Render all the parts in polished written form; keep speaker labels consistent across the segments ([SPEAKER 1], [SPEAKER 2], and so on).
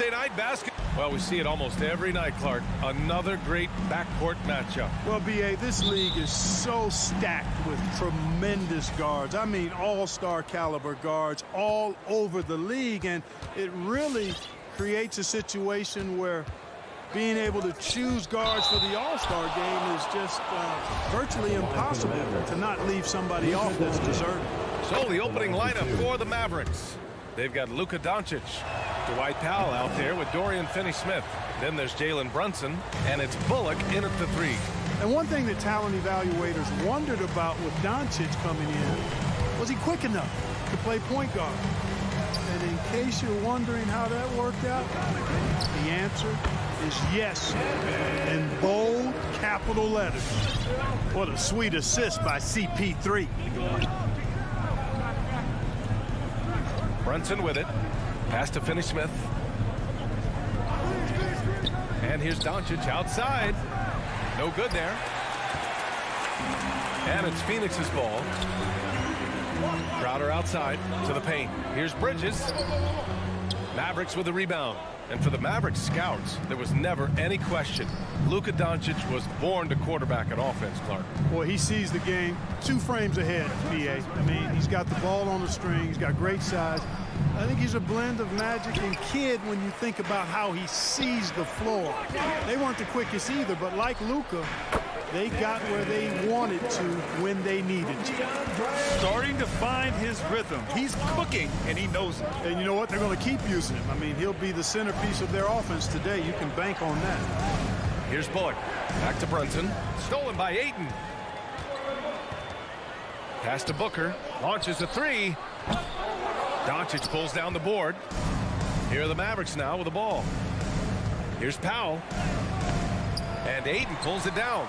[SPEAKER 1] Monday night basketball. Well, we see it almost every night, Clark. Another great backcourt matchup.
[SPEAKER 2] Well, B.A., this league is so stacked with tremendous guards. I mean, all-star caliber guards all over the league, and it really creates a situation where being able to choose guards for the all-star game is just virtually impossible to not leave somebody off that's deserving.
[SPEAKER 1] So the opening lineup for the Mavericks. They've got Luka Doncic, Dwight Powell out there with Dorian Finney-Smith. Then there's Jalen Brunson, and it's Bullock in at the 3.
[SPEAKER 2] And one thing that talent evaluators wondered about with Doncic coming in, was he quick enough to play point guard? And in case you're wondering how that worked out, the answer is yes, in bold capital letters. What a sweet assist by CP3.
[SPEAKER 1] Brunson with it. Pass to Finney-Smith. And here's Doncic outside. No good there. And it's Phoenix's ball. Crowder outside to the paint. Here's Bridges. Mavericks with the rebound. And for the Mavericks scouts, there was never any question. Luka Doncic was born to quarterback an offense, Clark.
[SPEAKER 2] Boy, he sees the game 2 frames ahead, B.A. I mean, he's got the ball on the string. He's got great size. I think he's a blend of Magic and Kidd when you think about how he sees the floor. They weren't the quickest either, but like Luka, they got where they wanted to when they needed to.
[SPEAKER 3] Starting to find his rhythm. He's cooking, and he knows it.
[SPEAKER 2] And you know what? They're going to keep using him. I mean, he'll be the centerpiece of their offense today. You can bank on that.
[SPEAKER 1] Here's Bullock. Back to Brunson. Stolen by Ayton. Pass to Booker. Launches a 3. Doncic pulls down the board. Here are the Mavericks now with the ball. Here's Powell. And Ayton pulls it down.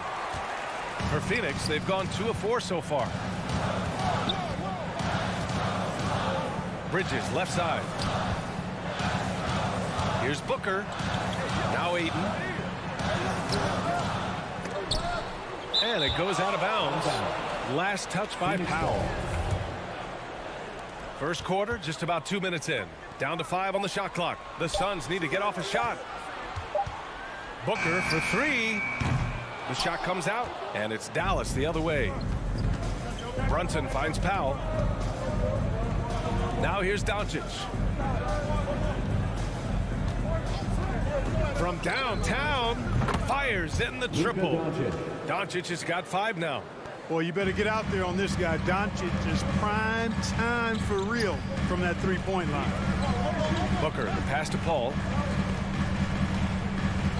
[SPEAKER 1] For Phoenix, they've gone 2 of 4 so far. Bridges, left side. Here's Booker. Now Ayton. And it goes out of bounds. Last touch by Powell. First quarter, just about 2 minutes in. Down to 5 on the shot clock. The Suns need to get off a shot. Booker for 3. The shot comes out, and it's Dallas the other way. Brunson finds Powell. Now here's Doncic. From downtown, fires in the triple. Doncic has got 5 now.
[SPEAKER 2] Boy, you better get out there on this guy. Doncic is prime time for real from that 3-point line.
[SPEAKER 1] Booker, the pass to Paul.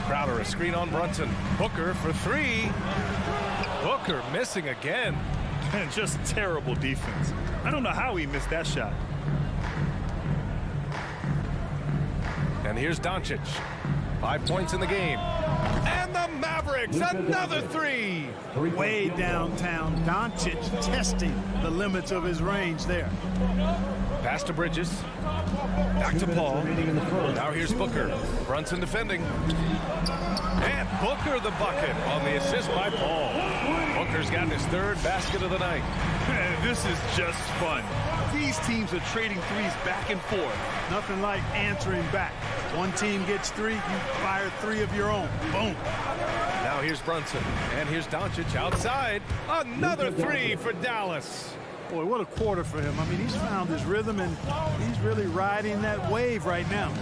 [SPEAKER 1] Crowder, a screen on Brunson. Booker for 3. Booker missing again.
[SPEAKER 3] And just terrible defense. I don't know how he missed that shot.
[SPEAKER 1] And here's Doncic. 5 points in the game. And the Mavericks, another 3.
[SPEAKER 2] Way downtown. Doncic testing the limits of his range there.
[SPEAKER 1] Pass to Bridges. Back to Paul. Now here's Booker. Brunson defending. And Booker the bucket on the assist by Paul. Booker's gotten his 3rd basket of the night.
[SPEAKER 3] This is just fun. These teams are trading threes back and forth.
[SPEAKER 2] Nothing like answering back. One team gets 3, you fire 3 of your own. Boom.
[SPEAKER 1] Now here's Brunson. And here's Doncic outside. Another 3 for Dallas.
[SPEAKER 2] Boy, what a quarter for him. I mean, he's found his rhythm, and he's really riding that wave right now.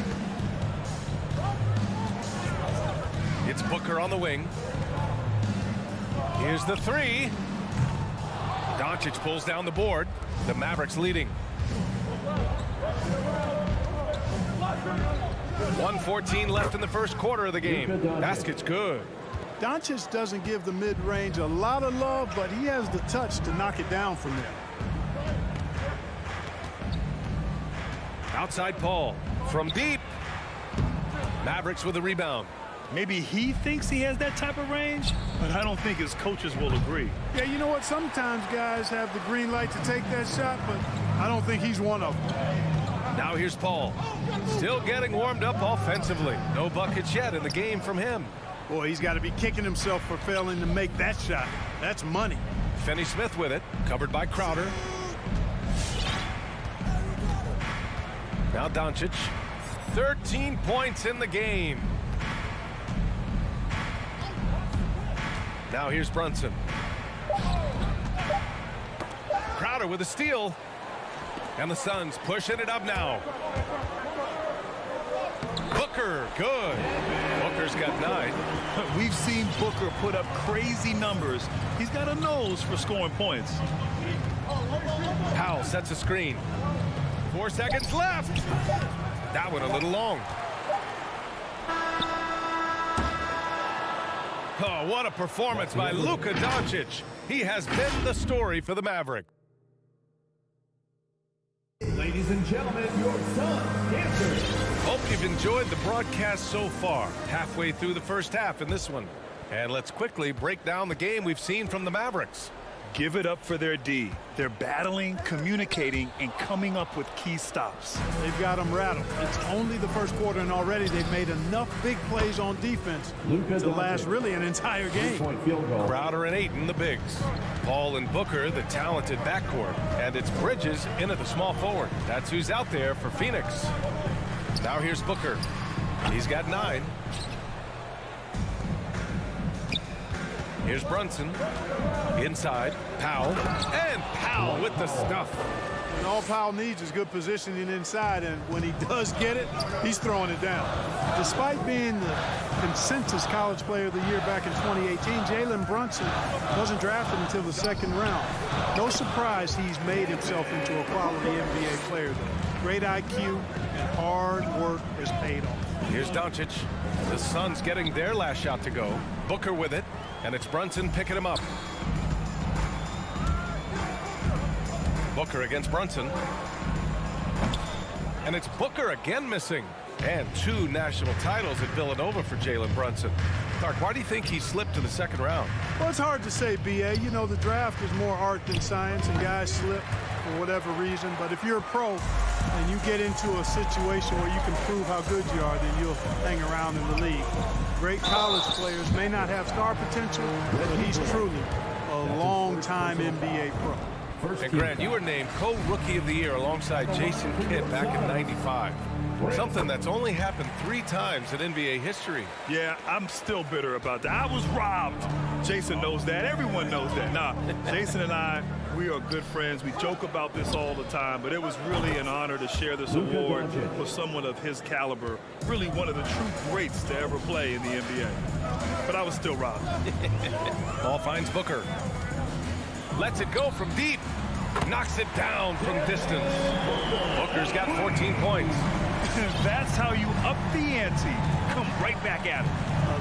[SPEAKER 1] It's Booker on the wing. Here's the 3. Doncic pulls down the board. The Mavericks leading. 1:14 left in the first quarter of the game. Basket's good.
[SPEAKER 2] Doncic doesn't give the mid-range a lot of love, but he has the touch to knock it down from there.
[SPEAKER 1] Outside Paul from deep. Mavericks with the rebound.
[SPEAKER 3] Maybe he thinks he has that type of range, but I don't think his coaches will agree.
[SPEAKER 2] Yeah, you know what? Sometimes guys have the green light to take that shot, but I don't think he's one of them.
[SPEAKER 1] Now here's Paul. Still getting warmed up offensively. No buckets yet in the game from him.
[SPEAKER 2] Boy, he's got to be kicking himself for failing to make that shot. That's money.
[SPEAKER 1] Finney-Smith with it. Covered by Crowder. Now Doncic. 13 points in the game. Now here's Brunson. Crowder with a steal. And the Suns pushing it up now. Booker, good. Booker's got 9.
[SPEAKER 3] We've seen Booker put up crazy numbers. He's got a nose for scoring points.
[SPEAKER 1] Powell sets a screen. 4 seconds left. That one a little long. Oh, what a performance by Luka Doncic. He has been the story for the Maverick.
[SPEAKER 4] Ladies and gentlemen, your Suns dancers.
[SPEAKER 1] Hope you've enjoyed the broadcast so far. Halfway through the first half in this one. And let's quickly break down the game we've seen from the Mavericks.
[SPEAKER 3] Give it up for their D. They're battling, communicating, and coming up with key stops.
[SPEAKER 2] They've got them rattled. It's only the first quarter, and already they've made enough big plays on defense to last really an entire game.
[SPEAKER 1] Crowder and Ayton, the bigs. Paul and Booker, the talented backcourt. And it's Bridges into the small forward. That's who's out there for Phoenix. Now here's Booker. He's got 9. Here's Brunson. Inside. Powell. And Powell with the stuff.
[SPEAKER 2] And all Powell needs is good positioning inside, and when he does get it, he's throwing it down. Despite being the consensus college player of the year back in 2018, Jalen Brunson wasn't drafted until the 2nd round. No surprise he's made himself into a quality NBA player. Great IQ and hard work has paid off.
[SPEAKER 1] Here's Doncic. The Suns getting their last shot to go. Booker with it. And it's Brunson picking him up. Booker against Brunson. And it's Booker again missing. And 2 national titles at Villanova for Jalen Brunson. Clark, why do you think he slipped to the 2nd round?
[SPEAKER 2] Well, it's hard to say, B.A. You know, the draft is more art than science, and guys slip for whatever reason. But if you're a pro and you get into a situation where you can prove how good you are, then you'll hang around in the league. Great college players may not have star potential, but he's truly a long-time NBA pro.
[SPEAKER 1] And Grant, you were named co-rookie of the year alongside Jason Kidd back in '95. Something that's only happened 3 times in NBA history.
[SPEAKER 3] Yeah, I'm still bitter about that. I was robbed. Jason knows that. Everyone knows that. Nah, Jason and I, we are good friends. We joke about this all the time, but it was really an honor to share this award with someone of his caliber. Really one of the true greats to ever play in the NBA. But I was still robbed.
[SPEAKER 1] Ball finds Booker. Lets it go from deep. Knocks it down from distance. Booker's got 14 points.
[SPEAKER 3] That's how you up the ante. Come right back at it.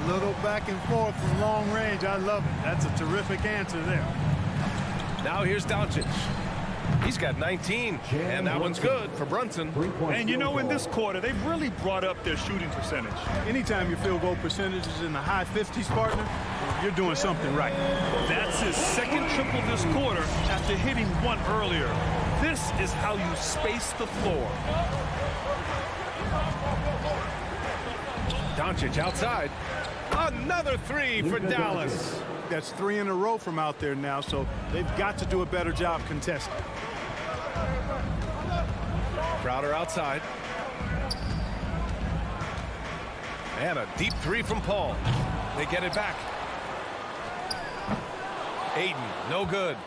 [SPEAKER 2] A little back and forth from long range. I love it. That's a terrific answer there.
[SPEAKER 1] Now here's Doncic. He's got 19, and that one's good for Brunson.
[SPEAKER 3] And you know, in this quarter, they've really brought up their shooting percentage.
[SPEAKER 2] Anytime your field goal percentage is in the high 50s, partner, you're doing something right.
[SPEAKER 3] That's his 2nd triple this quarter after hitting 1 earlier. This is how you space the floor.
[SPEAKER 1] Doncic outside. Another 3 for Dallas.
[SPEAKER 2] That's 3 in a row from out there now, so they've got to do a better job contesting.
[SPEAKER 1] Crowder outside. And a deep 3 from Paul. They get it back. Ayton, no good.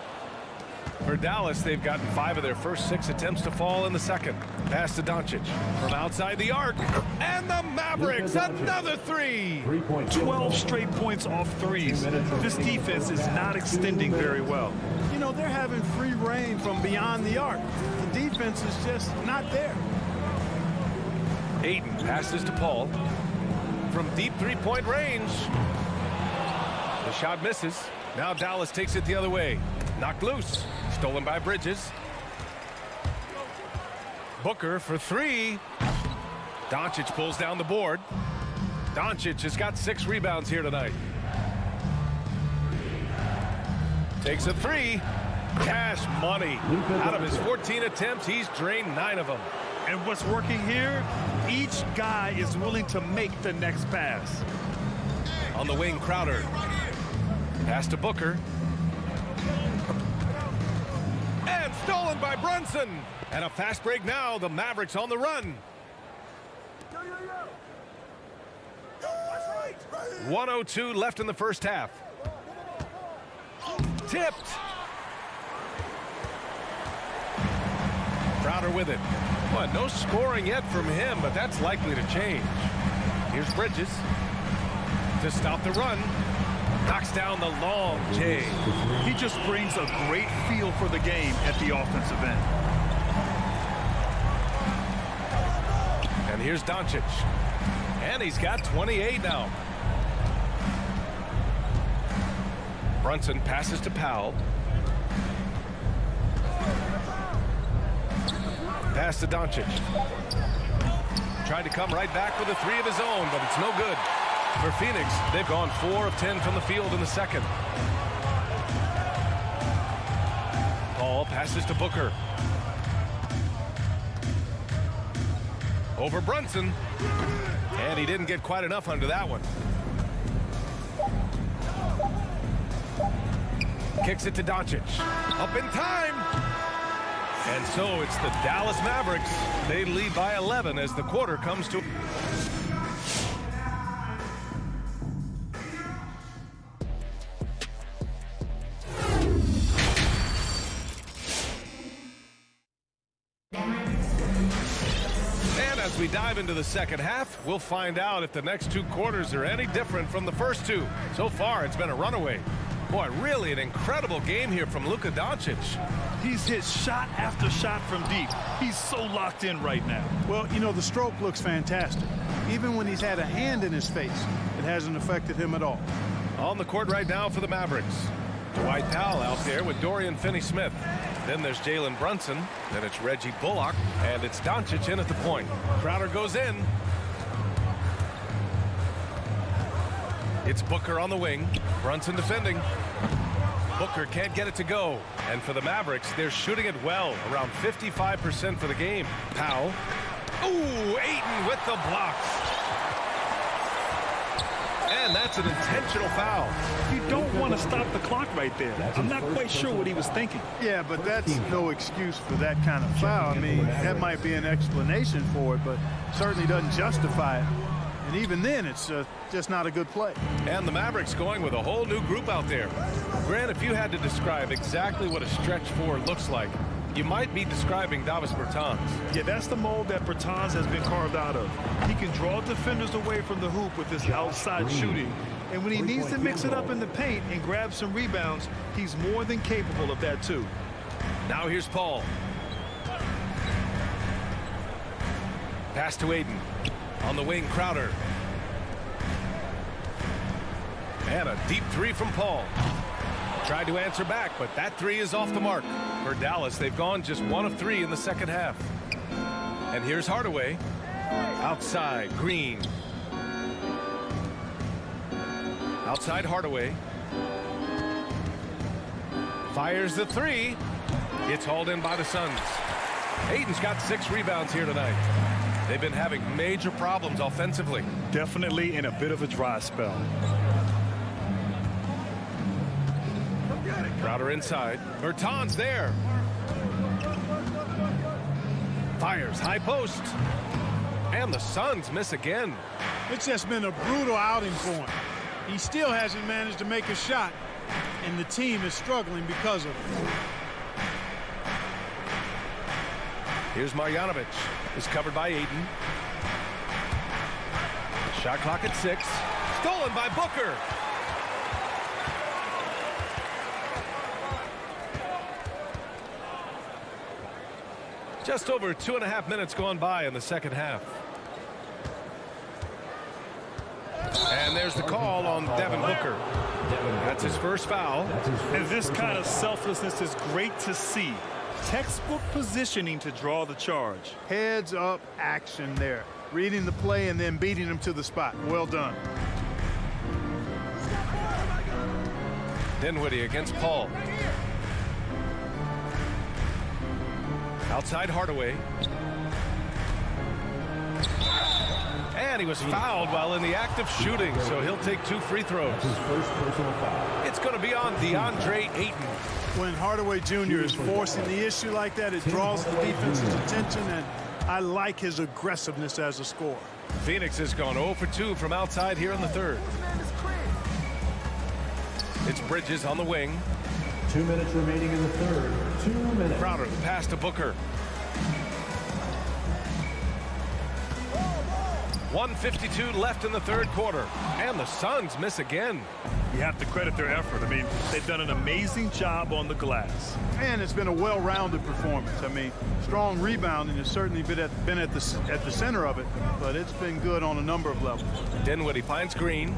[SPEAKER 1] For Dallas, they've gotten 5 of their first 6 attempts to fall in the 2nd. Pass to Doncic from outside the arc. And the Mavericks, another 3.
[SPEAKER 3] 12 straight points off threes. This defense is not extending very well.
[SPEAKER 2] You know, they're having free reign from beyond the arc. The defense is just not there.
[SPEAKER 1] Ayton passes to Paul from deep 3-point range. The shot misses. Now Dallas takes it the other way. Knocked loose. Stolen by Bridges. Booker for 3. Doncic pulls down the board. Doncic has got 6 rebounds here tonight. Takes a 3. Cash money. Out of his 14 attempts, he's drained 9 of them.
[SPEAKER 3] And what's working here, each guy is willing to make the next pass.
[SPEAKER 1] On the wing, Crowder. Pass to Booker. And stolen by Brunson. And a fast break now. The Mavericks on the run. .102 left in the first half. Tipped. Crowder with it. Well, no scoring yet from him, but that's likely to change. Here's Bridges to stop the run. Knocks down the long J.
[SPEAKER 3] He just brings a great feel for the game at the offensive end.
[SPEAKER 1] And here's Doncic. And he's got 28 now. Brunson passes to Powell. Pass to Doncic. Tried to come right back with a three of his own, but it's no good. For Phoenix, they've gone 4 of 10 from the field in the second. Paul passes to Booker. Over Brunson. And he didn't get quite enough under that one. Kicks it to Doncic. Up in time. And so it's the Dallas Mavericks. They lead by 11 as the quarter comes to... And as we dive into the second half, we'll find out if the next 2 quarters are any different from the first 2. So far, it's been a runaway. Boy, really an incredible game here from Luka Doncic.
[SPEAKER 3] He's hit shot after shot from deep. He's so locked in right now.
[SPEAKER 2] Well, you know, the stroke looks fantastic. Even when he's had a hand in his face, it hasn't affected him at all.
[SPEAKER 1] On the court right now for the Mavericks. Dwight Powell out there with Dorian Finney-Smith. Then there's Jalen Brunson. Then it's Reggie Bullock. And it's Doncic in at the point. Crowder goes in. It's Booker on the wing. Brunson defending. Booker can't get it to go. And for the Mavericks, they're shooting it well, around 55% for the game. Powell. Ooh, Ayton with the blocks. And that's an intentional foul.
[SPEAKER 3] You don't want to stop the clock right there. I'm not quite sure what he was thinking.
[SPEAKER 2] Yeah, but that's no excuse for that kind of foul. I mean, that might be an explanation for it, but certainly doesn't justify it. And even then, it's just not a good play.
[SPEAKER 1] And the Mavericks going with a whole new group out there. Grant, if you had to describe exactly what a stretch 4 looks like, you might be describing Davis Bertans.
[SPEAKER 3] Yeah, that's the mold that Bertans has been carved out of. He can draw defenders away from the hoop with his outside shooting. And when he needs to mix it up in the paint and grab some rebounds, he's more than capable of that too.
[SPEAKER 1] Now here's Paul. Pass to Ayton. On the wing, Crowder. And a deep 3 from Paul. Tried to answer back, but that 3 is off the mark. For Dallas, they've gone just 1 of 3 in the second half. And here's Hardaway. Outside, Green. Outside, Hardaway. Fires the 3. It's hauled in by the Suns. Ayton's got 6 rebounds here tonight. They've been having major problems offensively.
[SPEAKER 3] Definitely in a bit of a dry spell.
[SPEAKER 1] Crowder inside. Bertans there. Fires high post. And the Suns miss again.
[SPEAKER 2] It's just been a brutal outing for him. He still hasn't managed to make a shot, and the team is struggling because of it.
[SPEAKER 1] Here's Marjanovic. Is covered by Ayton. Shot clock at 6. Stolen by Booker. Just over 2.5 minutes gone by in the second half. And there's the call on Devin Booker. That's his first foul.
[SPEAKER 3] And this kind of selflessness is great to see. Textbook positioning to draw the charge.
[SPEAKER 2] Heads up action there. Reading the play and then beating him to the spot. Well done.
[SPEAKER 1] Dinwiddie against Paul. Outside Hardaway. And he was fouled while in the act of shooting, so he'll take 2 free throws.
[SPEAKER 4] His first personal foul.
[SPEAKER 1] It's going to be on DeAndre Ayton.
[SPEAKER 2] When Hardaway Jr. is forcing the issue like that, it draws the defense's attention, and I like his aggressiveness as a scorer.
[SPEAKER 1] Phoenix has gone 0 for 2 from outside here in the third. It's Bridges on the wing.
[SPEAKER 4] 2 minutes remaining in the third. 2 minutes.
[SPEAKER 1] Crowder, the pass to Booker. 1:52 left in the third quarter. And the Suns miss again.
[SPEAKER 3] You have to credit their effort. I mean, they've done an amazing job on the glass.
[SPEAKER 2] And it's been a well-rounded performance. I mean, strong rebounding has certainly been at the center of it, but it's been good on a number of levels.
[SPEAKER 1] Dinwiddie finds Green.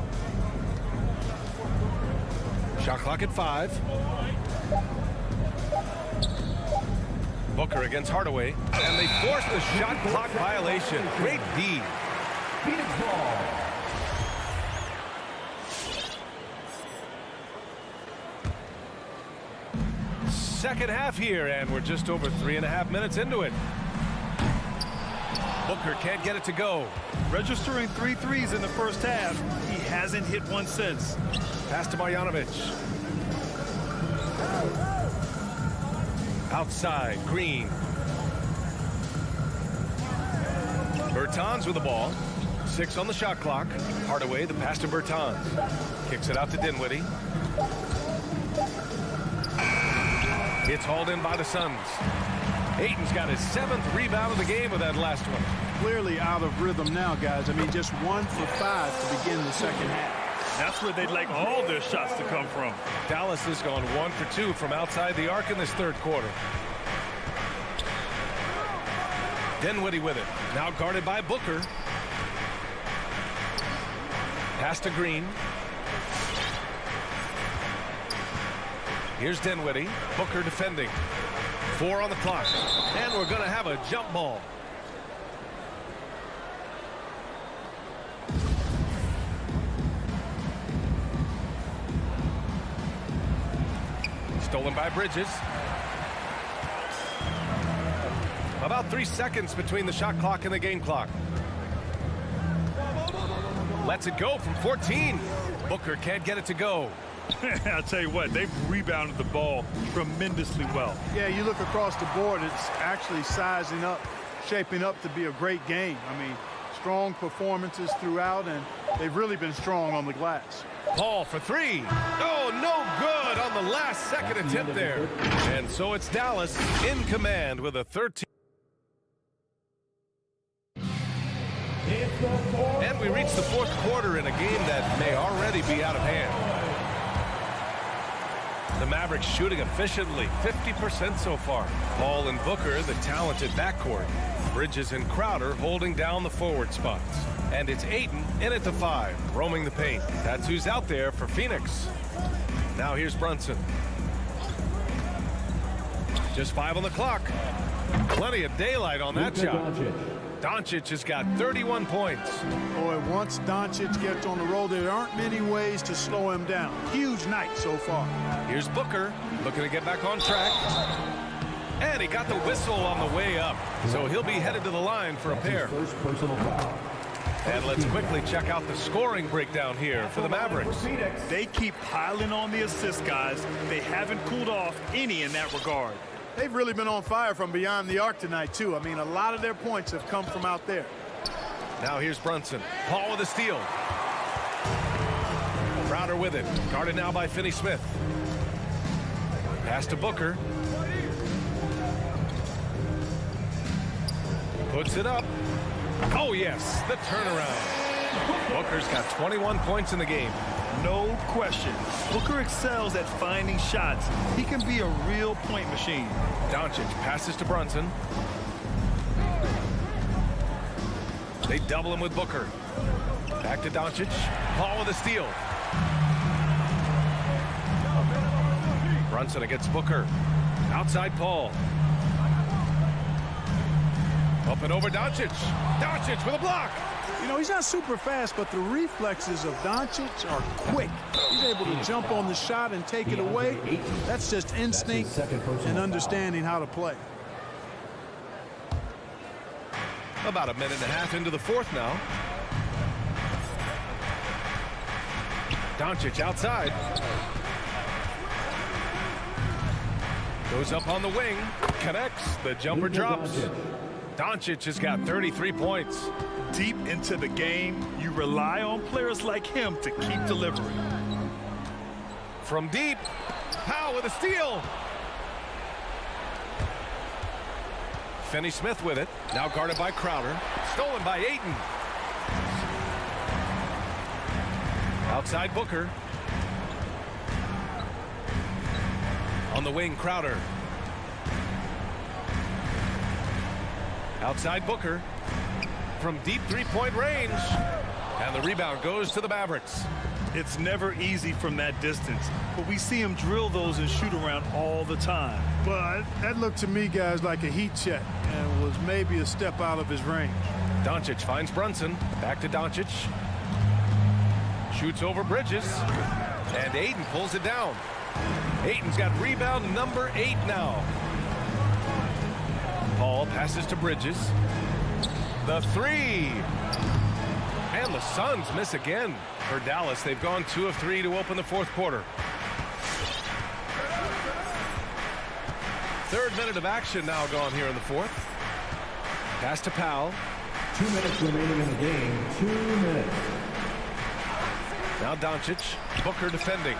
[SPEAKER 1] Shot clock at 5. Booker against Hardaway, and they force the shot clock violation. Great D.
[SPEAKER 4] Phoenix ball.
[SPEAKER 1] Second half here, and we're just over 3.5 minutes into it. Booker can't get it to go.
[SPEAKER 3] Registering 3 threes in the first half. He hasn't hit one since.
[SPEAKER 1] Pass to Marjanovic. Outside, Green. Bertans with the ball. 6 on the shot clock. Hardaway, the pass to Bertans. Kicks it out to Dinwiddie. It's hauled in by the Suns. Ayton's got his 7th rebound of the game with that last one.
[SPEAKER 2] Clearly out of rhythm now, guys. I mean, just 1 for 5 to begin the second half.
[SPEAKER 3] That's where they'd like all their shots to come from.
[SPEAKER 1] Dallas has gone 1 for 2 from outside the arc in this third quarter. Dinwiddie with it. Now guarded by Booker. Pass to Green. Here's Dinwiddie. Booker defending. 4 on the clock. And we're going to have a jump ball. Stolen by Bridges. About 3 seconds between the shot clock and the game clock. Lets it go from 14. Booker can't get it to go.
[SPEAKER 3] I'll tell you what, they've rebounded the ball tremendously well.
[SPEAKER 2] Yeah, you look across the board, it's actually sizing up, shaping up to be a great game. I mean, strong performances throughout, and they've really been strong on the glass.
[SPEAKER 1] Paul for 3. Oh, no good on the last second attempt there. And so it's Dallas in command with a 13. And we reach the fourth quarter in a game that may already be out of hand. The Mavericks shooting efficiently, 50% so far. Paul and Booker, the talented backcourt. Bridges and Crowder holding down the forward spots. And it's Ayton in at the 5, roaming the paint. That's who's out there for Phoenix. Now here's Brunson. Just 5 on the clock. Plenty of daylight on that shot. Doncic has got 31 points.
[SPEAKER 2] Boy, once Doncic gets on the roll, there aren't many ways to slow him down. Huge night so far.
[SPEAKER 1] Here's Booker looking to get back on track. And he got the whistle on the way up. So he'll be headed to the line for a pair.
[SPEAKER 4] First personal foul.
[SPEAKER 1] And let's quickly check out the scoring breakdown here for the Mavericks.
[SPEAKER 3] They keep piling on the assists, guys. They haven't cooled off any in that regard.
[SPEAKER 2] They've really been on fire from beyond the arc tonight, too. I mean, a lot of their points have come from out there.
[SPEAKER 1] Now here's Brunson. Paul with a steal. Crowder with it. Guarded now by Finney-Smith. Pass to Booker. Puts it up. Oh, yes, the turnaround. Booker's got 21 points in the game.
[SPEAKER 3] No question. Booker excels at finding shots. He can be a real point machine.
[SPEAKER 1] Doncic passes to Brunson. They double him with Booker. Back to Doncic. Paul with a steal. Brunson against Booker. Outside Paul. Up and over Doncic. Doncic with a block.
[SPEAKER 2] You know, he's not super fast, but the reflexes of Doncic are quick. He's able to jump on the shot and take it away. That's just instinct and understanding how to play.
[SPEAKER 1] About a minute and a half into the fourth now. Doncic outside. Goes up on the wing. Connects. The jumper drops. Doncic has got 33 points.
[SPEAKER 3] Deep into the game, you rely on players like him to keep delivering.
[SPEAKER 1] From deep, Powell with a steal. Finney-Smith with it. Now guarded by Crowder. Stolen by Ayton. Outside Booker. On the wing, Crowder. Outside Booker. From deep three-point range. And the rebound goes to the Mavericks.
[SPEAKER 3] It's never easy from that distance, but we see him drill those and shoot around all the time.
[SPEAKER 2] Well, that looked to me, guys, like a heat check and was maybe a step out of his range.
[SPEAKER 1] Doncic finds Brunson. Back to Doncic. Shoots over Bridges. And Ayton pulls it down. Ayton's got rebound number 8 now. Paul passes to Bridges. The three. And the Suns miss again. For Dallas, they've gone 2 of 3 to open the fourth quarter. Third minute of action now gone here in the fourth. Pass to Powell.
[SPEAKER 4] 2 minutes remaining in the game. 2 minutes.
[SPEAKER 1] Now Doncic. Booker defending.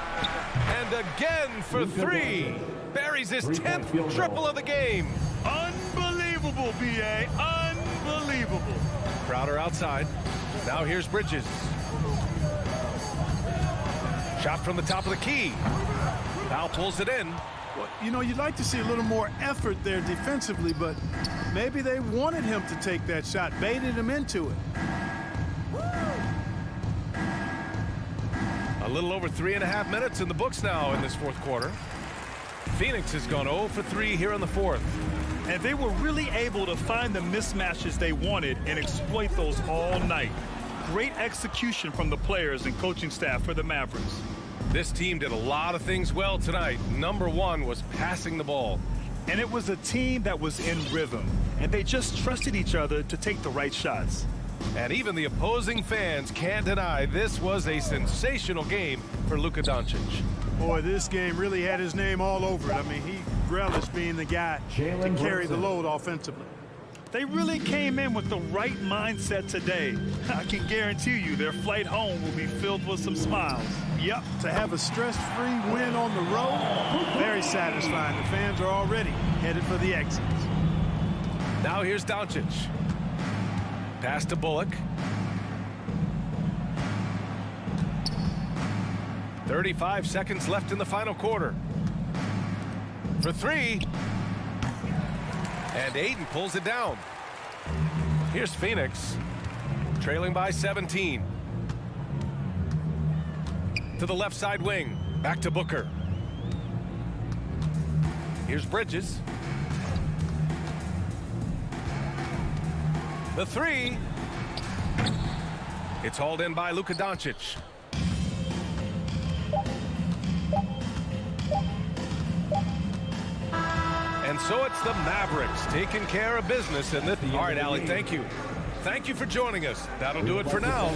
[SPEAKER 1] And again for three. Buries his 10th triple of the game.
[SPEAKER 3] Unbelievable, B.A. Unbelievable.
[SPEAKER 1] Crowder outside. Now here's Bridges. Shot from the top of the key. Powell pulls it in.
[SPEAKER 2] Well, you know, you'd like to see a little more effort there defensively, but maybe they wanted him to take that shot, baited him into it.
[SPEAKER 1] A little over 3.5 minutes in the books now in this fourth quarter. Phoenix has gone 0 for 3 here in the fourth.
[SPEAKER 3] And they were really able to find the mismatches they wanted and exploit those all night. Great execution from the players and coaching staff for the Mavericks.
[SPEAKER 1] This team did a lot of things well tonight. Number 1 was passing the ball.
[SPEAKER 3] And it was a team that was in rhythm, and they just trusted each other to take the right shots.
[SPEAKER 1] And even the opposing fans can't deny this was a sensational game for Luka Doncic.
[SPEAKER 2] Boy, this game really had his name all over it. I mean, he relished being the guy to
[SPEAKER 4] Jalen
[SPEAKER 2] carry the
[SPEAKER 4] Brunson.
[SPEAKER 2] load offensively.
[SPEAKER 3] They really came in with the right mindset today. I can guarantee you their flight home will be filled with some smiles.
[SPEAKER 2] Yep, to have a stress-free win on the road, very satisfying. The fans are already headed for the exits.
[SPEAKER 1] Now here's Doncic. Pass to Bullock. 35 seconds left in the final quarter. For three. And Ayton pulls it down. Here's Phoenix. Trailing by 17. To the left side wing. Back to Booker. Here's Bridges. The three. It's hauled in by Luka Doncic. And so it's the Mavericks taking care of business in this. All right, Allie, thank you. Thank you for joining us. That'll do it for now.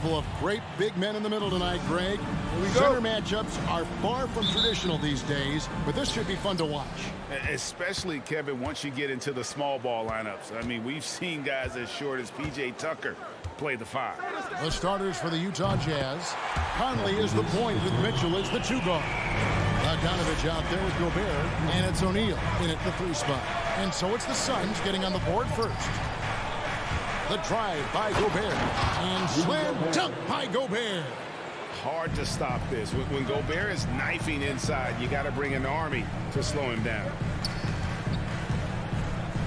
[SPEAKER 5] couple of great big men in the middle tonight, Greg. Center matchups are far from traditional these days, but this should be fun to watch.
[SPEAKER 6] Especially, Kevin, once you get into the small ball lineups. I mean, we've seen guys as short as P.J. Tucker play the 5.
[SPEAKER 5] The starters for the Utah Jazz. Conley is the point with Mitchell as the 2 guard. Bogdanovich out there with Gobert, and it's O'Neal in at the 3 spot. And so it's the Suns getting on the board first. The drive by Gobert, and slam dunk by Gobert.
[SPEAKER 6] Hard to stop this. When Gobert is knifing inside, you got to bring an army to slow him down.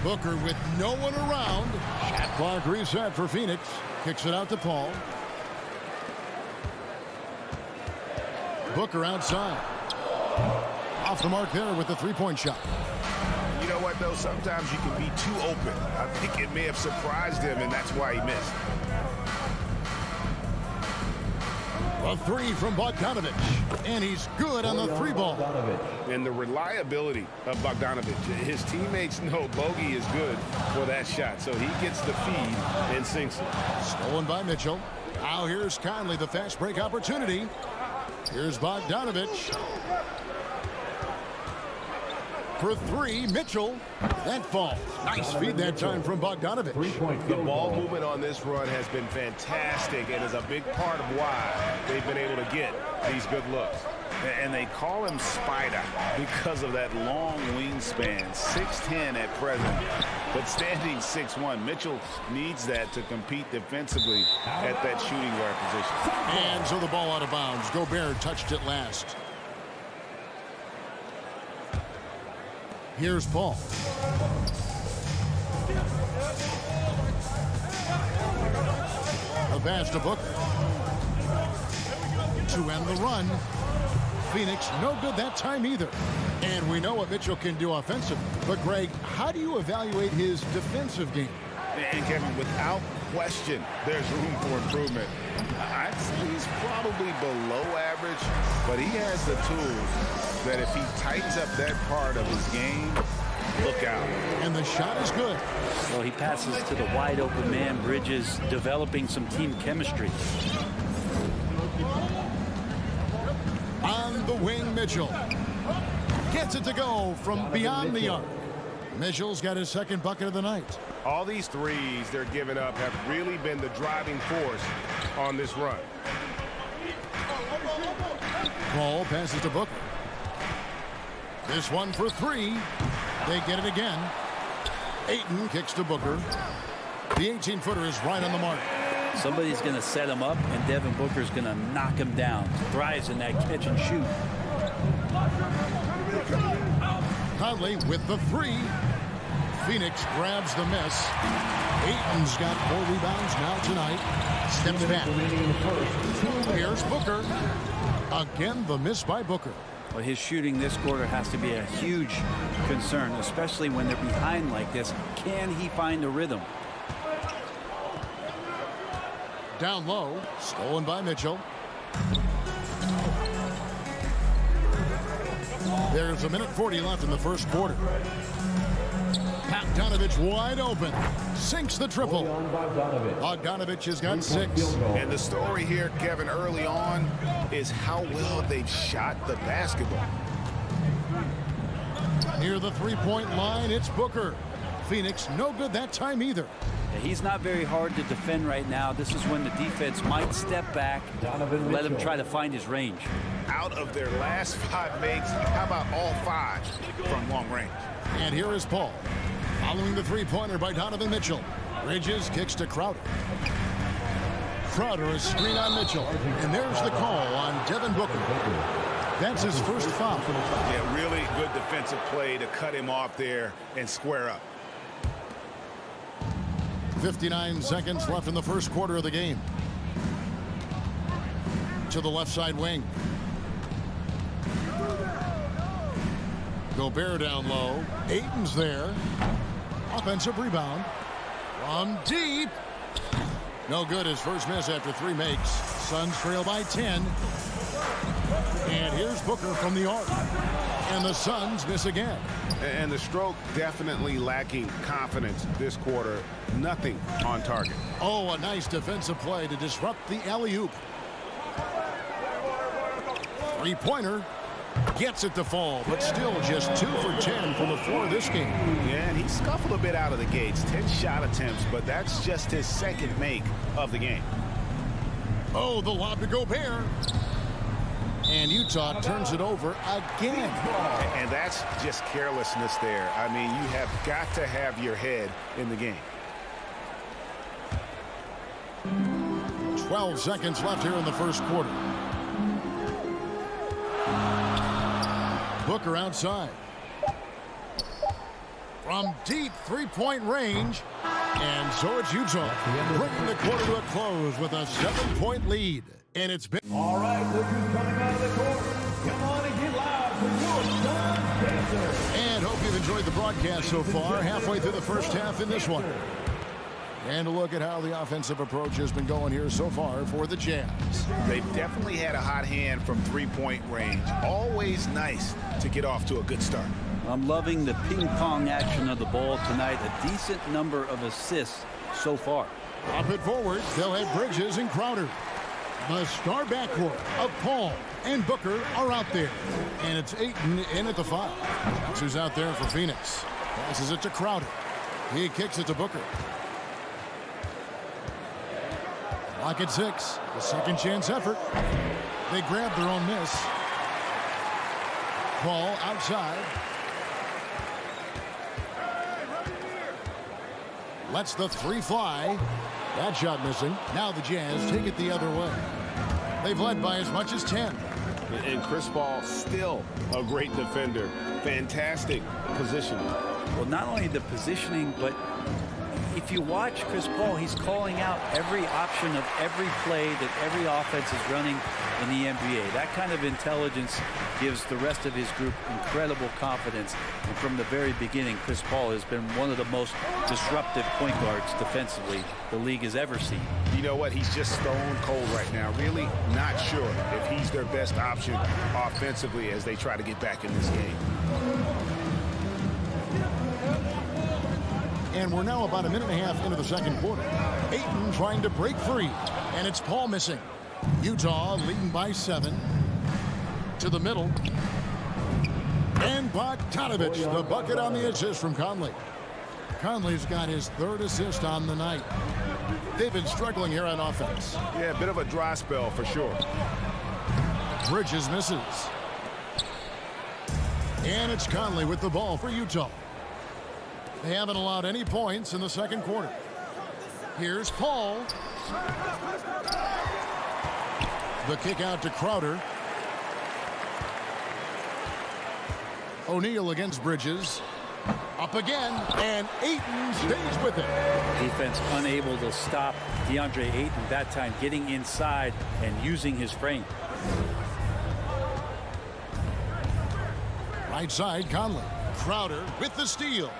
[SPEAKER 5] Booker with no one around. Shot clock reset for Phoenix. Kicks it out to Paul. Booker outside. Off the mark there with the 3-point shot.
[SPEAKER 6] You know what, though? Sometimes you can be too open. I think it may have surprised him, and that's why he missed.
[SPEAKER 5] A 3 from Bogdanovich. And he's good on the 3-ball.
[SPEAKER 6] And the reliability of Bogdanovich. His teammates know Bogey is good for that shot, so he gets the feed and sinks it.
[SPEAKER 5] Stolen by Mitchell. Now here's Conley, the fast break opportunity. Here's Bogdanovich. For 3, Mitchell. That falls. Nice feed that time from Bogdanovich.
[SPEAKER 6] The ball movement on this run has been fantastic and is a big part of why they've been able to get these good looks. And they call him Spider because of that long wingspan, 6'10" at present, but standing 6'1". Mitchell needs that to compete defensively at that shooting guard position.
[SPEAKER 5] And so the ball out of bounds. Gobert touched it last. Here's Paul. A pass to Booker. To end the run. Phoenix no good that time either. And we know what Mitchell can do offensively. But Greg, how do you evaluate his defensive game?
[SPEAKER 6] And Kevin, without question, there's room for improvement. I'd say he's probably below average, but he has the tools that if he tightens up that part of his game, look out.
[SPEAKER 5] And the shot is good.
[SPEAKER 7] Well, he passes to the wide open man. Bridges developing some team chemistry.
[SPEAKER 5] On the wing, Mitchell. Gets it to go from beyond the arc. Mitchell's got his second bucket of the night.
[SPEAKER 6] All these threes they're giving up have really been the driving force on this run.
[SPEAKER 5] Paul passes to Booker. This one for 3. They get it again. Ayton kicks to Booker. The 18-footer is right on the mark.
[SPEAKER 7] Somebody's going to set him up, and Devin Booker's going to knock him down. Thrives in that catch and shoot.
[SPEAKER 5] Conley with the 3. Phoenix grabs the miss. Ayton's got 4 rebounds now tonight. Steps back. Here's Booker. Again, the miss by Booker.
[SPEAKER 7] Well, his shooting this quarter has to be a huge concern, especially when they're behind like this. Can he find a rhythm?
[SPEAKER 5] Down low. Stolen by Mitchell. There's a minute 40 left in the first quarter. Bogdanovich wide open. Sinks the triple. Bogdanovich has got 6.
[SPEAKER 6] And the story here, Kevin, early on is how well they've shot the basketball.
[SPEAKER 5] Near the 3-point line, it's Booker. Phoenix no good that time either.
[SPEAKER 7] Yeah, he's not very hard to defend right now. This is when the defense might step back, let him try to find his range.
[SPEAKER 6] Out of their last 5 makes, how about all 5 from long range?
[SPEAKER 5] And here is Paul. Following the 3-pointer by Donovan Mitchell. Bridges kicks to Crowder. Crowder, a screen on Mitchell. And there's the call on Devin Booker. That's his first foul.
[SPEAKER 6] Yeah, really good defensive play to cut him off there and square up.
[SPEAKER 5] 59 seconds left in the first quarter of the game. To the left side wing. Gobert down low. Ayton's there. Offensive rebound. From deep. No good. His first miss after 3 makes. Suns trail by 10. And here's Booker from the arc. And the Suns miss again.
[SPEAKER 6] And the stroke definitely lacking confidence this quarter. Nothing on target.
[SPEAKER 5] Oh, a nice defensive play to disrupt the alley-oop. Three-pointer. Gets it to fall, but still just 2 for 10 from the floor this game.
[SPEAKER 6] Yeah, and he scuffled a bit out of the gates. 10 shot attempts, but that's just his second make of the game.
[SPEAKER 5] Oh, the lob to Gobert. And Utah turns it over again.
[SPEAKER 6] And that's just carelessness there. I mean, you have got to have your head in the game.
[SPEAKER 5] 12 seconds left here in the first quarter. Booker outside. From deep three-point range. And so it's Utah bringing the quarter to a close with a 7-point lead. And it's been...
[SPEAKER 4] All right, Lakers coming out of the court. Come on and get loud for your Suns Dancers.
[SPEAKER 5] And hope you've enjoyed the broadcast so far. Halfway through the first half in this one. And a look at how the offensive approach has been going here so far for the Jazz.
[SPEAKER 6] They've definitely had a hot hand from three-point range. Always nice to get off to a good start.
[SPEAKER 7] I'm loving the ping-pong action of the ball tonight. A decent number of assists so far.
[SPEAKER 5] Up it forward, they'll have Bridges and Crowder. The star backcourt of Paul and Booker are out there. And it's Ayton in at the 5. That's who's out there for Phoenix. Passes it to Crowder. He kicks it to Booker. Lock at 6. The second chance effort. They grab their own miss. Paul outside. Lets the 3 fly. That shot missing. Now the Jazz take it the other way. They've led by as much as 10.
[SPEAKER 6] And Chris Paul still a great defender. Fantastic positioning.
[SPEAKER 7] Well, not only the positioning, but if you watch Chris Paul, he's calling out every option of every play that every offense is running in the NBA. That kind of intelligence gives the rest of his group incredible confidence. And from the very beginning, Chris Paul has been one of the most disruptive point guards defensively the league has ever seen.
[SPEAKER 6] You know what? He's just stone cold right now. Really not sure if he's their best option offensively as they try to get back in this game.
[SPEAKER 5] And we're now about a minute and a half into the second quarter. Ayton trying to break free. And it's Paul missing. Utah leading by 7. To the middle. And Bogdanovic, the bucket on the assist from Conley. Conley's got his 3rd assist on the night. They've been struggling here on offense.
[SPEAKER 6] Yeah, a bit of a dry spell for sure.
[SPEAKER 5] Bridges misses. And it's Conley with the ball for Utah. They haven't allowed any points in the second quarter. Here's Paul. The kick out to Crowder. O'Neal against Bridges. Up again, and Ayton stays with it.
[SPEAKER 7] Defense unable to stop DeAndre Ayton that time, getting inside and using his frame.
[SPEAKER 5] Right side, Conley. Crowder with the steal.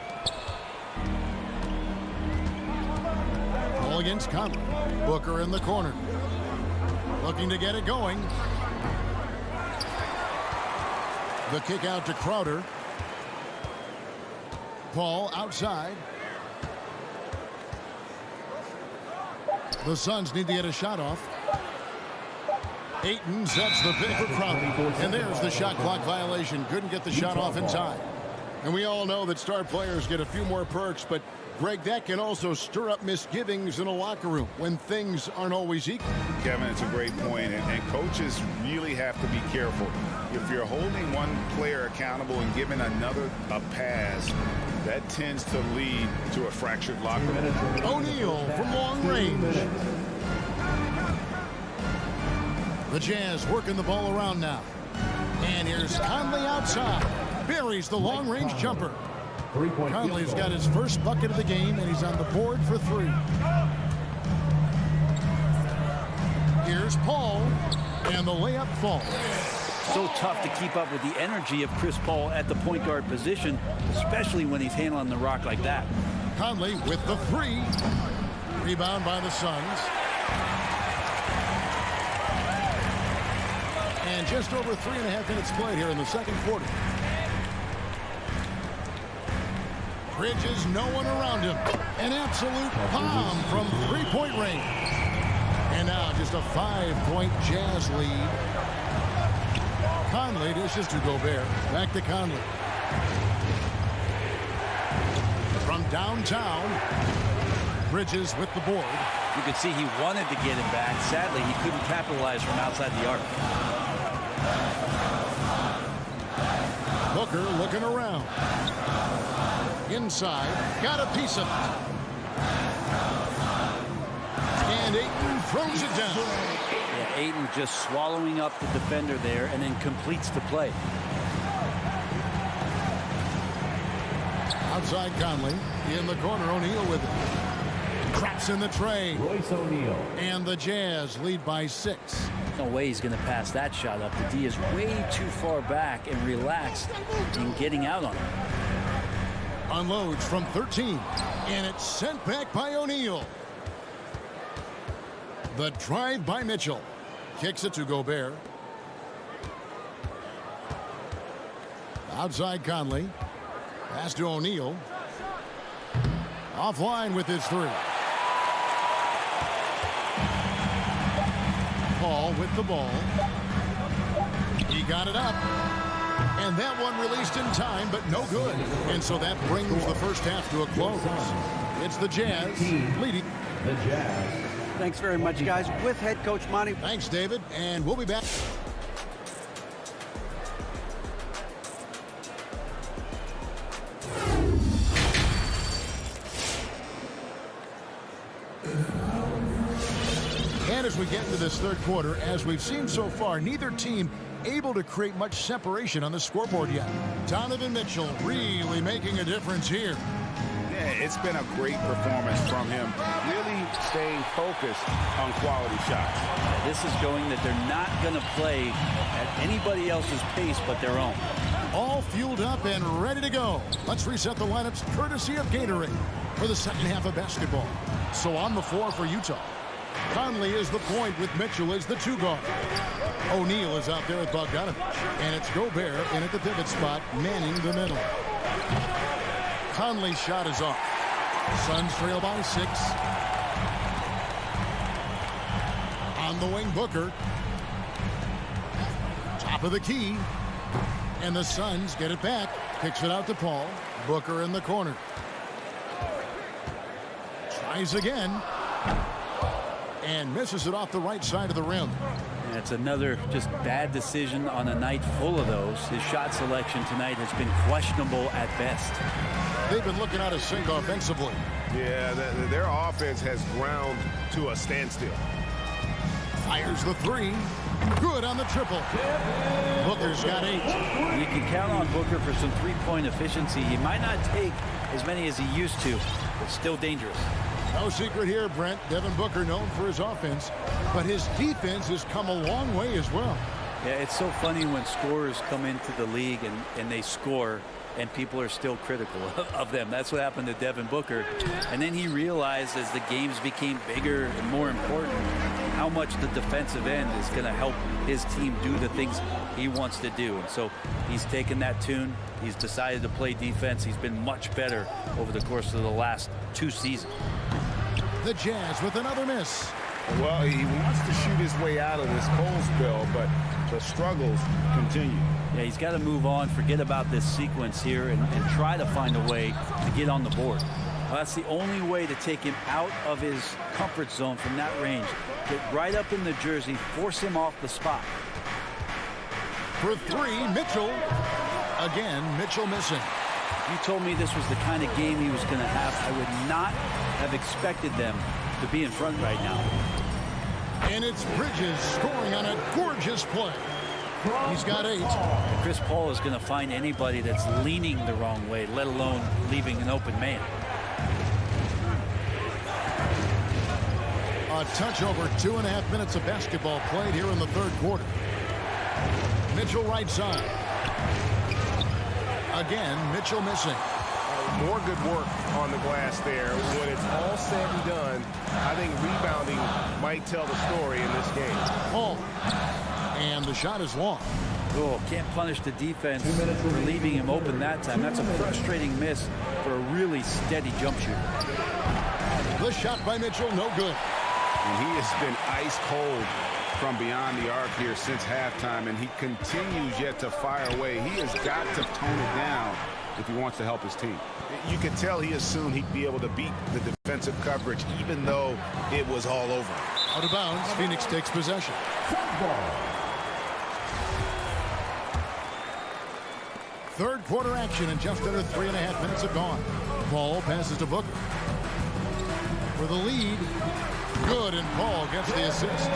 [SPEAKER 5] Ball against Conley. Booker in the corner. Looking to get it going. The kick out to Crowder. Paul outside. The Suns need to get a shot off. Ayton sets the pick for Crowder. And there's the shot clock violation. Couldn't get the shot off in time. And we all know that star players get a few more perks, but Greg, that can also stir up misgivings in a locker room when things aren't always equal.
[SPEAKER 6] Kevin, it's a great point, and coaches really have to be careful. If you're holding one player accountable and giving another a pass, that tends to lead to a fractured locker room.
[SPEAKER 5] O'Neal from long range. The Jazz working the ball around now. And here's Conley outside. Buries the long-range jumper. Conley's got his first bucket of the game, and he's on the board for 3. Here's Paul, and the layup falls.
[SPEAKER 7] So tough to keep up with the energy of Chris Paul at the point guard position, especially when he's handling the rock like that.
[SPEAKER 5] Conley with the 3. Rebound by the Suns. And just over 3.5 minutes played here in the second quarter. Bridges, no one around him. An absolute bomb from three-point range. And now just a 5-point Jazz lead. Conley dishes to Gobert. Back to Conley. From downtown, Bridges with the board.
[SPEAKER 7] You could see he wanted to get him back. Sadly, he couldn't capitalize from outside the arc.
[SPEAKER 5] Booker looking around. Inside, got a piece of it. And Ayton throws it down.
[SPEAKER 7] Yeah, Ayton just swallowing up the defender there and then completes the play.
[SPEAKER 5] Outside Conley. In the corner, O'Neal with it. Craps in the tray.
[SPEAKER 4] Royce O'Neal.
[SPEAKER 5] And the Jazz lead by 6.
[SPEAKER 7] No way he's going to pass that shot up. The D is way too far back and relaxed in getting out on him.
[SPEAKER 5] Unloads from 13. And it's sent back by O'Neal. The drive by Mitchell. Kicks it to Gobert. Outside Conley. Pass to O'Neal. Offline with his 3. Paul with the ball. He got it up. And that one released in time, but no good. And so that brings the first half to a close. It's the Jazz leading.
[SPEAKER 4] The Jazz.
[SPEAKER 8] Thanks very much, guys. With head coach Monty.
[SPEAKER 5] Thanks, David. And we'll be back. And as we get into this third quarter, as we've seen so far, neither team able to create much separation on the scoreboard yet. Donovan Mitchell really making a difference here.
[SPEAKER 6] Yeah, it's been a great performance from him. Really staying focused on quality shots.
[SPEAKER 7] This is showing that they're not going to play at anybody else's pace but their own.
[SPEAKER 5] All fueled up and ready to go. Let's reset the lineups courtesy of Gatorade for the second half of basketball. So on the floor for Utah, Conley is the point with Mitchell as the 2 guard. O'Neal is out there with Bogdanovich. And it's Gobert in at the pivot spot, manning the middle. Conley's shot is off. Suns trail by 6. On the wing, Booker. Top of the key. And the Suns get it back. Kicks it out to Paul. Booker in the corner. Tries again. And misses it off the right side of the rim.
[SPEAKER 7] That's another just bad decision on a night full of those. His shot selection tonight has been questionable at best.
[SPEAKER 5] They've been looking out of sync offensively.
[SPEAKER 6] Yeah, their offense has ground to a standstill.
[SPEAKER 5] Fires the 3. Good on the triple. Booker's got 8.
[SPEAKER 7] You can count on Booker for some three-point efficiency. He might not take as many as he used to, but still dangerous.
[SPEAKER 5] No secret here, Brent. Devin Booker known for his offense, but his defense has come a long way as well.
[SPEAKER 7] Yeah, it's so funny when scorers come into the league and they score and people are still critical of them. That's what happened to Devin Booker. And then he realized as the games became bigger and more important how much the defensive end is going to help his team do the things he wants to do. And so he's taken that tune. He's decided to play defense. He's been much better over the course of the last 2 seasons.
[SPEAKER 5] The Jazz with another miss.
[SPEAKER 6] Well, he wants to shoot his way out of this cold spell, but the struggles continue.
[SPEAKER 7] Yeah, he's got to move on, forget about this sequence here, and try to find a way to get on the board. Well, that's the only way to take him out of his comfort zone from that range. Get right up in the jersey, force him off the spot.
[SPEAKER 5] For 3, Mitchell. Again, Mitchell missing.
[SPEAKER 7] If you told me this was the kind of game he was going to have, I would not have expected them to be in front right now.
[SPEAKER 5] And it's Bridges scoring on a gorgeous play. He's got 8.
[SPEAKER 7] Chris Paul is going to find anybody that's leaning the wrong way, let alone leaving an open man.
[SPEAKER 5] A touch over 2.5 minutes of basketball played here in the third quarter. Mitchell right side. Again, Mitchell missing.
[SPEAKER 6] More good work on the glass there. When it's all said and done, I think rebounding might tell the story in this game.
[SPEAKER 5] Paul. And the shot is long.
[SPEAKER 7] Oh, can't punish the defense for leaving him open that time. That's a frustrating miss for a really steady jump shooter.
[SPEAKER 5] The shot by Mitchell, no good.
[SPEAKER 6] And he has been ice cold from beyond the arc here since halftime, and he continues yet to fire away. He has got to tone it down if he wants to help his team. You could tell he assumed he'd be able to beat the defensive coverage, even though it was all over.
[SPEAKER 5] Out of bounds, Phoenix takes possession. Third quarter action, and just under 3.5 minutes have gone. Paul passes to Booker. For the lead, good, and Paul gets the assist.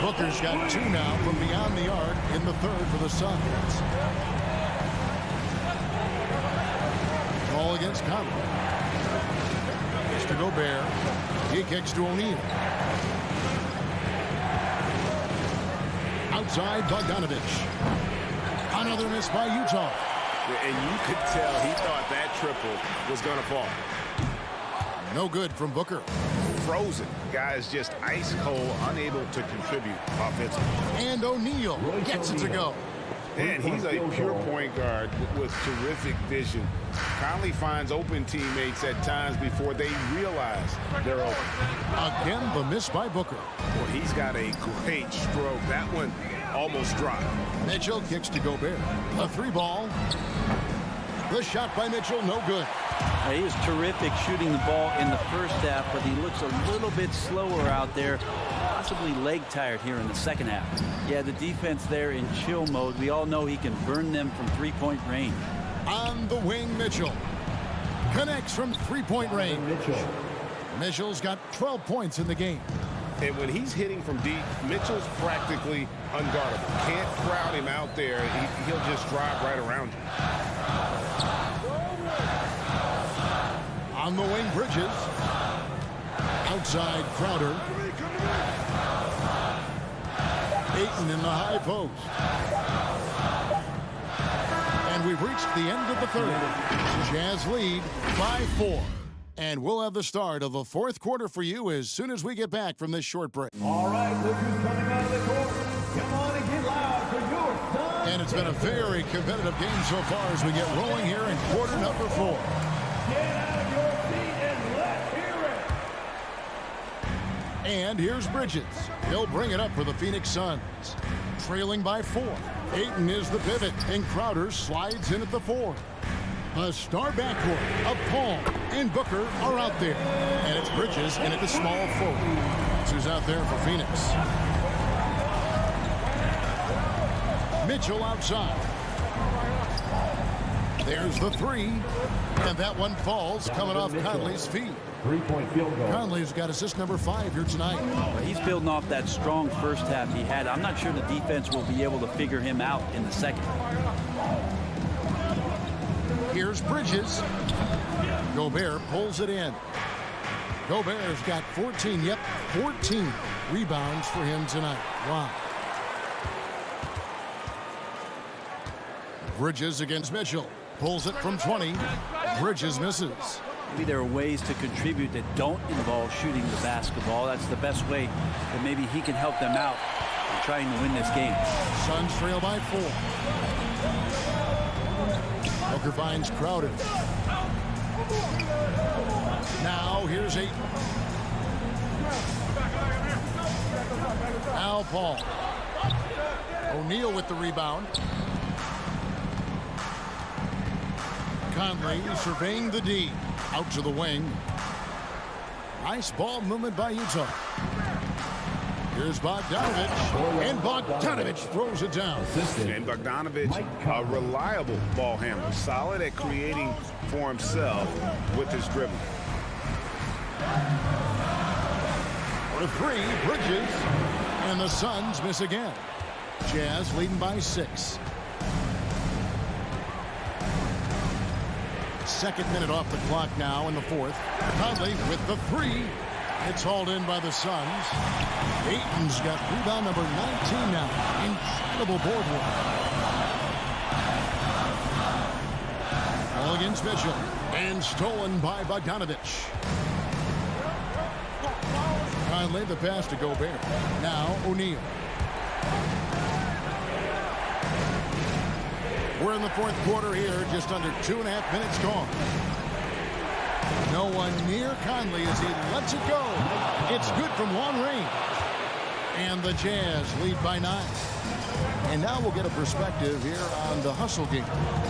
[SPEAKER 5] Booker's got 2 now from beyond the arc in the third for the Suns. Ball against Conley. It's to Gobert. He kicks to O'Neal. Outside, Bogdanovich. Another miss by Utah.
[SPEAKER 6] And you could tell he thought that triple was going to fall.
[SPEAKER 5] No good from Booker.
[SPEAKER 6] Frozen. Guys just ice cold, unable to contribute offensively.
[SPEAKER 5] And O'Neal gets it to go.
[SPEAKER 6] And he's a pure point guard with terrific vision. Conley finds open teammates at times before they realize they're open.
[SPEAKER 5] Again, the miss by Booker.
[SPEAKER 6] Well, he's got a great stroke. That one almost dropped.
[SPEAKER 5] Mitchell kicks to Gobert. A 3-ball. The shot by Mitchell, no good.
[SPEAKER 7] He was terrific shooting the ball in the first half, but he looks a little bit slower out there, possibly leg tired here in the second half. Yeah, the defense there in chill mode. We all know he can burn them from three-point range.
[SPEAKER 5] On the wing, Mitchell connects from three-point range. Mitchell's got 12 points in the game.
[SPEAKER 6] And when he's hitting from deep, Mitchell's practically unguardable. Can't crowd him out there. He'll just drive right around you.
[SPEAKER 5] On the wing, Bridges. Outside, Crowder. Ayton in the high post. And we've reached the end of the third. Jazz lead by 4. And we'll have the start of the fourth quarter for you as soon as we get back from this short break.
[SPEAKER 4] All right, look who's coming out of the court. Come on and get loud for your Suns.
[SPEAKER 5] And it's been a very competitive game so far as we get rolling here in quarter number 4.
[SPEAKER 4] Get out of your seat and let's hear it.
[SPEAKER 5] And here's Bridges. He'll bring it up for the Phoenix Suns. Trailing by 4. Ayton is the pivot, and Crowder slides in at the 4. A star backcourt of Paul and Booker are out there. And it's Bridges in at the small forward. That's who's out there for Phoenix. Mitchell outside. There's the 3. And that one falls coming off Conley's feet.
[SPEAKER 4] 3-point field goal.
[SPEAKER 5] Conley's got assist number 5 here tonight.
[SPEAKER 7] He's building off that strong first half he had. I'm not sure the defense will be able to figure him out in the second.
[SPEAKER 5] Here's Bridges. Gobert pulls it in. Gobert's got 14 rebounds for him tonight. Wow. Bridges against Mitchell. Pulls it from 20. Bridges misses.
[SPEAKER 7] Maybe there are ways to contribute that don't involve shooting the basketball. That's the best way that maybe he can help them out in trying to win this game.
[SPEAKER 5] Suns trail by 4. Booker finds Crowder. Now here's Ayton. Now Paul. O'Neal with the rebound. Conley surveying the D. Out to the wing. Nice ball movement by Utah. Here's Bogdanovich. And Bogdanovich throws it down.
[SPEAKER 6] And Bogdanovich, a reliable ball handler. Solid at creating for himself with his dribbling.
[SPEAKER 5] For 3, Bridges. And the Suns miss again. Jazz leading by 6. Second minute off the clock now in the fourth. Conley with the 3. It's hauled in by the Suns. Ayton's got rebound number 19 now. Incredible board work. Ball against Mitchell. And stolen by Bogdanovich. Conley the pass to Gobert. Now O'Neal. We're in the fourth quarter here, just under 2.5 minutes gone. No one near Conley as he lets it go. It's good from long range. And the Jazz lead by 9. And now we'll get a perspective here on the hustle game,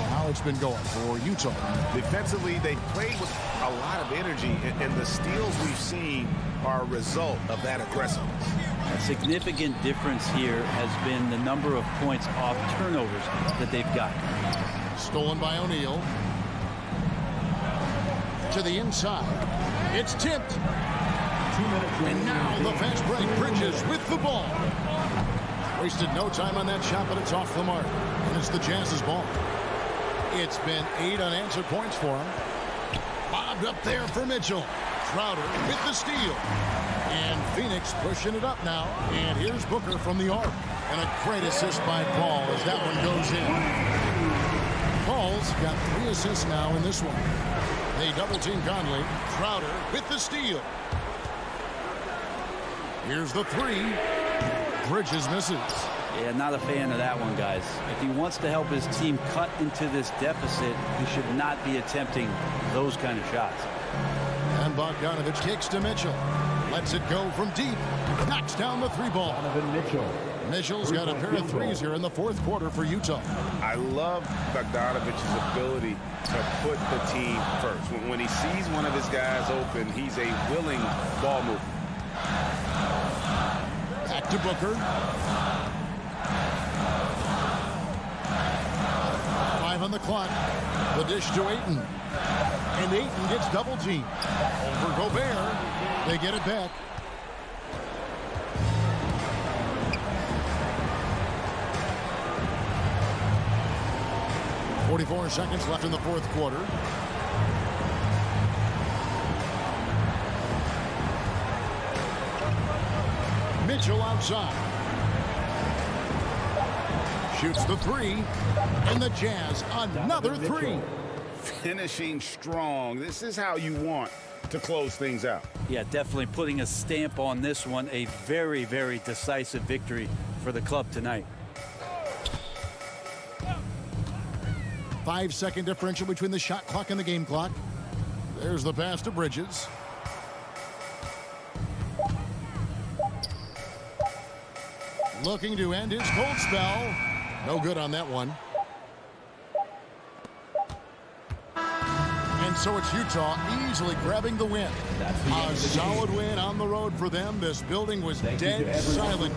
[SPEAKER 5] how it's been going for Utah.
[SPEAKER 6] Defensively, they played with a lot of energy, and the steals we've seen are a result of that aggressiveness.
[SPEAKER 7] A significant difference here has been the number of points off turnovers that they've got.
[SPEAKER 5] Stolen by O'Neal. To the inside. It's tipped.
[SPEAKER 4] 2 minutes.
[SPEAKER 5] And now the fast break. Bridges with the ball. Wasted no time on that shot, but it's off the mark. And it's the Jazz's ball. It's been 8 unanswered points for him. Bobbed up there for Mitchell. Crowder with the steal. And Phoenix pushing it up now. And here's Booker from the arc. And a great assist by Paul as that one goes in. Paul's got 3 assists now in this one. They double-team Conley. Crowder with the steal. Here's the 3. Bridges misses.
[SPEAKER 7] Yeah, not a fan of that one, guys. If he wants to help his team cut into this deficit, he should not be attempting those kind of shots.
[SPEAKER 5] And Bogdanović kicks to Mitchell. Lets it go from deep. Knocks down the 3-ball.
[SPEAKER 4] Donovan Mitchell.
[SPEAKER 5] Mitchell's got a pair of threes here in the 4th quarter for Utah.
[SPEAKER 6] I love Bogdanovic's ability to put the team first. When he sees one of his guys open, he's a willing ball mover.
[SPEAKER 5] Back to Booker. 5 on the clock. The dish to Ayton. And Ayton gets double teamed. Over Gobert. They get it back. .44 seconds left in the 4th quarter. Mitchell outside. Shoots the 3. And the Jazz another 3.
[SPEAKER 6] Finishing strong. This is how you want to close things out.
[SPEAKER 7] Yeah, definitely putting a stamp on this one. A very, very decisive victory for the club tonight.
[SPEAKER 5] 5-second differential between the shot clock and the game clock. There's the pass to Bridges. Looking to end his cold spell. No good on that one. And so it's Utah easily grabbing the win. A solid win on the road for them. This building was dead silent.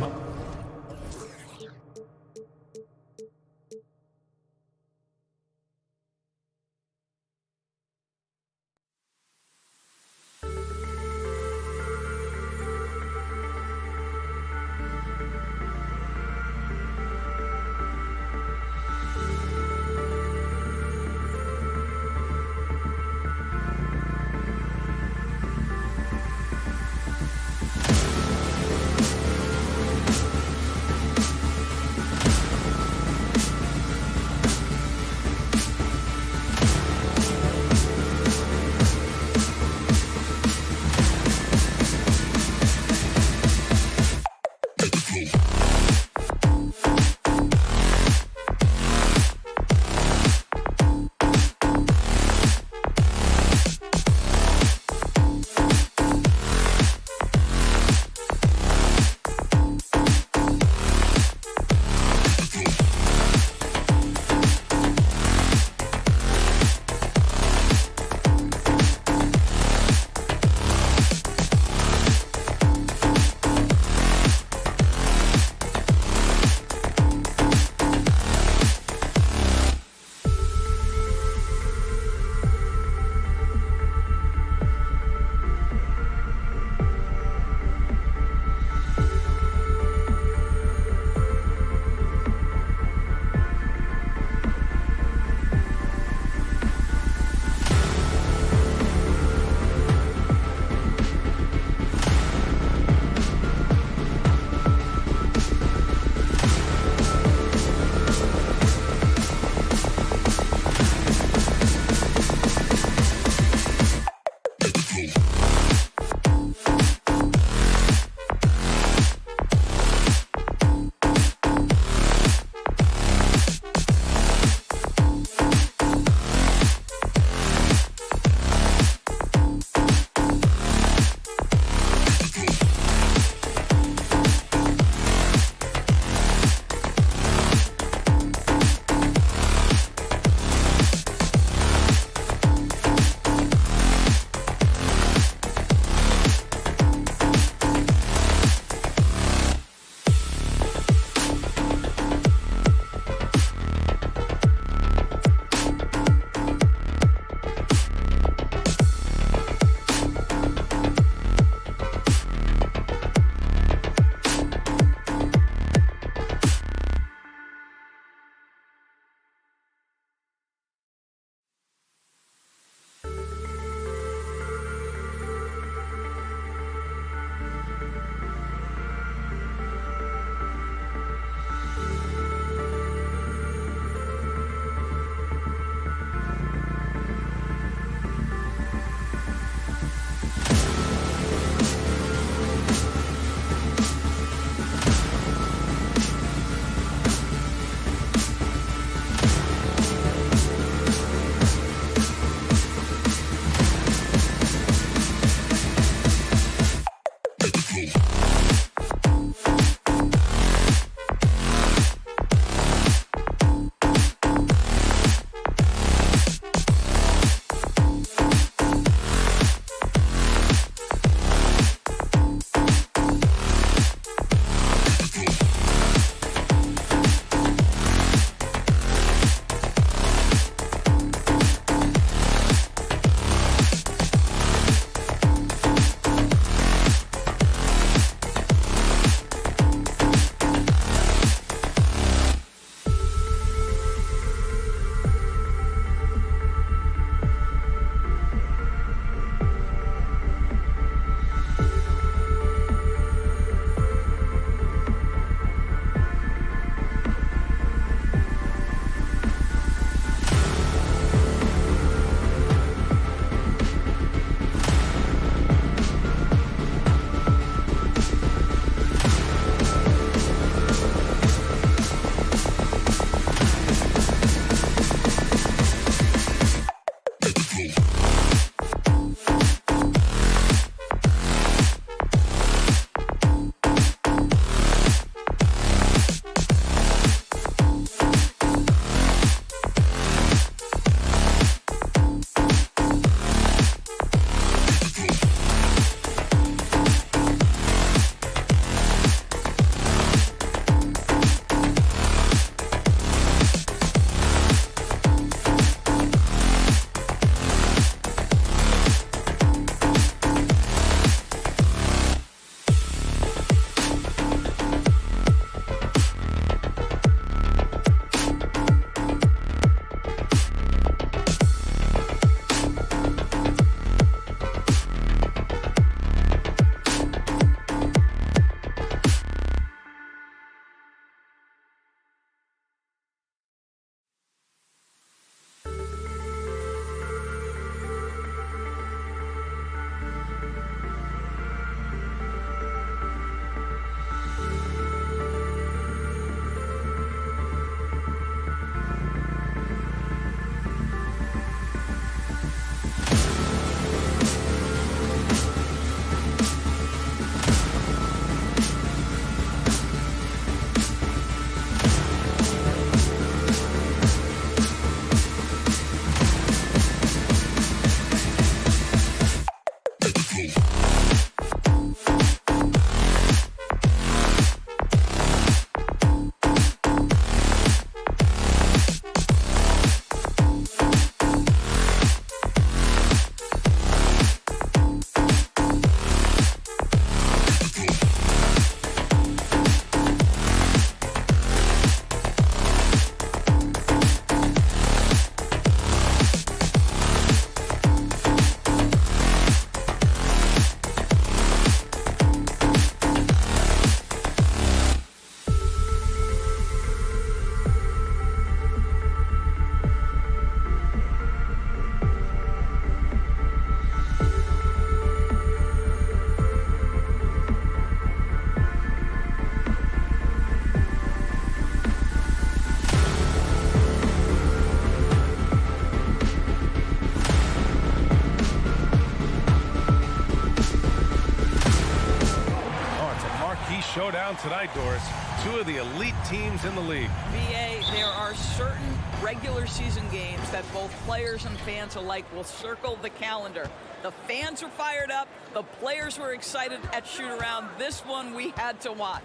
[SPEAKER 1] showdown tonight, Doris. Two of the elite teams in the league.
[SPEAKER 9] BA, there are certain regular season games that both players and fans alike will circle the calendar. The fans are fired up. The players were excited at shoot-around. This one we had to watch.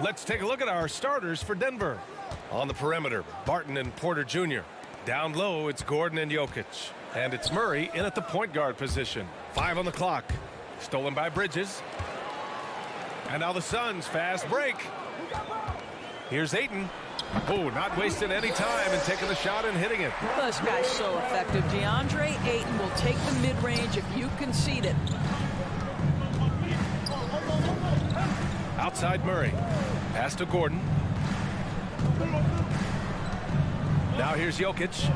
[SPEAKER 1] Let's take a look at our starters for Denver. On the perimeter, Barton and Porter Jr. Down low, it's Gordon and Jokic. And it's Murray in at the point guard position. 5 on the clock. Stolen by Bridges. And now the Suns fast break. Here's Ayton. Oh, not wasting any time and taking the shot and hitting it.
[SPEAKER 9] This guy's so effective. DeAndre Ayton will take the mid-range if you concede it.
[SPEAKER 1] Outside Murray. Pass to Gordon. Now here's Jokic.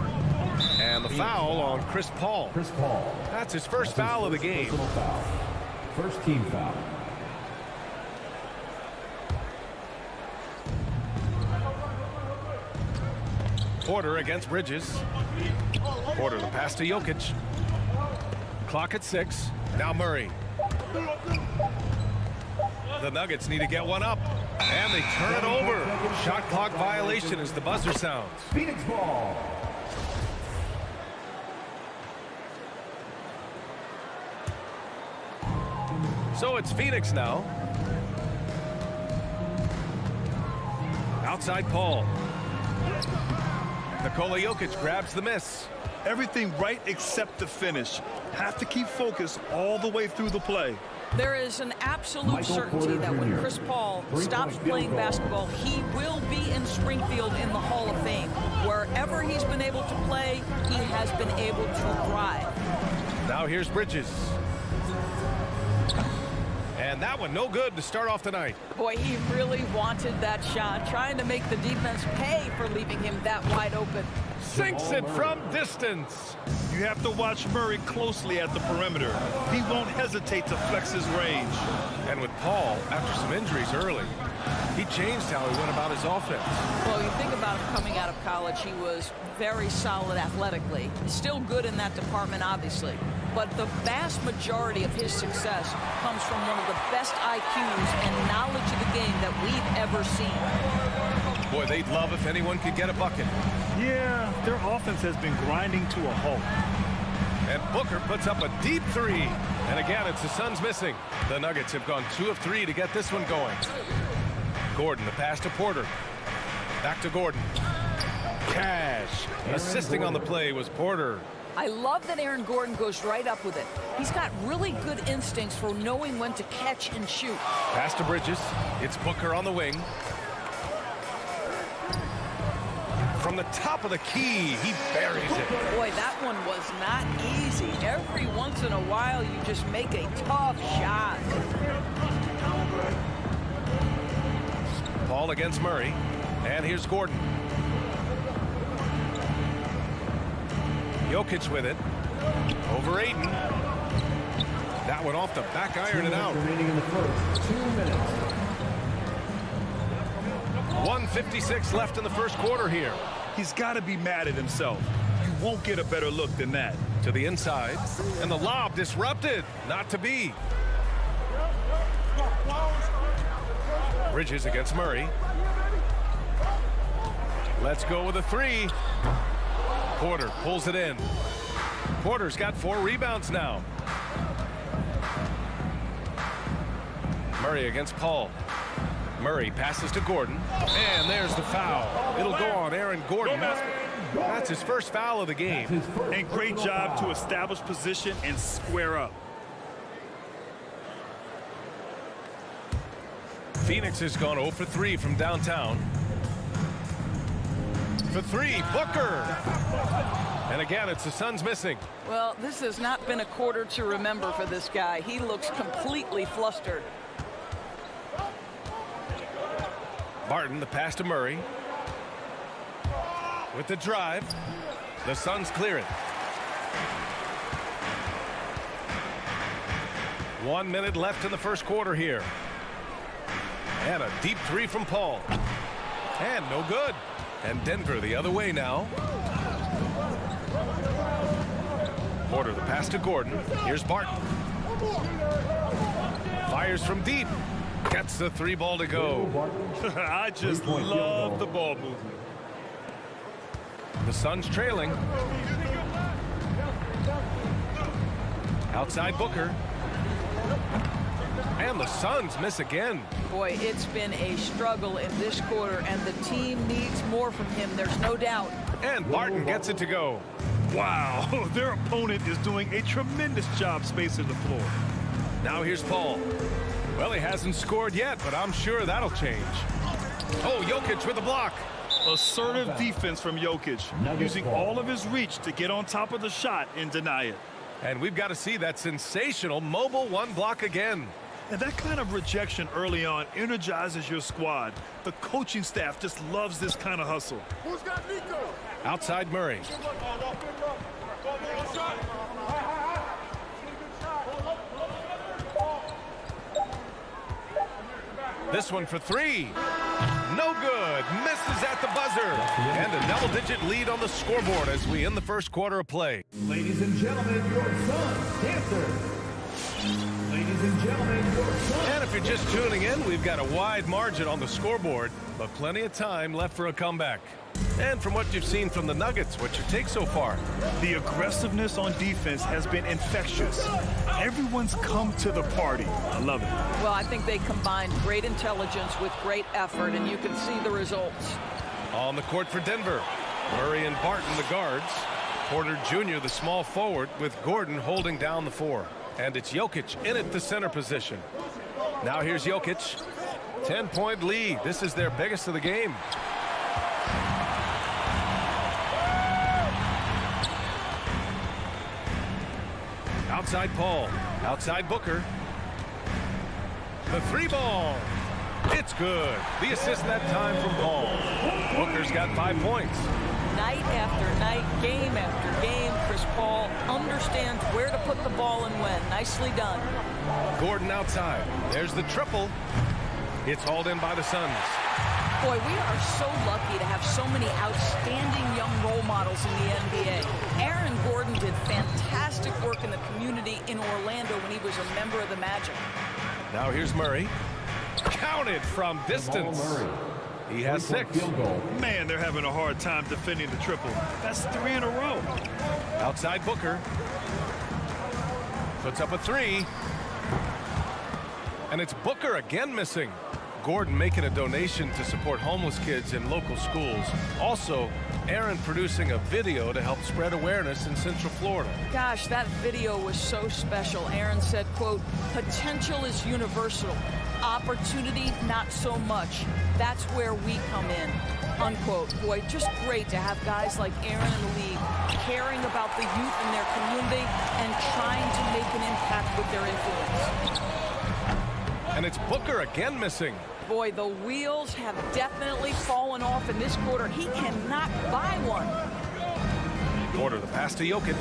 [SPEAKER 1] And the foul on Chris Paul.
[SPEAKER 4] Chris Paul.
[SPEAKER 1] That's his first foul of the game.
[SPEAKER 4] Personal foul. First team foul.
[SPEAKER 1] Porter against Bridges. Porter the pass to Jokic. Clock at 6. Now Murray. The Nuggets need to get one up. And they turn it over. Shot clock violation as the buzzer sounds.
[SPEAKER 4] Phoenix ball.
[SPEAKER 1] So it's Phoenix now. Outside Paul. Nikola Jokic grabs the miss.
[SPEAKER 3] Everything right except the finish. Have to keep focused all the way through the play.
[SPEAKER 9] There is an absolute certainty that when Chris Paul stops playing basketball, he will be in Springfield in the Hall of Fame. Wherever he's been able to play, he has been able to thrive.
[SPEAKER 1] Now here's Bridges. And that one no good to start off tonight.
[SPEAKER 9] Boy, he really wanted that shot, trying to make the defense pay for leaving him that wide open.
[SPEAKER 1] Sinks it from distance.
[SPEAKER 3] You have to watch Murray closely at the perimeter. He won't hesitate to flex his range.
[SPEAKER 1] And with Paul, after some injuries early, he changed how he went about his offense.
[SPEAKER 9] Well, you think about him coming out of college, he was very solid athletically. Still good in that department, obviously. But the vast majority of his success comes from one of the best IQs and knowledge of the game that we've ever seen.
[SPEAKER 1] Boy, they'd love if anyone could get a bucket.
[SPEAKER 3] Yeah, their offense has been grinding to a halt.
[SPEAKER 1] And Booker puts up a deep 3. And again, it's the Suns missing. The Nuggets have gone 2 of 3 to get this one going. Gordon, the pass to Porter. Back to Gordon. Cash. Assisting on the play was Porter.
[SPEAKER 9] I love that Aaron Gordon goes right up with it. He's got really good instincts for knowing when to catch and shoot.
[SPEAKER 1] Pass to Bridges. It's Booker on the wing. From the top of the key, he buries it.
[SPEAKER 9] Boy, that one was not easy. Every once in a while, you just make a tough shot.
[SPEAKER 1] Paul against Murray. And here's Gordon. Jokic with it. Over Ayton. That one off the back iron and out.
[SPEAKER 4] Remaining in the first. 2 minutes.
[SPEAKER 1] 1:56 left in the first quarter here.
[SPEAKER 3] He's got to be mad at himself. You won't get a better look than that.
[SPEAKER 1] To the inside. And the lob disrupted. Not to be. Bridges against Murray. Let's go with a 3. Porter pulls it in. Porter's got 4 rebounds now. Murray against Paul. Murray passes to Gordon. And there's the foul. It'll go on Aaron Gordon. That's his first foul of the game.
[SPEAKER 3] And great job to establish position and square up.
[SPEAKER 1] Phoenix has gone 0 for 3 from downtown. For 3, Booker. And again, it's the Suns missing.
[SPEAKER 9] Well, this has not been a quarter to remember for this guy. He looks completely flustered.
[SPEAKER 1] Barton, the pass to Murray. With the drive. The Suns clear it. 1 minute left in the first quarter here. And a deep 3 from Paul. And no good. And Denver the other way now. Porter, the pass to Gordon. Here's Barton. Fires from deep. Gets the 3 ball to go.
[SPEAKER 3] I just love the ball movement.
[SPEAKER 1] The Suns trailing. Outside Booker. And the Suns miss again.
[SPEAKER 9] Boy, it's been a struggle in this quarter, and the team needs more from him. There's no doubt.
[SPEAKER 1] And Barton gets it to go.
[SPEAKER 3] Wow, their opponent is doing a tremendous job spacing the floor.
[SPEAKER 1] Now here's Paul. Well, he hasn't scored yet, but I'm sure that'll change. Oh, Jokic with a block.
[SPEAKER 3] Assertive defense from Jokic, using all of his reach to get on top of the shot and deny it.
[SPEAKER 1] And we've got to see that sensational mobile 1 block again.
[SPEAKER 3] And that kind of rejection early on energizes your squad. The coaching staff just loves this kind of hustle.
[SPEAKER 5] Who's got Nico?
[SPEAKER 1] Outside Murray. This one for 3. No good. Misses at the buzzer. And a double-digit lead on the scoreboard as we end the first quarter of play.
[SPEAKER 4] Ladies and gentlemen, your Suns dancers. Ladies and gentlemen, your Suns.
[SPEAKER 1] And if you're just tuning in, we've got a wide margin on the scoreboard, but plenty of time left for a comeback. And from what you've seen from the Nuggets, what's your take so far?
[SPEAKER 3] The aggressiveness on defense has been infectious. Everyone's come to the party. I love it.
[SPEAKER 9] Well, I think they combined great intelligence with great effort, and you can see the results.
[SPEAKER 1] On the court for Denver, Murray and Barton, the guards. Porter Jr., the small forward, with Gordon holding down the 4. And it's Jokic in at the center position. Now here's Jokic. 10-point lead. This is their biggest of the game. Outside Paul. Outside Booker. The 3 ball. It's good. The assist that time from Paul. Booker's got 5 points.
[SPEAKER 9] Night after night, game after game, Chris Paul understands where to put the ball and when. Nicely done.
[SPEAKER 1] Gordon outside. There's the triple. It's hauled in by the Suns.
[SPEAKER 9] Boy, we are so lucky to have so many outstanding young role models in the NBA. Aaron Gordon did fantastic work in the community in Orlando when he was a member of the Magic.
[SPEAKER 1] Now here's Murray. Counted from distance. He has 6.
[SPEAKER 3] Man, they're having a hard time defending the triple. That's 3 in a row.
[SPEAKER 1] Outside Booker. Puts up a 3. And it's Booker again missing. Gordon making a donation to support homeless kids in local schools. Also, Aaron producing a video to help spread awareness in Central Florida.
[SPEAKER 9] Gosh, that video was so special. Aaron said, quote, "Potential is universal. Opportunity, not so much. That's where we come in," unquote. Boy, just great to have guys like Aaron in the league caring about the youth in their community and trying to make an impact with their influence.
[SPEAKER 1] And it's Booker again missing.
[SPEAKER 9] Boy, the wheels have definitely fallen off in this quarter. He cannot buy one.
[SPEAKER 1] Porter, the pass to Jokic.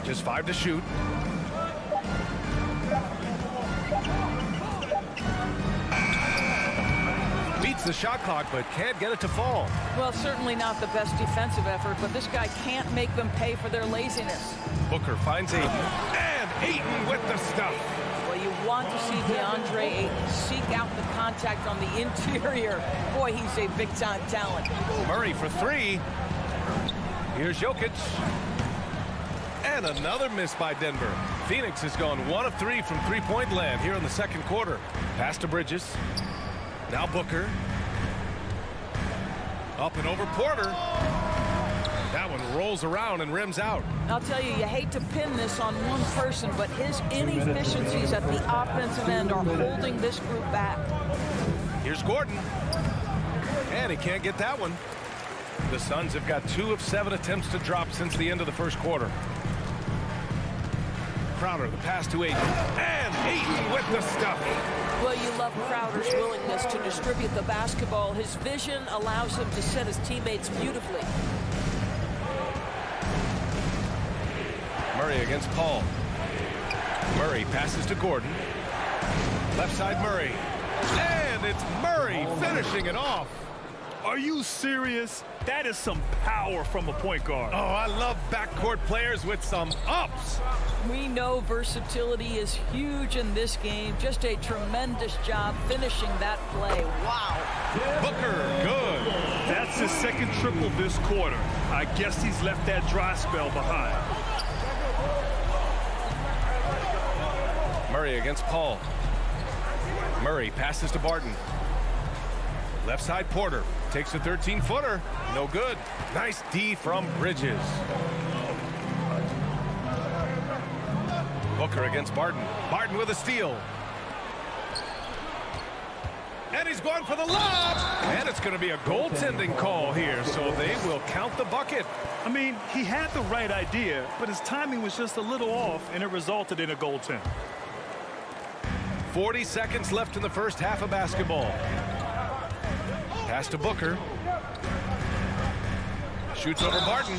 [SPEAKER 1] Just 5 to shoot. Beats the shot clock, but can't get it to fall.
[SPEAKER 9] Well, certainly not the best defensive effort, but this guy can't make them pay for their laziness.
[SPEAKER 1] Booker finds Ayton. And Ayton with the stuff.
[SPEAKER 9] Well, you want to see DeAndre Ayton seek out the contact on the interior. Boy, he's a big-time talent.
[SPEAKER 1] Murray for 3. Here's Jokic. And another miss by Denver. Phoenix has gone 1 of 3 from 3-point land here in the second quarter. Pass to Bridges. Now Booker. Up and over Porter. That one rolls around and rims out.
[SPEAKER 9] I'll tell you, you hate to pin this on one person, but his inefficiencies at the offensive end are holding this group back.
[SPEAKER 1] Here's Gordon. And he can't get that one. The Suns have got 2 of 7 attempts to drop since the end of the first quarter. Crowder, the pass to Ayton. And Ayton with the stuff.
[SPEAKER 9] Well, you love Crowder's willingness to distribute the basketball. His vision allows him to set his teammates beautifully.
[SPEAKER 1] Murray against Paul. Murray passes to Gordon. Left side Murray. And it's Murray finishing it off.
[SPEAKER 3] Are you serious? That is some power from a point guard.
[SPEAKER 1] Oh, I love backcourt players with some ups.
[SPEAKER 9] We know versatility is huge in this game. Just a tremendous job finishing that play. Wow.
[SPEAKER 1] Booker, good.
[SPEAKER 3] That's his second triple this quarter. I guess he's left that dry spell behind.
[SPEAKER 1] Murray against Paul. Murray passes to Barton. Left side Porter takes a 13-footer. No good. Nice D from Bridges. Booker against Barton. Barton with a steal. And he's going for the lob. And it's going to be a goaltending call here, so they will count the bucket.
[SPEAKER 3] I mean, he had the right idea, but his timing was just a little off, and it resulted in a goaltend.
[SPEAKER 1] 40 seconds left in the first half of basketball. Pass to Booker. Shoots over Barton.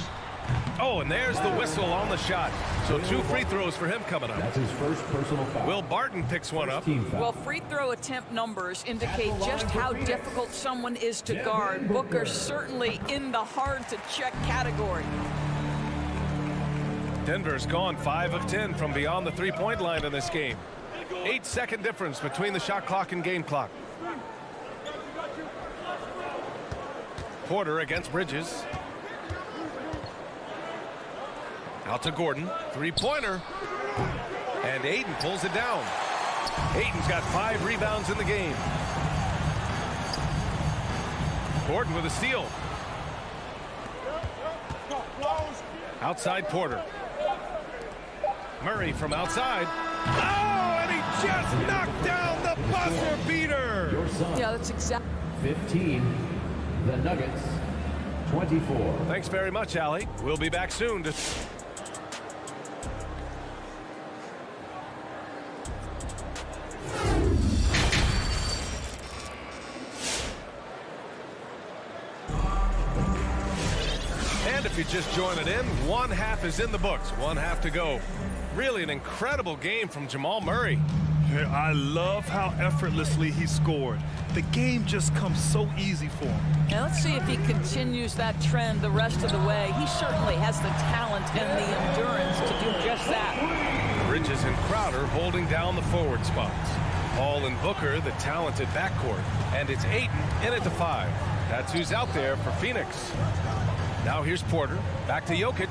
[SPEAKER 1] Oh, and there's the whistle on the shot. So 2 free throws for him coming up.
[SPEAKER 4] That's his first personal foul.
[SPEAKER 1] Will Barton picks one up.
[SPEAKER 9] Well, free throw attempt numbers indicate just how difficult someone is to guard. Booker certainly in the hard-to-check category.
[SPEAKER 1] Denver's gone 5 of 10 from beyond the three-point line in this game. 8-second difference between the shot clock and game clock. Porter against Bridges. Out to Gordon. Three-pointer. And Ayton pulls it down. Ayton's got 5 rebounds in the game. Gordon with a steal. Outside Porter. Murray from outside. Oh, and he just knocked down the buzzer beater.
[SPEAKER 9] Yeah, that's exactly.
[SPEAKER 4] 15. The Nuggets, 24.
[SPEAKER 1] Thanks very much, Allie. We'll be back soon to... And if you're just joining in, one half is in the books. One half to go. Really an incredible game from Jamal Murray.
[SPEAKER 3] Yeah, I love how effortlessly he scored. The game just comes so easy for him.
[SPEAKER 9] Now let's see if he continues that trend the rest of the way. He certainly has the talent and the endurance to do just that.
[SPEAKER 1] Bridges and Crowder holding down the forward spots. Paul and Booker, the talented backcourt. And it's Ayton in at the 5. That's who's out there for Phoenix. Now here's Porter. Back to Jokic.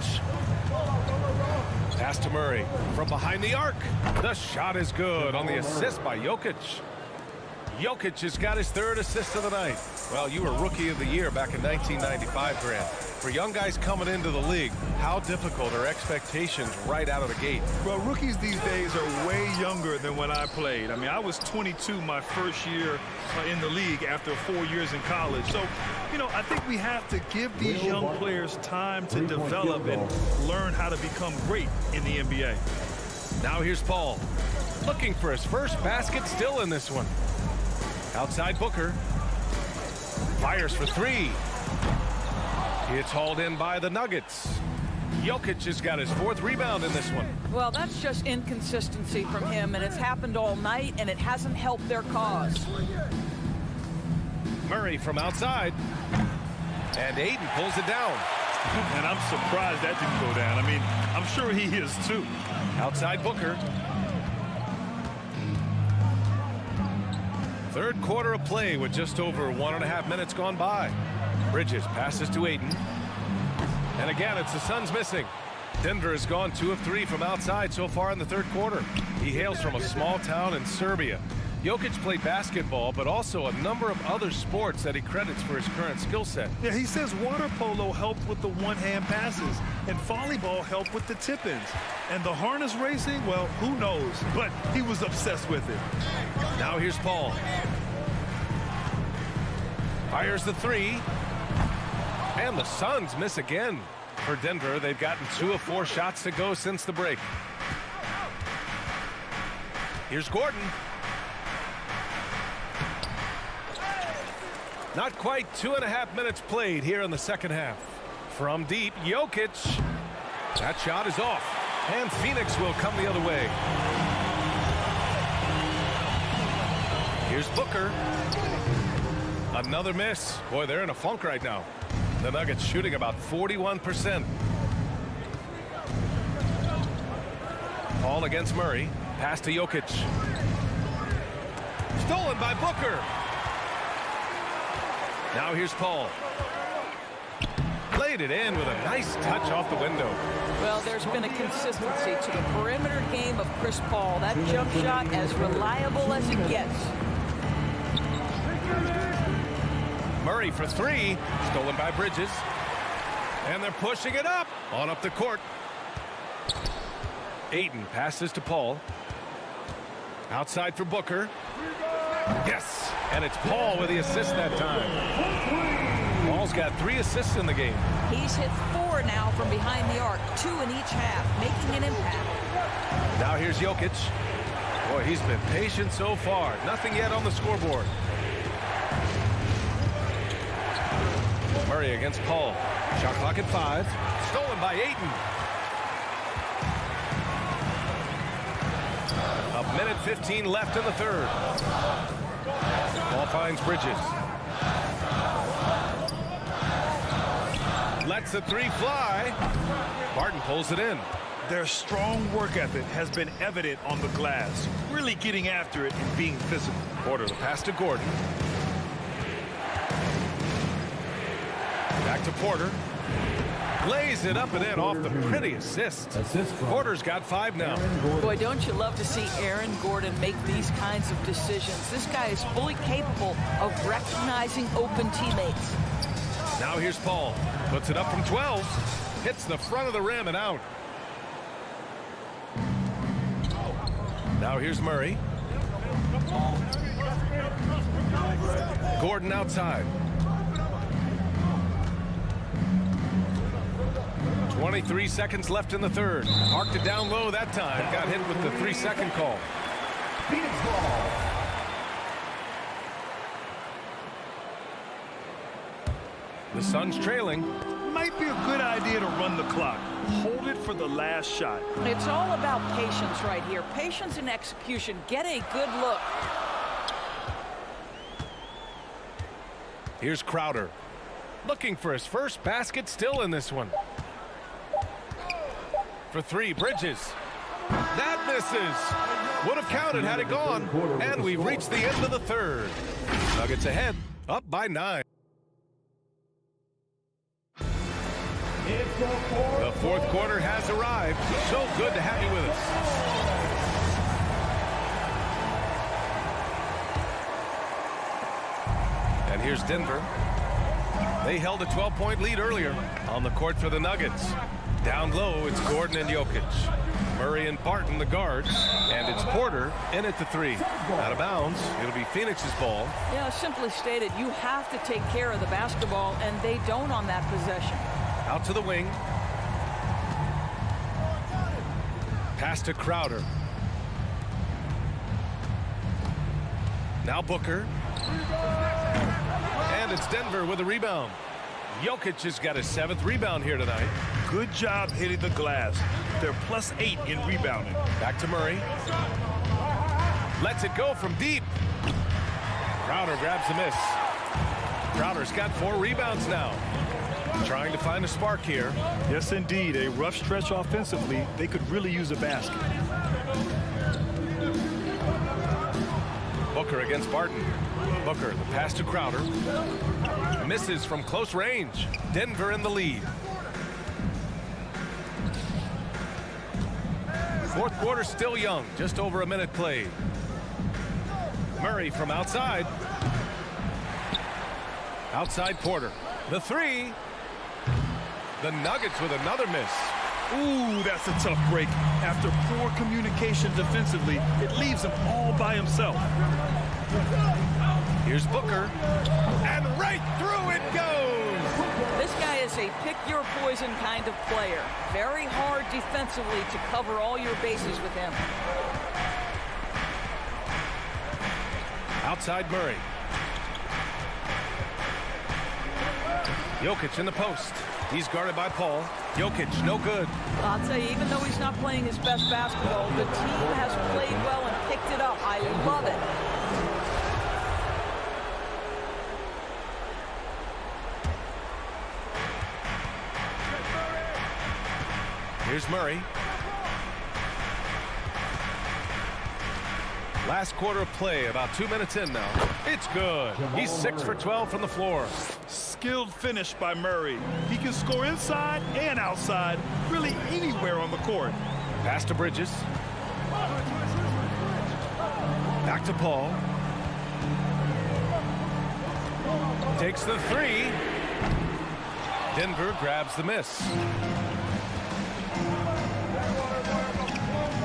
[SPEAKER 1] Pass to Murray from behind the arc. The shot is good on the assist by Jokic. Jokic has got his 3rd assist of the night. Well, you were Rookie of the Year back in 1995, Grant. For young guys coming into the league, how difficult are expectations right out of the gate?
[SPEAKER 3] Well, rookies these days are way younger than when I played. I mean, I was 22 my first year in the league after 4 years in college. So, you know, I think we have to give these young players time to develop and learn how to become great in the NBA.
[SPEAKER 1] Now here's Paul. Looking for his first basket, still in this one. Outside Booker. Fires for 3. It's hauled in by the Nuggets. Jokic has got his 4th rebound in this one.
[SPEAKER 9] Well, that's just inconsistency from him, and it's happened all night, and it hasn't helped their cause.
[SPEAKER 1] Murray from outside. And Ayton pulls it down.
[SPEAKER 3] And I'm surprised that didn't go down. I mean, I'm sure he is too.
[SPEAKER 1] Outside Booker. 3rd quarter of play with just over 1.5 minutes gone by. Bridges passes to Ayton. And again, it's the Suns missing. Denver has gone 2 of 3 from outside so far in the 3rd quarter. He hails from a small town in Serbia. Jokic played basketball, but also a number of other sports that he credits for his current skill set.
[SPEAKER 3] Yeah, he says water polo helped with the one-hand passes, and volleyball helped with the tip-ins. And the harness racing, well, who knows? But he was obsessed with it.
[SPEAKER 1] Now here's Paul. Fires the 3. And the Suns miss again. For Denver, they've gotten 2 of 4 shots to go since the break. Here's Gordon. Not quite 2.5 minutes played here in the second half. From deep, Jokic. That shot is off. And Phoenix will come the other way. Here's Booker. Another miss. Boy, they're in a funk right now. The Nuggets shooting about 41%. Paul against Murray. Pass to Jokic. Stolen by Booker. Now here's Paul. Played it in with a nice touch off the window.
[SPEAKER 9] Well, there's been a consistency to the perimeter game of Chris Paul. That jump shot as reliable as it gets.
[SPEAKER 1] Murray for three. Stolen by Bridges. And they're pushing it up. On up the court. Ayton passes to Paul. Outside for Booker. Yes. And it's Paul with the assist that time. Paul's got 3 assists in the game.
[SPEAKER 9] He's hit 4 now from behind the arc, 2 in each half, making an impact.
[SPEAKER 1] Now here's Jokic. Boy, he's been patient so far. Nothing yet on the scoreboard. Murray against Paul. Shot clock at 5. Stolen by Ayton. A minute 15 left in the third. Ball finds Bridges. Lets the 3 fly. Barton pulls it in.
[SPEAKER 3] Their strong work ethic has been evident on the glass, really getting after it and being physical.
[SPEAKER 1] Porter, the pass to Gordon. Back to Porter. Lays it up and in off the pretty assist. Porter's got 5 now.
[SPEAKER 9] Boy, don't you love to see Aaron Gordon make these kinds of decisions. This guy is fully capable of recognizing open teammates.
[SPEAKER 1] Now here's Paul. Puts it up from 12. Hits the front of the rim and out. Now here's Murray. Gordon outside. 23 seconds left in the third. Marked it down low that time. Got hit with the 3-second call.
[SPEAKER 4] Phoenix ball.
[SPEAKER 1] The Suns trailing.
[SPEAKER 3] Might be a good idea to run the clock. Hold it for the last shot.
[SPEAKER 9] It's all about patience right here. Patience and execution. Get a good look.
[SPEAKER 1] Here's Crowder. Looking for his first basket, still in this one. For 3, Bridges. That misses. Would have counted had it gone. And we've reached the end of the third. Nuggets ahead, up by 9. The fourth quarter has arrived. So good to have you with us. And here's Denver. They held a 12-point lead earlier on the court for the Nuggets. Down low, it's Gordon and Jokic. Murray and Barton, the guards. And it's Porter in at the 3. Out of bounds. It'll be Phoenix's ball.
[SPEAKER 9] Yeah, simply stated, you have to take care of the basketball, and they don't on that possession.
[SPEAKER 1] Out to the wing. Pass to Crowder. Now Booker. And it's Denver with a rebound. Jokic has got his 7th rebound here tonight.
[SPEAKER 3] Good job hitting the glass. They're +8 in rebounding.
[SPEAKER 1] Back to Murray. Lets it go from deep. Crowder grabs the miss. Crowder's got 4 rebounds now. Trying to find a spark here.
[SPEAKER 3] Yes, indeed. A rough stretch offensively. They could really use a basket.
[SPEAKER 1] Booker against Barton. Booker, the pass to Crowder. Misses from close range. Denver in the lead. Fourth quarter still young. Just over a minute played. Murray from outside. Outside Porter. The 3. The Nuggets with another miss.
[SPEAKER 3] Ooh, that's a tough break. After poor communication defensively, it leaves him all by himself.
[SPEAKER 1] Here's Booker. And right through it goes.
[SPEAKER 9] This guy is a pick-your-poison kind of player. Very hard defensively to cover all your bases with him.
[SPEAKER 1] Outside Murray. Jokic in the post. He's guarded by Paul. Jokic, no good.
[SPEAKER 9] I'll tell you, even though he's not playing his best basketball, the team has played well and picked it up. I love it.
[SPEAKER 1] Here's Murray. Last quarter of play, about 2 minutes in now. It's good. He's 6 for 12 from the floor.
[SPEAKER 3] Skilled finish by Murray. He can score inside and outside, really anywhere on the court.
[SPEAKER 1] Pass to Bridges. Back to Paul. Takes the three. Denver grabs the miss.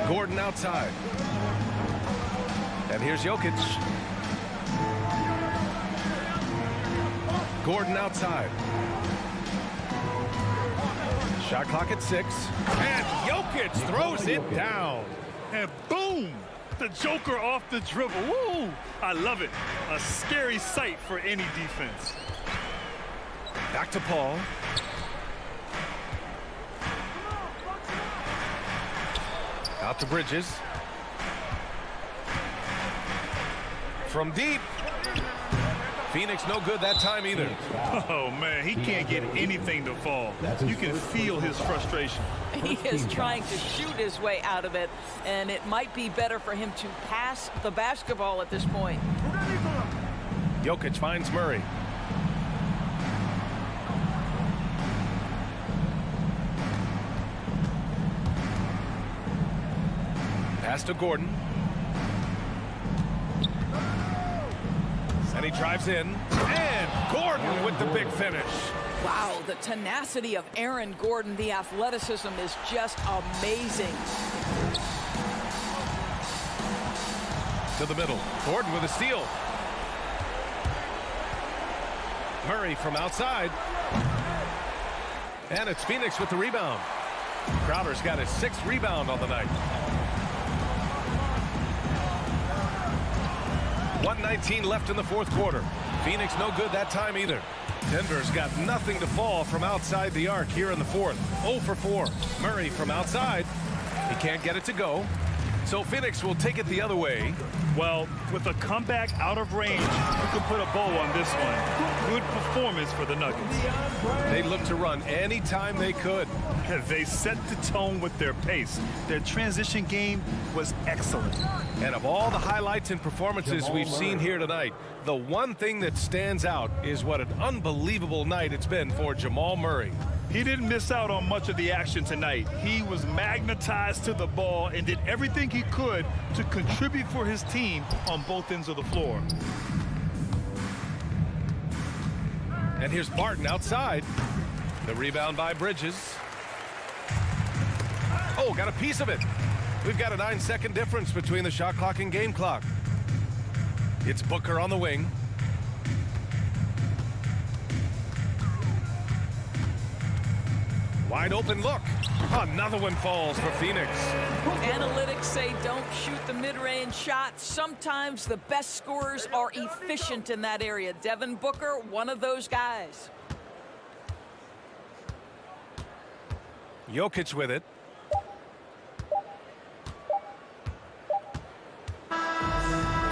[SPEAKER 1] Gordon outside. And here's Jokic. Gordon outside. Shot clock at 6. And Jokic throws it down.
[SPEAKER 3] And boom! The Joker off the dribble. Woo! I love it. A scary sight for any defense.
[SPEAKER 1] Back to Paul. Out to Bridges. From deep. Phoenix no good that time either.
[SPEAKER 3] Oh, man, he can't get anything to fall. You can feel his frustration.
[SPEAKER 9] He is trying to shoot his way out of it, and it might be better for him to pass the basketball at this point.
[SPEAKER 1] Jokic finds Murray. Pass to Gordon. And he drives in. And Gordon with the big finish.
[SPEAKER 9] Wow, the tenacity of Aaron Gordon, the athleticism is just amazing.
[SPEAKER 1] To the middle. Gordon with a steal. Murray from outside. And it's Phoenix with the rebound. Crowder's got his 6th rebound on the night. 1:19 left in the 4th quarter. Phoenix no good that time either. Denver's got nothing to fall from outside the arc here in the 4th. 0 for 4. Murray from outside. He can't get it to go. So Phoenix will take it the other way.
[SPEAKER 3] Well, with a comeback out of range, you can put a bow on this one. Good performance for the Nuggets.
[SPEAKER 1] They looked to run anytime they could.
[SPEAKER 3] They set the tone with their pace. Their transition game was excellent.
[SPEAKER 1] And of all the highlights and performances we've seen here tonight, the one thing that stands out is what an unbelievable night it's been for Jamal Murray.
[SPEAKER 3] He didn't miss out on much of the action tonight. He was magnetized to the ball and did everything he could to contribute for his team on both ends of the floor.
[SPEAKER 1] And here's Barton outside. The rebound by Bridges. Oh, got a piece of it. We've got a 9-second difference between the shot clock and game clock. It's Booker on the wing. Wide open look. Another one falls for Phoenix.
[SPEAKER 9] Analytics say don't shoot the mid-range shot. Sometimes the best scorers are efficient in that area. Devin Booker, one of those guys.
[SPEAKER 1] Jokic with it.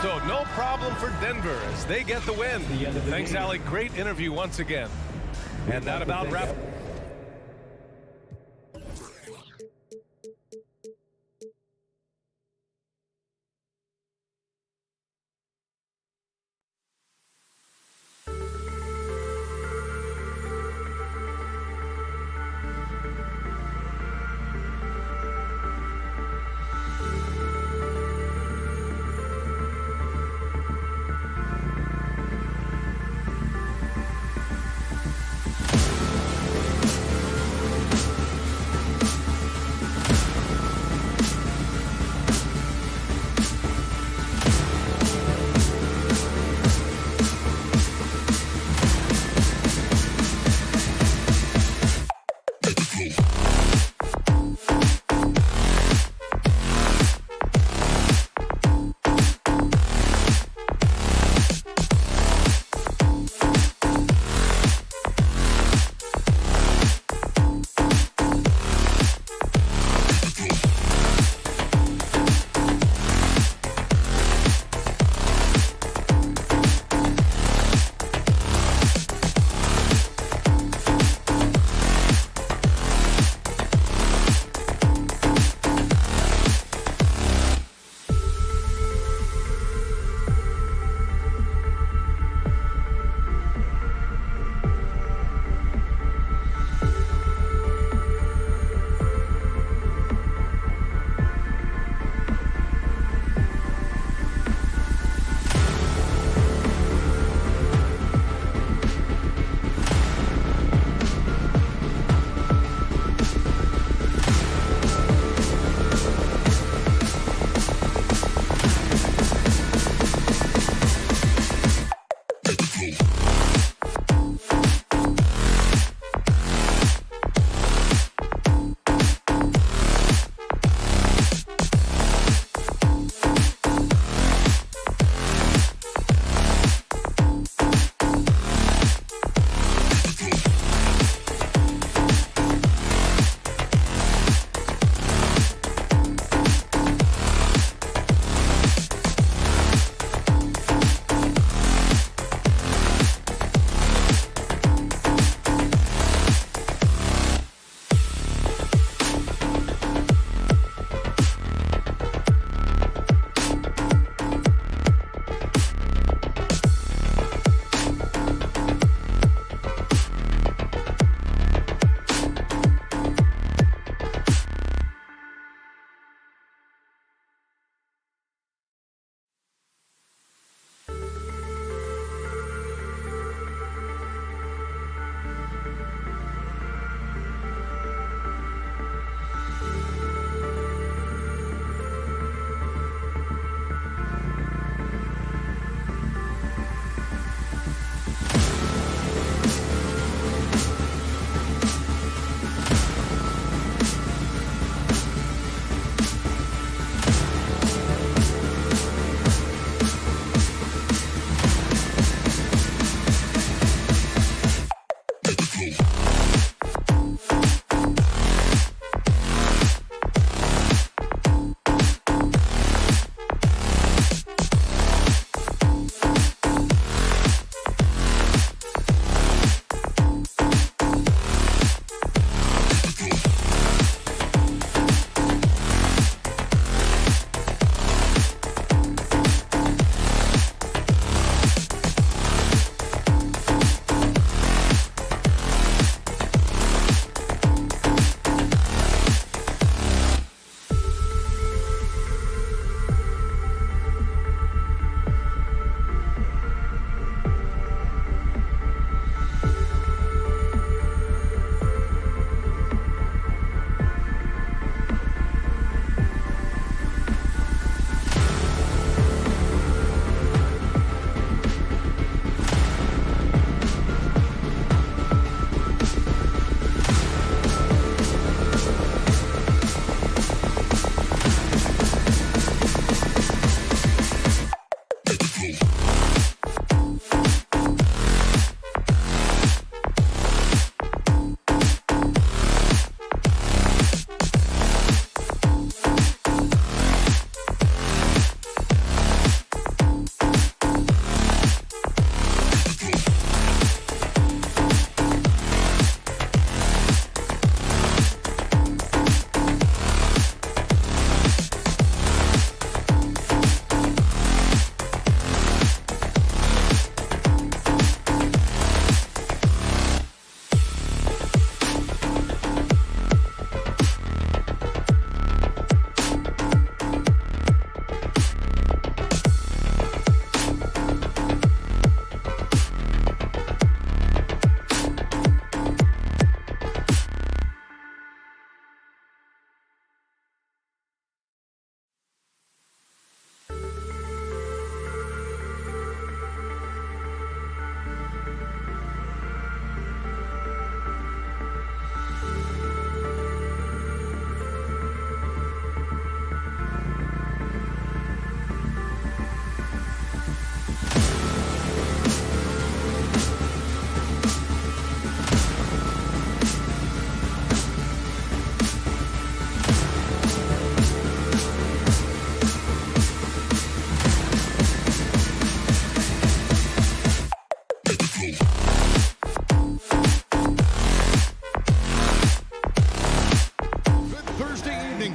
[SPEAKER 1] So no problem for Denver as they get the win. Thanks, Allie. Great interview once again. And that about wraps.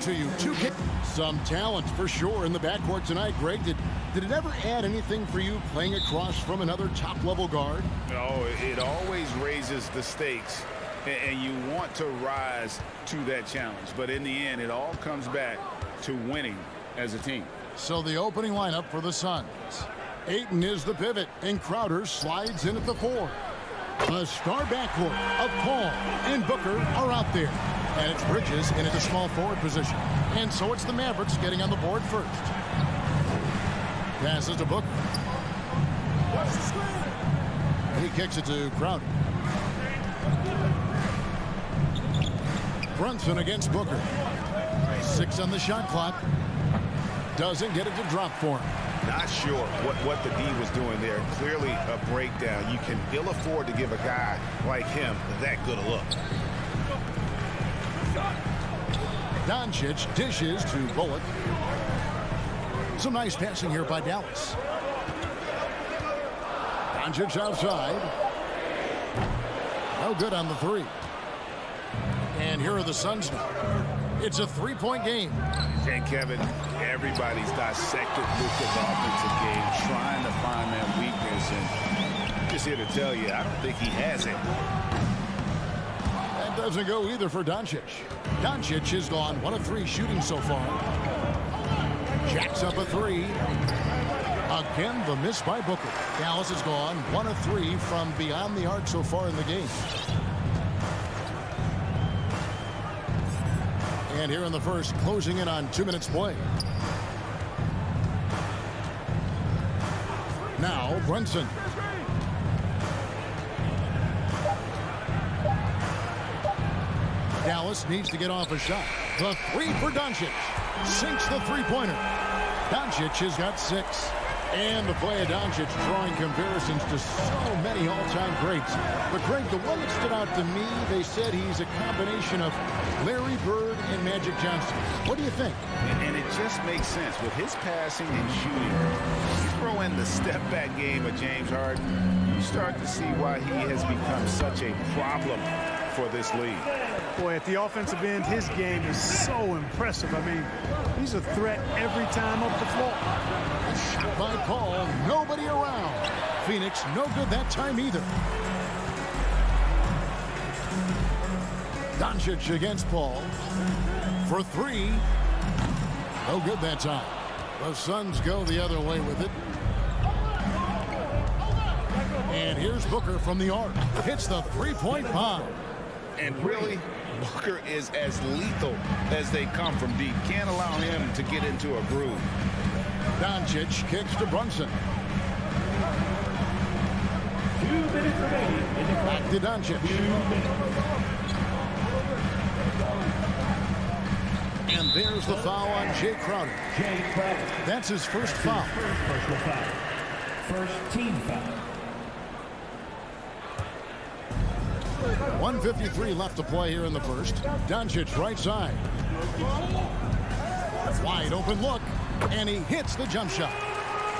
[SPEAKER 5] to you. Some talent for sure in the backcourt tonight, Greg. Did it ever add anything for you playing across from another top-level guard?
[SPEAKER 6] No, it always raises the stakes, and you want to rise to that challenge. But in the end, it all comes back to winning as a team.
[SPEAKER 5] So the opening lineup for the Suns. Ayton is the pivot, and Crowder slides in at the 4. The star backcourt of Paul and Booker are out there. And it's Bridges in at the small forward position. And so it's the Mavericks getting on the board first. Passes to Booker. He kicks it to Crowder. Brunson against Booker. 6 on the shot clock. Doesn't get it to drop for him.
[SPEAKER 6] Not sure what the D was doing there. Clearly a breakdown. You can ill afford to give a guy like him that good a look.
[SPEAKER 5] Doncic dishes to Bullock. Some nice passing here by Dallas. Doncic outside. No good on the 3. And here are the Suns now. It's a 3-point game.
[SPEAKER 6] And Kevin, everybody's dissected Luka's offensive game, trying to find that weakness. And just here to tell you, I don't think he has it.
[SPEAKER 5] That doesn't go either for Doncic. Doncic has gone 1 of 3 shooting so far. Jacks up a 3. Again, the miss by Booker. Dallas has gone 1 of 3 from beyond the arc so far in the game. And here in the first, closing in on 2 minutes play. Now, Brunson. Dallas needs to get off a shot. The 3 for Doncic. Sinks the 3-pointer. Doncic has got 6. And the play of Doncic drawing comparisons to so many all-time greats. But, Greg, the one that stood out to me, they said he's a combination of Larry Bird and Magic Johnson. What do you think?
[SPEAKER 6] And it just makes sense. With his passing and shooting, you throw in the step-back game of James Harden, you start to see why he has become such a problem for this league.
[SPEAKER 2] Boy, at the offensive end, his game is so impressive. I mean, he's a threat every time up the floor.
[SPEAKER 5] A shot by Paul, nobody around. Phoenix no good that time either. Doncic against Paul for 3. No good that time. The Suns go the other way with it. And here's Booker from the arc. Hits the 3-point bomb.
[SPEAKER 6] And really, Booker is as lethal as they come from deep. Can't allow him to get into a groove.
[SPEAKER 5] Doncic kicks to Brunson.
[SPEAKER 4] 2 minutes remaining in the
[SPEAKER 5] Back to Doncic. And there's the foul on Jay Crowder. That's his first foul.
[SPEAKER 4] First team foul.
[SPEAKER 5] 1:53 left to play here in the first. Doncic right side. Wide open look. And he hits the jump shot.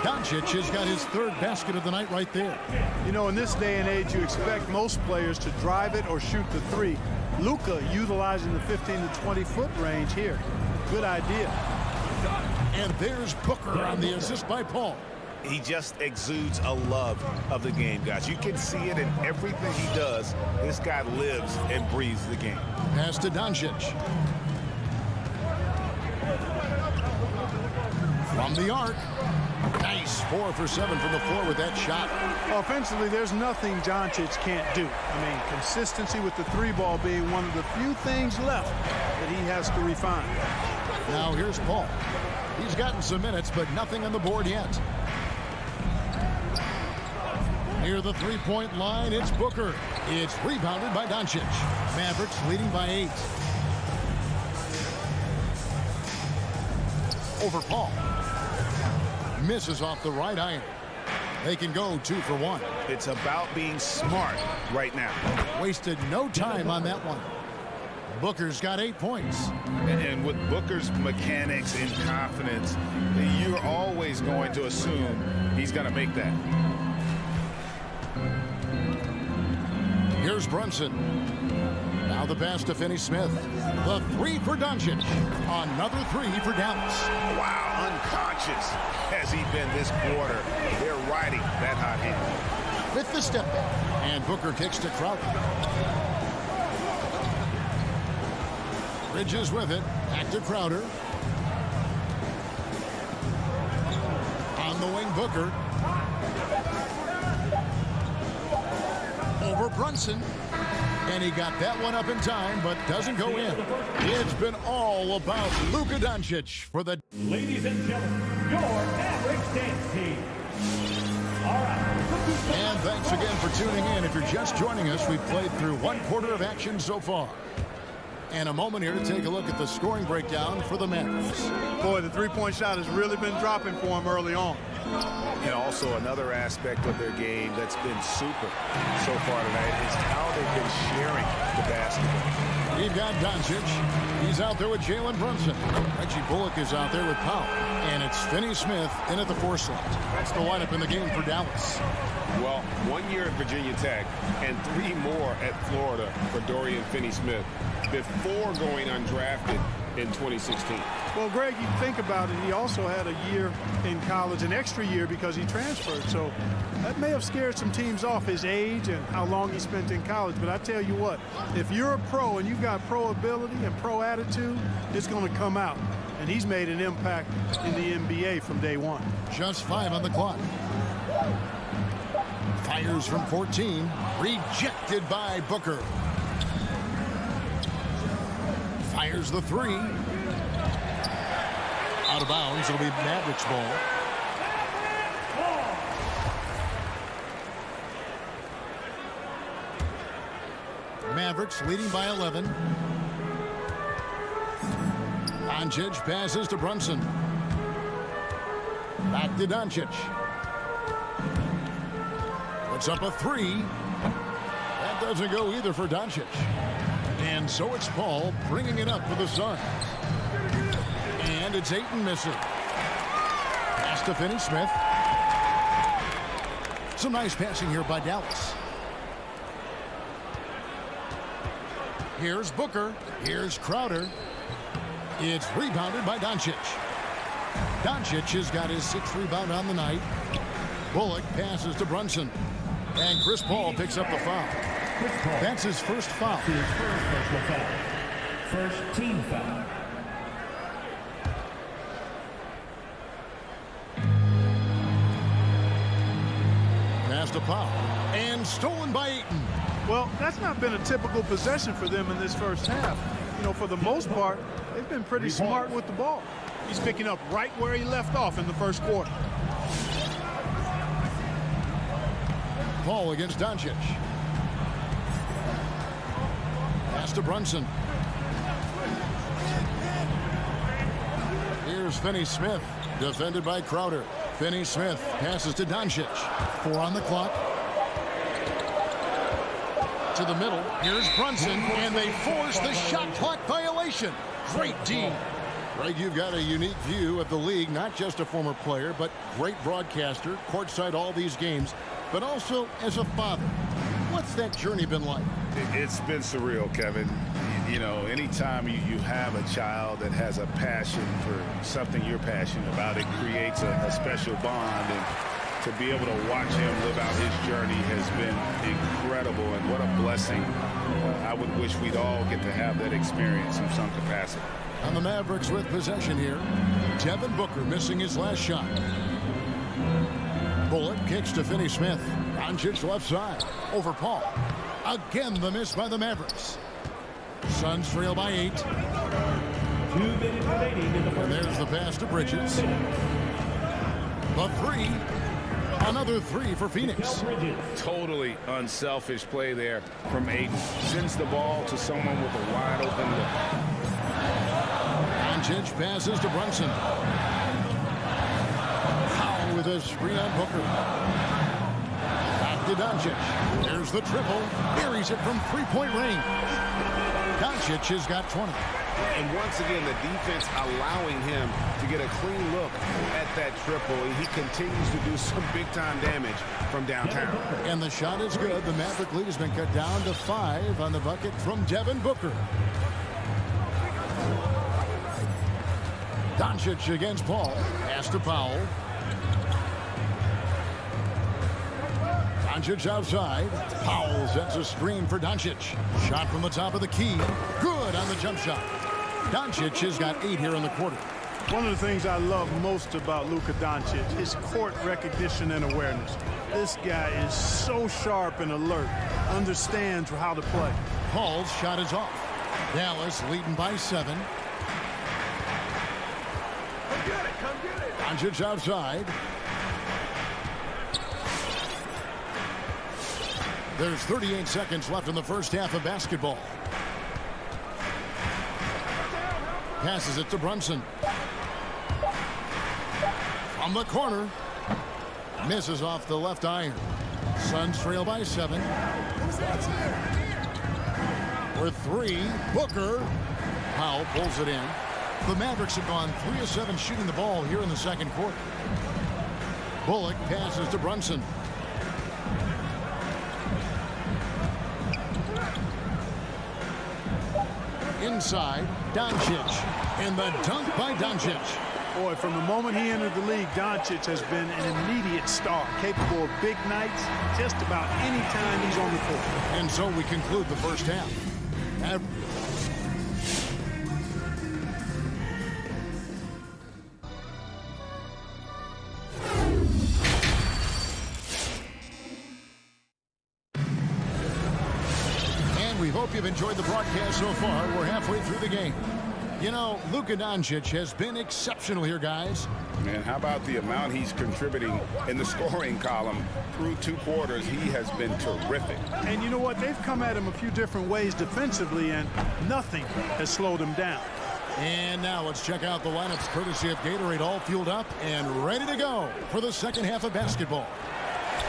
[SPEAKER 5] Doncic has got his 3rd basket of the night right there.
[SPEAKER 2] You know, in this day and age, you expect most players to drive it or shoot the 3. Luka utilizing the 15 to 20-foot range here. Good idea.
[SPEAKER 5] And there's Booker on the assist by Paul.
[SPEAKER 6] He just exudes a love of the game, guys. You can see it in everything he does. This guy lives and breathes the game.
[SPEAKER 5] Pass to Doncic. From the arc. Nice 4 for 7 from the floor with that shot.
[SPEAKER 2] Offensively, there's nothing Doncic can't do. I mean, consistency with the 3-ball being one of the few things left that he has to refine.
[SPEAKER 5] Now here's Paul. He's gotten some minutes, but nothing on the board yet. Near the 3-point line, it's Booker. It's rebounded by Doncic. Mavericks leading by 8. Over Paul. Misses off the right iron. They can go 2 for 1.
[SPEAKER 6] It's about being smart right now.
[SPEAKER 5] Wasted no time on that one. Booker's got 8 points.
[SPEAKER 6] And with Booker's mechanics and confidence, you're always going to assume he's going to make that.
[SPEAKER 5] Here's Brunson. Now the pass to Finney-Smith. The three for Doncic. Another three for Dallas.
[SPEAKER 6] Wow, unconscious has he been this quarter. They're riding that hot hand.
[SPEAKER 5] With the step back. And Booker kicks to Crowder. Bridges with it. Back to Crowder. On the wing, Booker. Over Brunson. And he got that one up in time, but doesn't go in. It's been all about Luka Doncic for the...
[SPEAKER 4] Ladies and gentlemen, your Mavericks dance team. All right.
[SPEAKER 5] And thanks again for tuning in. If you're just joining us, we've played through one quarter of action so far. And a moment here to take a look at the scoring breakdown for the Mavericks.
[SPEAKER 2] Boy, the three-point shot has really been dropping for him early on.
[SPEAKER 6] And also another aspect of their game that's been super so far tonight is how they've been sharing the basketball.
[SPEAKER 5] We've got Doncic. He's out there with Jalen Brunson. Reggie Bullock is out there with Powell. And it's Finney-Smith in at the 4 slot. That's the lineup in the game for Dallas.
[SPEAKER 6] Well, 1 year at Virginia Tech and 3 more at Florida for Dorian Finney-Smith before going undrafted in 2016.
[SPEAKER 2] Well, Greg, you think about it, he also had a year in college, an extra year because he transferred. So that may have scared some teams off, his age and how long he spent in college. But I tell you what, if you're a pro and you've got pro ability and pro attitude, it's going to come out. And he's made an impact in the NBA from day one.
[SPEAKER 5] Just 5 on the clock. Fires from 14. Rejected by Booker. Fires the 3. Out of bounds. It'll be Mavericks ball. Mavericks leading by 11. Doncic passes to Brunson. Back to Doncic. Puts up a 3. That doesn't go either for Doncic. And so it's Paul bringing it up for the Suns. And it's Ayton missing. Pass to Finney-Smith. Some nice passing here by Dallas. Here's Booker. Here's Crowder. It's rebounded by Doncic. Doncic has got his 6th rebound on the night. Bullock passes to Brunson. And Chris Paul picks up the foul. That's his first foul.
[SPEAKER 4] His first personal foul. First team foul.
[SPEAKER 5] Pass to Powell. And stolen by Ayton.
[SPEAKER 2] Well, that's not been a typical possession for them in this first half. You know, for the most part, they've been pretty smart with the ball. He's picking up right where he left off in the first quarter.
[SPEAKER 5] Paul against Doncic. Pass to Brunson. Here's Finney-Smith, defended by Crowder. Finney-Smith passes to Doncic. 4 on the clock. To the middle. Here's Brunson, and they force the shot clock violation. Great D. Greg, you've got a unique view of the league, not just a former player, but great broadcaster, courtside all these games, but also as a father. What's that journey been like?
[SPEAKER 6] It's been surreal, Kevin. You know, anytime you have a child that has a passion for something you're passionate about, it creates a special bond. And to be able to watch him live out his journey has been incredible. And what a blessing. I would wish we'd all get to have that experience in some capacity.
[SPEAKER 5] On the Mavericks with possession here. Devin Booker missing his last shot. Bullock kicks to Finney-Smith. Doncic left side. Over Paul. Again, the miss by the Mavericks. Suns trail by 8.
[SPEAKER 4] 2 minutes remaining in the first.
[SPEAKER 5] And there's the pass to Bridges. The 3. Another 3 for Phoenix.
[SPEAKER 6] Totally unselfish play there from Ayton. Sends the ball to someone with a wide open look.
[SPEAKER 5] Doncic passes to Brunson. Powell with a screen on Booker. Back to Doncic. There's the triple. Buries it from 3-point range. Doncic has got 20.
[SPEAKER 6] And once again, the defense allowing him to get a clean look at that triple. He continues to do some big-time damage from downtown.
[SPEAKER 5] And the shot is good. The Maverick lead has been cut down to 5 on the bucket from Devin Booker. Doncic against Paul. Pass to Powell. Doncic outside. Powell sets a screen for Doncic. Shot from the top of the key. Good on the jump shot. Doncic has got 8 here in the quarter.
[SPEAKER 2] One of the things I love most about Luka Doncic is court recognition and awareness. This guy is so sharp and alert, understands how to play.
[SPEAKER 5] Paul's shot is off. Dallas leading by 7. Doncic outside. There's 38 seconds left in the first half of basketball. Passes it to Brunson. From the corner. Misses off the left iron. Suns trail by 7. With 3, Booker. Powell pulls it in. The Mavericks have gone 3 of 7 shooting the ball here in the second quarter. Bullock passes to Brunson. Inside, Doncic. And the dunk by Doncic.
[SPEAKER 2] Boy, from the moment he entered the league, Doncic has been an immediate star, capable of big nights just about any time he's on the court.
[SPEAKER 5] And so we conclude the first half. And we hope you've enjoyed the broadcast so far. We're halfway through the game. You know, Luka Doncic has been exceptional here, guys.
[SPEAKER 6] Man, how about the amount he's contributing in the scoring column through 2 quarters? He has been terrific.
[SPEAKER 2] And you know what? They've come at him a few different ways defensively, and nothing has slowed him down.
[SPEAKER 5] And now let's check out the lineups courtesy of Gatorade, all fueled up and ready to go for the second half of basketball.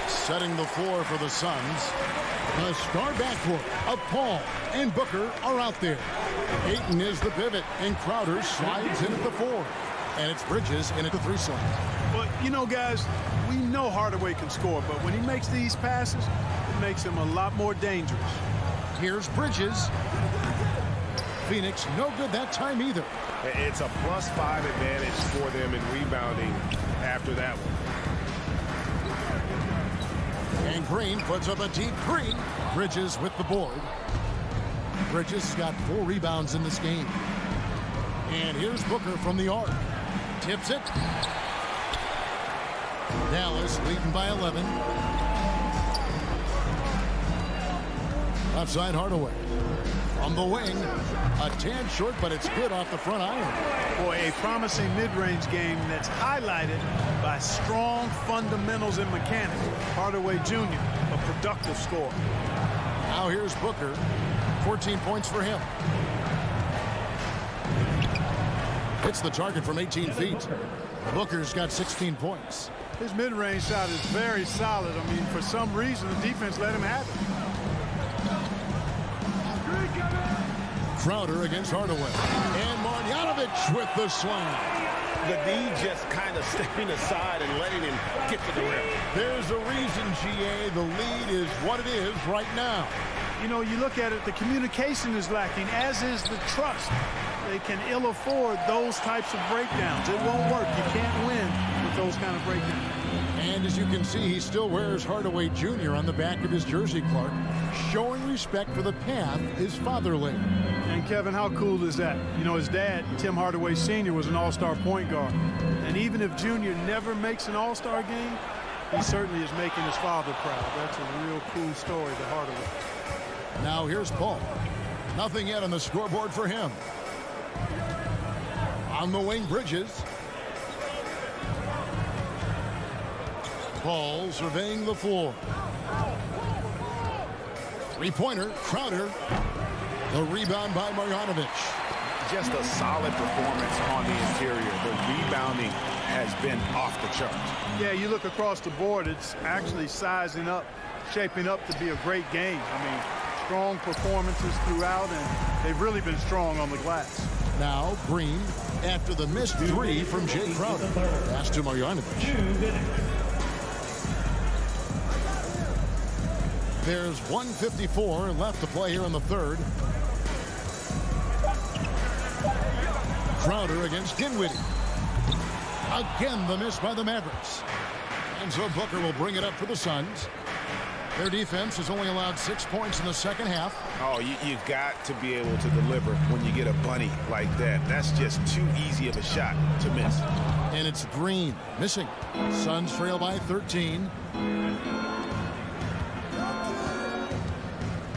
[SPEAKER 5] Setting the floor for the Suns. The star backcourt of Paul and Booker are out there. Ayton is the pivot, and Crowder slides in at the 4. And it's Bridges in at the 3 slot.
[SPEAKER 2] Well, you know, guys, we know Hardaway can score, but when he makes these passes, it makes him a lot more dangerous.
[SPEAKER 5] Here's Bridges. Phoenix no good that time either.
[SPEAKER 6] It's a +5 advantage for them in rebounding after that one.
[SPEAKER 5] And Green puts up a deep 3. Bridges with the board. Bridges has got 4 rebounds in this game. And here's Booker from the arc. Tips it. Dallas leading by 11. Outside Hardaway. From the wing. A tad short, but it's good off the front iron.
[SPEAKER 2] Boy, a promising mid-range game that's highlighted by strong fundamentals and mechanics. Hardaway Jr., a productive scorer.
[SPEAKER 5] Now here's Booker. 14 points for him. Hits the target from 18 feet. Booker's got 16 points.
[SPEAKER 2] His mid-range shot is very solid. I mean, for some reason, the defense let him have it.
[SPEAKER 5] Crowder against Hardaway. And Marjanovic with the slam.
[SPEAKER 6] The D just kind of stepping aside and letting him get to the rim.
[SPEAKER 5] There's a reason, GA. The lead is what it is right now.
[SPEAKER 2] You know, you look at it, the communication is lacking, as is the trust. They can ill afford those types of breakdowns. It won't work. You can't win with those kind of breakdowns.
[SPEAKER 5] And as you can see, he still wears Hardaway Jr. on the back of his jersey, Clark, showing respect for the path his father laid.
[SPEAKER 2] And Kevin, how cool is that? You know, his dad, Tim Hardaway Sr., was an all-star point guard. And even if Junior never makes an all-star game, he certainly is making his father proud. That's a real cool story to Hardaway.
[SPEAKER 5] Now here's Paul. Nothing yet on the scoreboard for him. On the wing, Bridges. Paul surveying the floor. Three-pointer, Crowder. The rebound by Marjanovic.
[SPEAKER 6] Just a solid performance on the interior. The rebounding has been off the charts.
[SPEAKER 2] Yeah, you look across the board, it's actually sizing up, shaping up to be a great game. I mean, strong performances throughout, and they've really been strong on the glass.
[SPEAKER 5] Now Green after the missed three from Jay Crowder. Pass to Marjanovic. There's 1:54 left to play here in the third. Crowder against Dinwiddie. Again, the miss by the Mavericks. And so Booker will bring it up for the Suns. Their defense has only allowed 6 points in the second half.
[SPEAKER 6] Oh, you've got to be able to deliver when you get a bunny like that. That's just too easy of a shot to miss.
[SPEAKER 5] And it's Green missing. Suns trail by 13.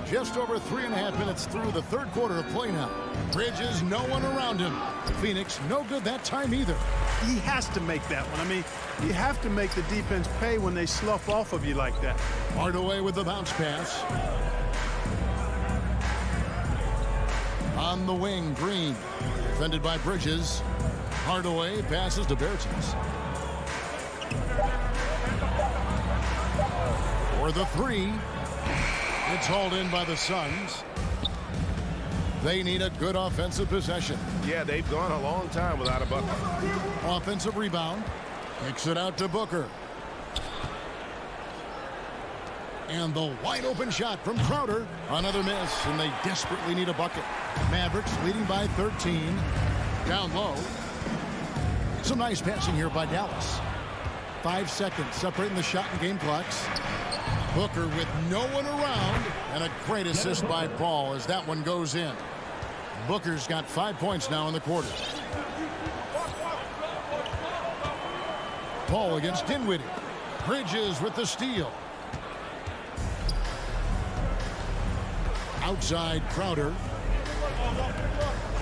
[SPEAKER 5] Just over 3.5 minutes through the third quarter of play now. Bridges, no one around him. Phoenix, no good that time either.
[SPEAKER 2] He has to make that one. I mean, you have to make the defense pay when they slough off of you like that.
[SPEAKER 5] Hardaway with the bounce pass. On the wing, Green. Defended by Bridges. Hardaway passes to Bertans. For the three. It's hauled in by the Suns. They need a good offensive possession.
[SPEAKER 6] Yeah, they've gone a long time without a bucket.
[SPEAKER 5] Offensive rebound. Kicks it out to Booker. And the wide open shot from Crowder. Another miss, and they desperately need a bucket. Mavericks leading by 13. Down low. Some nice passing here by Dallas. 5 seconds separating the shot and game clocks. Booker with no one around, and a great assist by Paul as that one goes in. Booker's got 5 points now in the quarter. Paul against Dinwiddie. Bridges with the steal. Outside Crowder.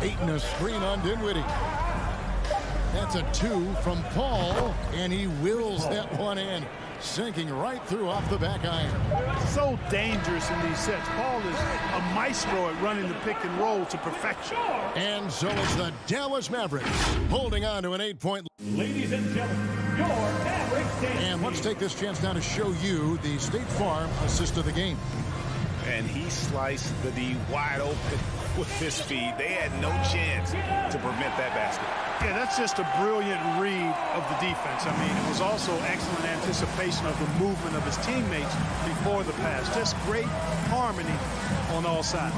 [SPEAKER 5] Ayton a screen on Dinwiddie. That's a 2 from Paul, and he wills that one in. Sinking right through off the back iron.
[SPEAKER 2] So dangerous in these sets. Paul is a maestro at running the pick and roll to perfection.
[SPEAKER 5] And so it's the Dallas Mavericks holding on to an 8-point.
[SPEAKER 4] Ladies and gentlemen, your Mavericks.
[SPEAKER 5] And let's take this chance now to show you the State Farm assist of the game.
[SPEAKER 6] And he sliced the D wide open with his speed. They had no chance to prevent that basket.
[SPEAKER 2] Yeah, that's just a brilliant read of the defense. I mean, it was also excellent anticipation of the movement of his teammates before the pass. Just great harmony on all sides.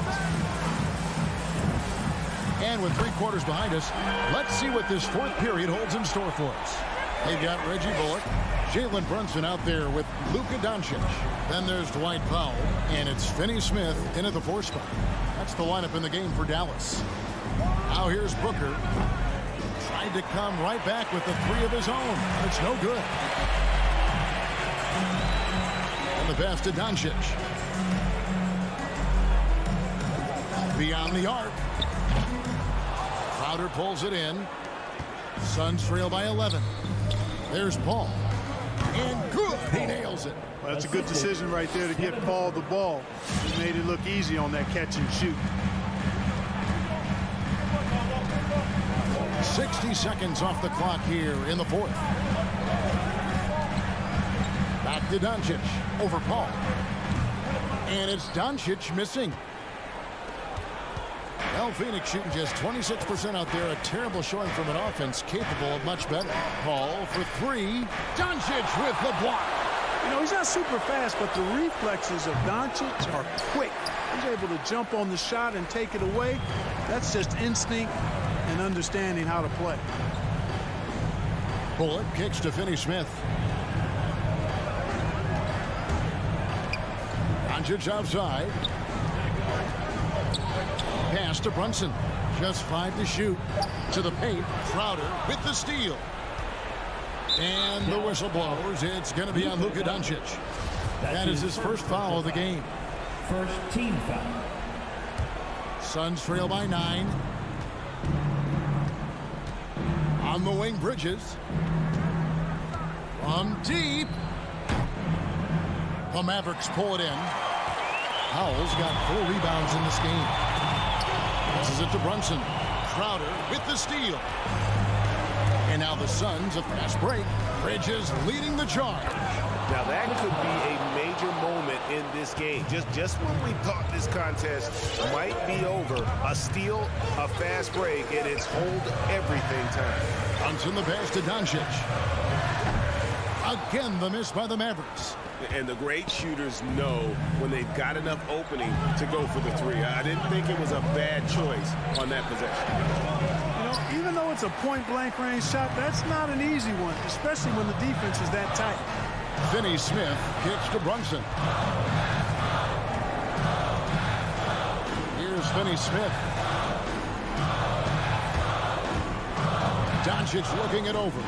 [SPEAKER 5] And with 3 quarters behind us, let's see what this fourth period holds in store for us. They've got Reggie Bullock, Jalen Brunson out there with Luka Doncic. Then there's Dwight Powell, and it's Finney Smith in at the 4 spot. That's the lineup in the game for Dallas. Now here's Booker. Tried to come right back with the 3 of his own. It's no good. And the pass to Doncic. Beyond the arc. Crowder pulls it in. Suns trail by 11. There's Paul. And good. He nails it.
[SPEAKER 2] Well, that's a good decision right there to get Paul the ball. He made it look easy on that catch and shoot.
[SPEAKER 5] 60 seconds off the clock here in the fourth. Back to Doncic. Over Paul. And it's Doncic missing. Well, Phoenix shooting just 26% out there. A terrible showing from an offense capable of much better. Paul for 3. Doncic with the block.
[SPEAKER 2] You know, he's not super fast, but the reflexes of Doncic are quick. He's able to jump on the shot and take it away. That's just instinct and understanding how to play.
[SPEAKER 5] Bullock kicks to Finney Smith. Doncic outside. Pass to Brunson. Just 5 to shoot. To the paint. Crowder with the steal. And the whistle blows. It's going to be on Luka Doncic. That is his first foul of the game.
[SPEAKER 4] First team foul.
[SPEAKER 5] Suns trail by 9. On the wing, Bridges. From deep. The Mavericks pull it in. Powell's got 4 rebounds in this game. Passes it to Brunson. Crowder with the steal. And now the Suns, a fast break. Bridges leading the charge.
[SPEAKER 6] Now, that could be a major moment in this game. Just when we thought this contest might be over, a steal, a fast break, and it's hold everything time.
[SPEAKER 5] Brunson the pass to Doncic. Again, the miss by the Mavericks.
[SPEAKER 6] And the great shooters know when they've got enough opening to go for the three. I didn't think it was a bad choice on that possession.
[SPEAKER 2] You know, even though it's a point-blank range shot, that's not an easy one, especially when the defense is that tight.
[SPEAKER 5] Finney Smith kicks to Brunson. Here's Finney Smith. Doncic looking it over.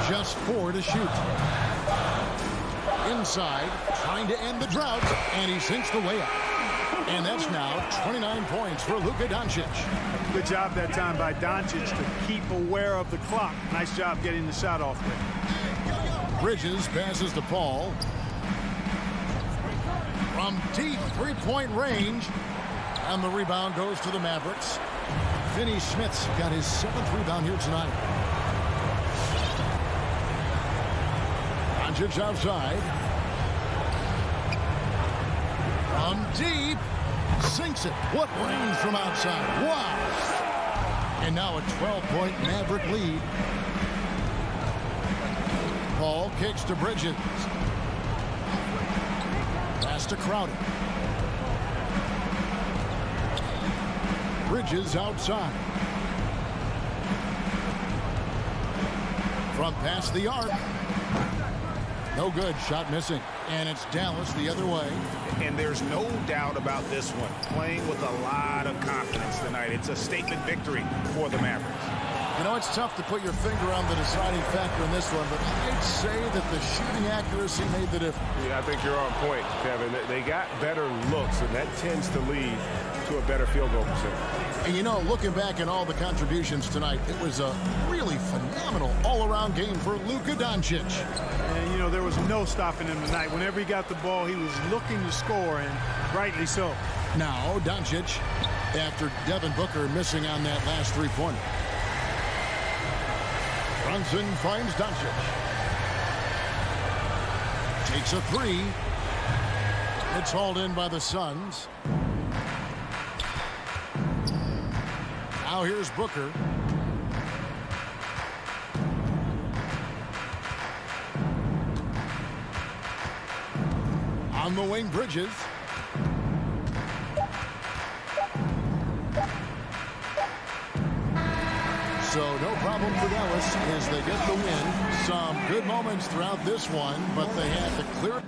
[SPEAKER 5] Just 4 to shoot. Inside, trying to end the drought, and he sinks the layup. And that's now 29 points for Luka Doncic.
[SPEAKER 2] Good job that time by Doncic to keep aware of the clock. Nice job getting the shot off there.
[SPEAKER 5] Bridges passes to Paul. From deep three-point range. And the rebound goes to the Mavericks. Finney Smith's got his 7th rebound here tonight. Doncic outside. From deep. Sinks it. What range from outside. Wow. And now a 12-point Maverick lead. Paul kicks to Bridges. Pass to Crowder. Bridges outside. Front pass the arc. No good. Shot missing. And it's Dallas the other way.
[SPEAKER 6] And there's no doubt about this one. Playing with a lot of confidence tonight. It's a statement victory for the Mavericks.
[SPEAKER 5] You know, it's tough to put your finger on the deciding factor in this one, but I'd say that the shooting accuracy made the difference.
[SPEAKER 6] Yeah, I think you're on point, Kevin. They got better looks, and that tends to lead to a better field goal percentage.
[SPEAKER 5] And, you know, looking back at all the contributions tonight, it was a really phenomenal all-around game for Luka Doncic.
[SPEAKER 2] And, you know, there was no stopping him tonight. Whenever he got the ball, he was looking to score, and rightly so.
[SPEAKER 5] Now, Doncic, after Devin Booker missing on that last three-pointer. Brunson finds Doncic. Takes a three. It's hauled in by the Suns. Now here's Booker. On the wing, Bridges. So no problem for Dallas as they get the win. Some good moments throughout this one, but they had to clear it.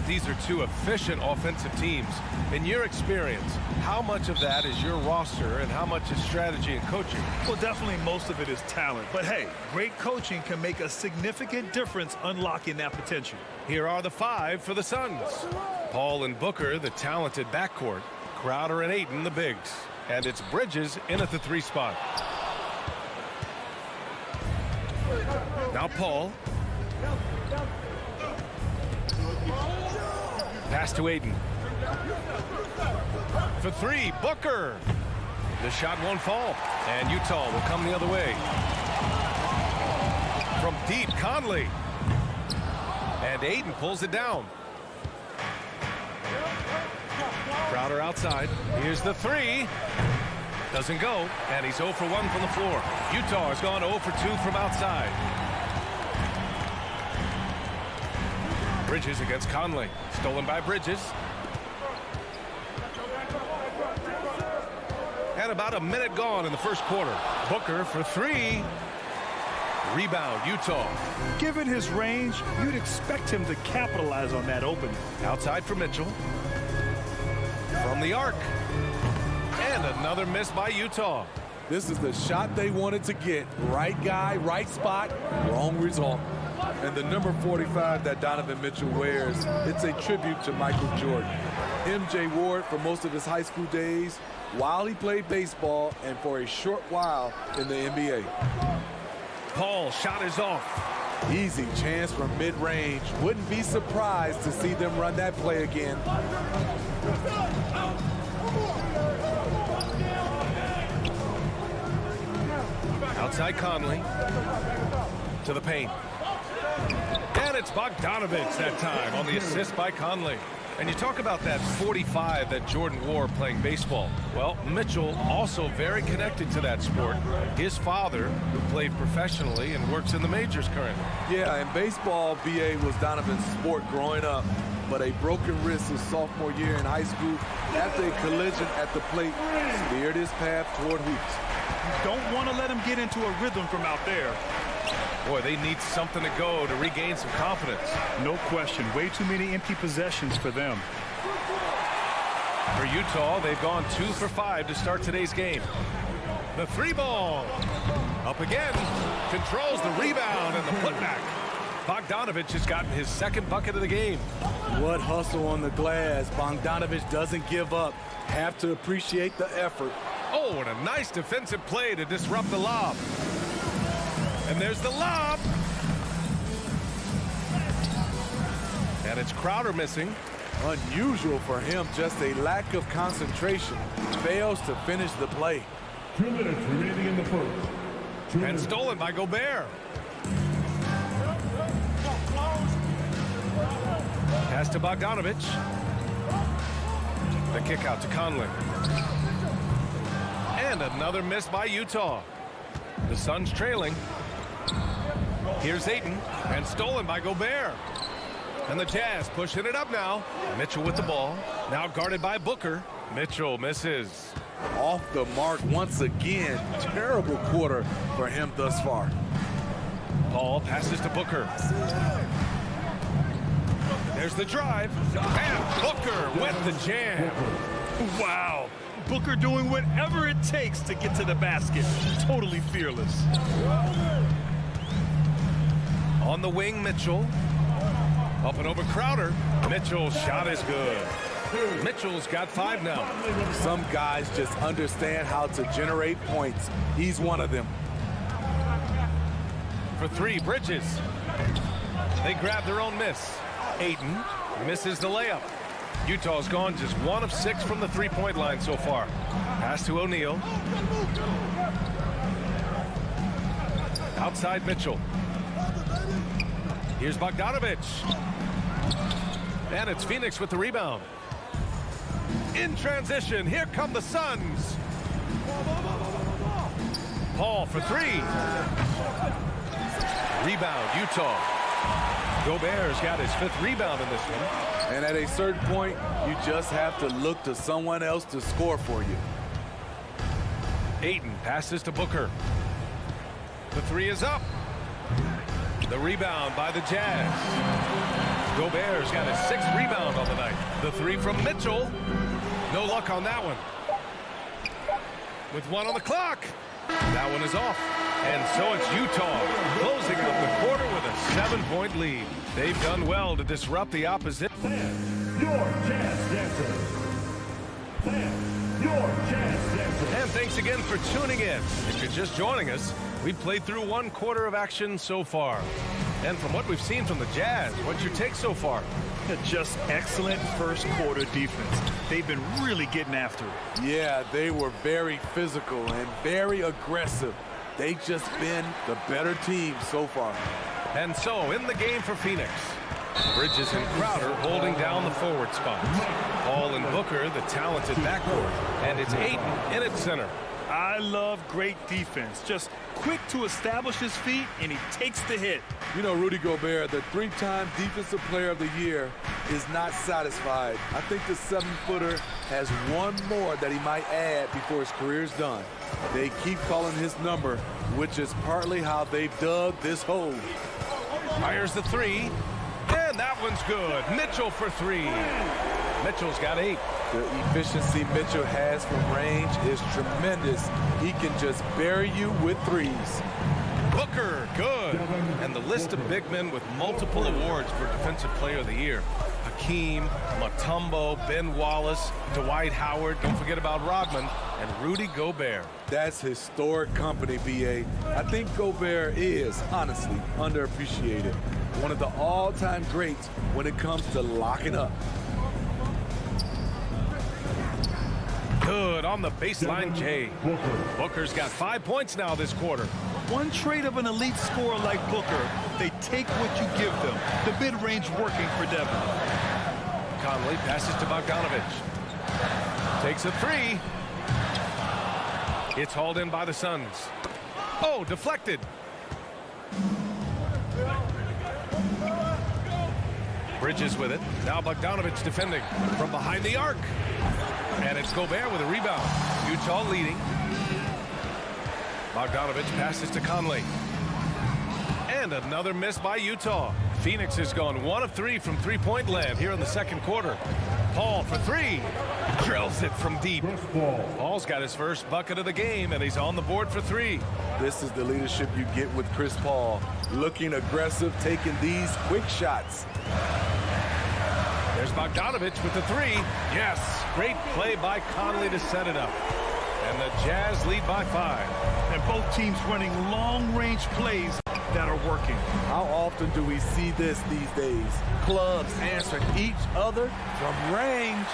[SPEAKER 1] these are two efficient offensive teams. In your experience, how much of that is your roster and how much is strategy and coaching?
[SPEAKER 3] Well, definitely most of it is talent. But hey, great coaching can make a significant difference unlocking that potential.
[SPEAKER 1] Here are the 5 for the Suns. Paul and Booker, the talented backcourt. Crowder and Ayton, the bigs. And it's Bridges in at the 3 spot. Now Paul. Pass to Ayton. For 3, Booker. The shot won't fall. And Utah will come the other way. From deep, Conley. And Ayton pulls it down. Crowder outside. Here's the 3. Doesn't go. And he's 0 for 1 from the floor. Utah has gone 0 for 2 from outside. Bridges against Conley. Stolen by Bridges. And about a minute gone in the first quarter. Booker for 3. Rebound, Utah.
[SPEAKER 3] Given his range, you'd expect him to capitalize on that opening.
[SPEAKER 1] Outside for Mitchell. From the arc. And another miss by Utah.
[SPEAKER 10] This is the shot they wanted to get. Right guy, right spot, wrong result. And the number 45 that Donovan Mitchell wears, it's a tribute to Michael Jordan. MJ wore it for most of his high school days while he played baseball and for a short while in the NBA.
[SPEAKER 1] Paul, shot is off.
[SPEAKER 10] Easy chance from mid-range. Wouldn't be surprised to see them run that play again.
[SPEAKER 1] Outside Conley. To the paint. And it's Bogdanovich that time on the assist by Conley. And you talk about that 45 that Jordan wore playing baseball. Well, Mitchell also very connected to that sport. His father, who played professionally and works in the majors currently.
[SPEAKER 10] Yeah, in baseball, BA was Donovan's sport growing up. But a broken wrist his sophomore year in high school after a collision at the plate steered his path toward hoops.
[SPEAKER 3] You don't want to let him get into a rhythm from out there.
[SPEAKER 1] Boy, they need something to go to regain some confidence.
[SPEAKER 3] No question. Way too many empty possessions for them.
[SPEAKER 1] For Utah, they've gone 2 for 5 to start today's game. The 3 ball. Up again. Controls the rebound and the putback. Bogdanovich has gotten his 2nd bucket of the game.
[SPEAKER 10] What hustle on the glass. Bogdanovich doesn't give up. Have to appreciate the effort.
[SPEAKER 1] Oh, and a nice defensive play to disrupt the lob. And there's the lob. And it's Crowder missing.
[SPEAKER 10] Unusual for him, just a lack of concentration. Fails to finish the play.
[SPEAKER 4] 2 minutes remaining in the first.
[SPEAKER 1] And stolen by Gobert. Pass to Bogdanovich. The kick out to Conley. And another miss by Utah. The Suns trailing. Here's Ayton, and stolen by Gobert. And the Jazz pushing it up now. Mitchell with the ball. Now guarded by Booker. Mitchell misses.
[SPEAKER 10] Off the mark once again. Terrible quarter for him thus far.
[SPEAKER 1] Paul passes to Booker. There's the drive. And Booker with the jam.
[SPEAKER 3] Wow. Booker doing whatever it takes to get to the basket. Totally fearless.
[SPEAKER 1] On the wing, Mitchell. Up and over Crowder. Mitchell's shot is good. Mitchell's got 5 now.
[SPEAKER 10] Some guys just understand how to generate points. He's one of them.
[SPEAKER 1] For 3, Bridges. They grab their own miss. Ayton misses the layup. Utah's gone just 1 of 6 from the 3-point line so far. Pass to O'Neal. Outside Mitchell. Here's Bogdanovich. And it's Phoenix with the rebound. In transition, here come the Suns. Paul for 3. Rebound, Utah. Gobert's got his 5th rebound in this one.
[SPEAKER 10] And at a certain point, you just have to look to someone else to score for you.
[SPEAKER 1] Ayton passes to Booker. The 3 is up. The rebound by the Jazz. Gobert's got his 6th rebound on the night. The 3 from Mitchell. No luck on that one. With 1 on the clock. That one is off. And so it's Utah closing out the quarter with a 7-point lead. They've done well to disrupt the opposition.
[SPEAKER 4] Your Jazz Dancers. Your Jazz Dancers.
[SPEAKER 1] And thanks again for tuning in. If you're just joining us, we've played through 1 quarter of action so far. And from what we've seen from the Jazz, what's your take so far?
[SPEAKER 3] Just excellent first quarter defense. They've been really getting after it.
[SPEAKER 10] Yeah, they were very physical and very aggressive. They've just been the better team so far.
[SPEAKER 1] And so, in the game for Phoenix, Bridges and Crowder holding down the forward spots. Paul and Booker, the talented backcourt. And it's Ayton in at center.
[SPEAKER 3] I love great defense. Just quick to establish his feet, and he takes the hit.
[SPEAKER 10] You know, Rudy Gobert, the 3-time Defensive Player of the Year, is not satisfied. I think the 7-footer has 1 more that he might add before his career's done. They keep calling his number, which is partly how they've dug this hole.
[SPEAKER 1] Fires the 3, and that one's good. Mitchell for 3. Mitchell's got 8.
[SPEAKER 10] The efficiency Mitchell has from range is tremendous. He can just bury you with 3s.
[SPEAKER 1] Booker, good. And the list of big men with multiple awards for Defensive Player of the Year. Hakeem, Mutombo, Ben Wallace, Dwight Howard, don't forget about Rodman, and Rudy Gobert.
[SPEAKER 10] That's historic company, B.A. I think Gobert is, honestly, underappreciated. One of the all-time greats when it comes to locking up.
[SPEAKER 1] Good on the baseline, Jay. Booker's got 5 points now this quarter.
[SPEAKER 3] One trait of an elite scorer like Booker, they take what you give them. The mid-range working for Devin.
[SPEAKER 1] Conley passes to Bogdanovich. Takes a 3. It's hauled in by the Suns. Oh, deflected. Bridges with it. Now Bogdanovich defending from behind the arc. And it's Gobert with a rebound. Utah leading. Bogdanovich passes to Conley. And another miss by Utah. Phoenix has gone 1 of 3 from 3-point land here in the second quarter. Paul for 3. Drills it from deep. Paul's got his first bucket of the game, and he's on the board for 3.
[SPEAKER 10] This is the leadership you get with Chris Paul. Looking aggressive, taking these quick shots.
[SPEAKER 1] There's Bogdanovich with the 3. Yes, great play by Conley to set it up. And the Jazz lead by 5.
[SPEAKER 3] And both teams running long-range plays that are working.
[SPEAKER 10] How often do we see this these days? Clubs answering each other from range.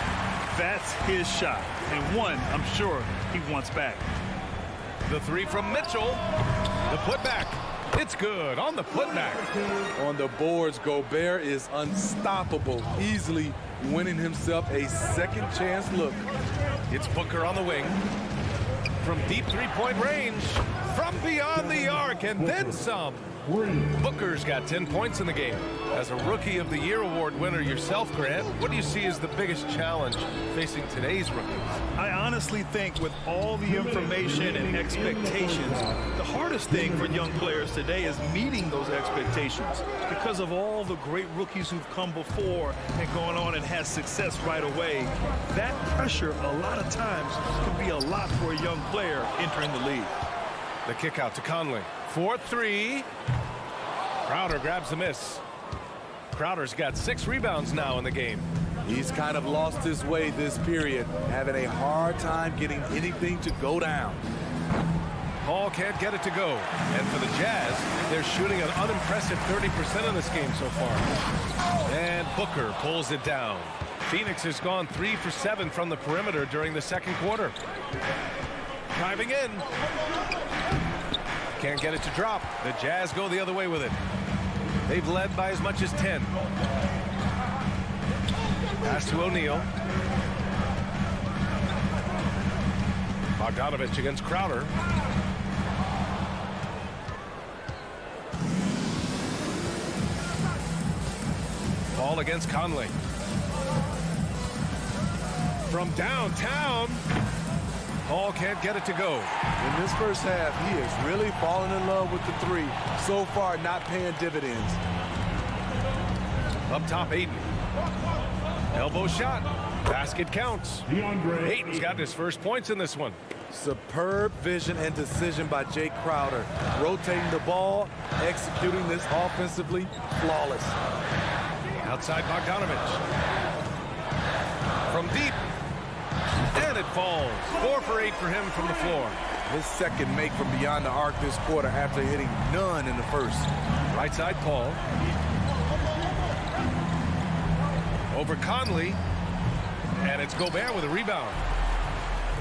[SPEAKER 3] That's his shot. And one, I'm sure, he wants back.
[SPEAKER 1] The 3 from Mitchell. The putback. It's good on the putback.
[SPEAKER 10] On the boards, Gobert is unstoppable, easily winning himself a second chance look.
[SPEAKER 1] It's Booker on the wing. From deep 3-point range. From beyond the arc and then some. Booker's got 10 points in the game. As a Rookie of the Year award winner yourself, Grant, what do you see as the biggest challenge facing today's rookies?
[SPEAKER 3] I honestly think with all the information and expectations, the hardest thing for young players today is meeting those expectations because of all the great rookies who've come before and gone on and had success right away. That pressure, a lot of times, can be a lot for a young player entering the league.
[SPEAKER 1] The kick out to Conley. 4-3. Crowder grabs the miss. Crowder's got 6 rebounds now in the game.
[SPEAKER 10] He's kind of lost his way this period, having a hard time getting anything to go down.
[SPEAKER 1] Paul can't get it to go. And for the Jazz, they're shooting an unimpressive 30% in this game so far. And Booker pulls it down. Phoenix has gone 3 for 7 from the perimeter during the second quarter. Driving in. Can't get it to drop. The Jazz go the other way with it. They've led by as much as 10. Pass to O'Neal. Bogdanovich against Crowder. Ball against Conley. From downtown. Paul can't get it to go.
[SPEAKER 10] In this first half, he is really falling in love with the 3. So far, not paying dividends.
[SPEAKER 1] Up top, Ayton. Elbow shot. Basket counts. Ayton's got his first points in this one.
[SPEAKER 10] Superb vision and decision by Jay Crowder. Rotating the ball, executing this offensively, flawless.
[SPEAKER 1] Outside Bogdanovich. From deep. And it falls. 4 for 8 for him from the floor.
[SPEAKER 10] His second make from beyond the arc this quarter after hitting none in the first.
[SPEAKER 1] Right side, Paul. Over Conley. And it's Gobert with a rebound.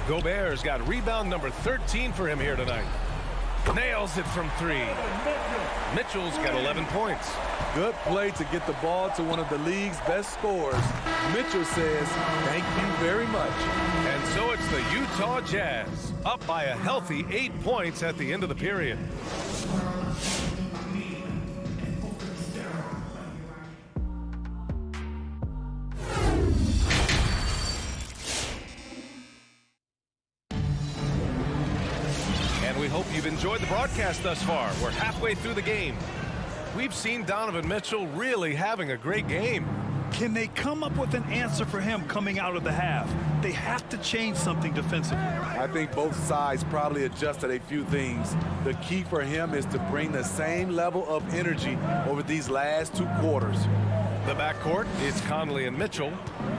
[SPEAKER 1] Gobert's got rebound number 13 for him here tonight. Nails it from 3. Mitchell's got 11 points.
[SPEAKER 10] Good play to get the ball to one of the league's best scorers. Mitchell says, thank you very much.
[SPEAKER 1] And so it's the Utah Jazz, up by a healthy 8 points at the end of the period. And we hope you've enjoyed the broadcast thus far. We're halfway through the game. We've seen Donovan Mitchell really having a great game.
[SPEAKER 3] Can they come up with an answer for him coming out of the half? They have to change something defensively.
[SPEAKER 10] I think both sides probably adjusted a few things. The key for him is to bring the same level of energy over these last 2 quarters.
[SPEAKER 1] The backcourt is Conley and Mitchell.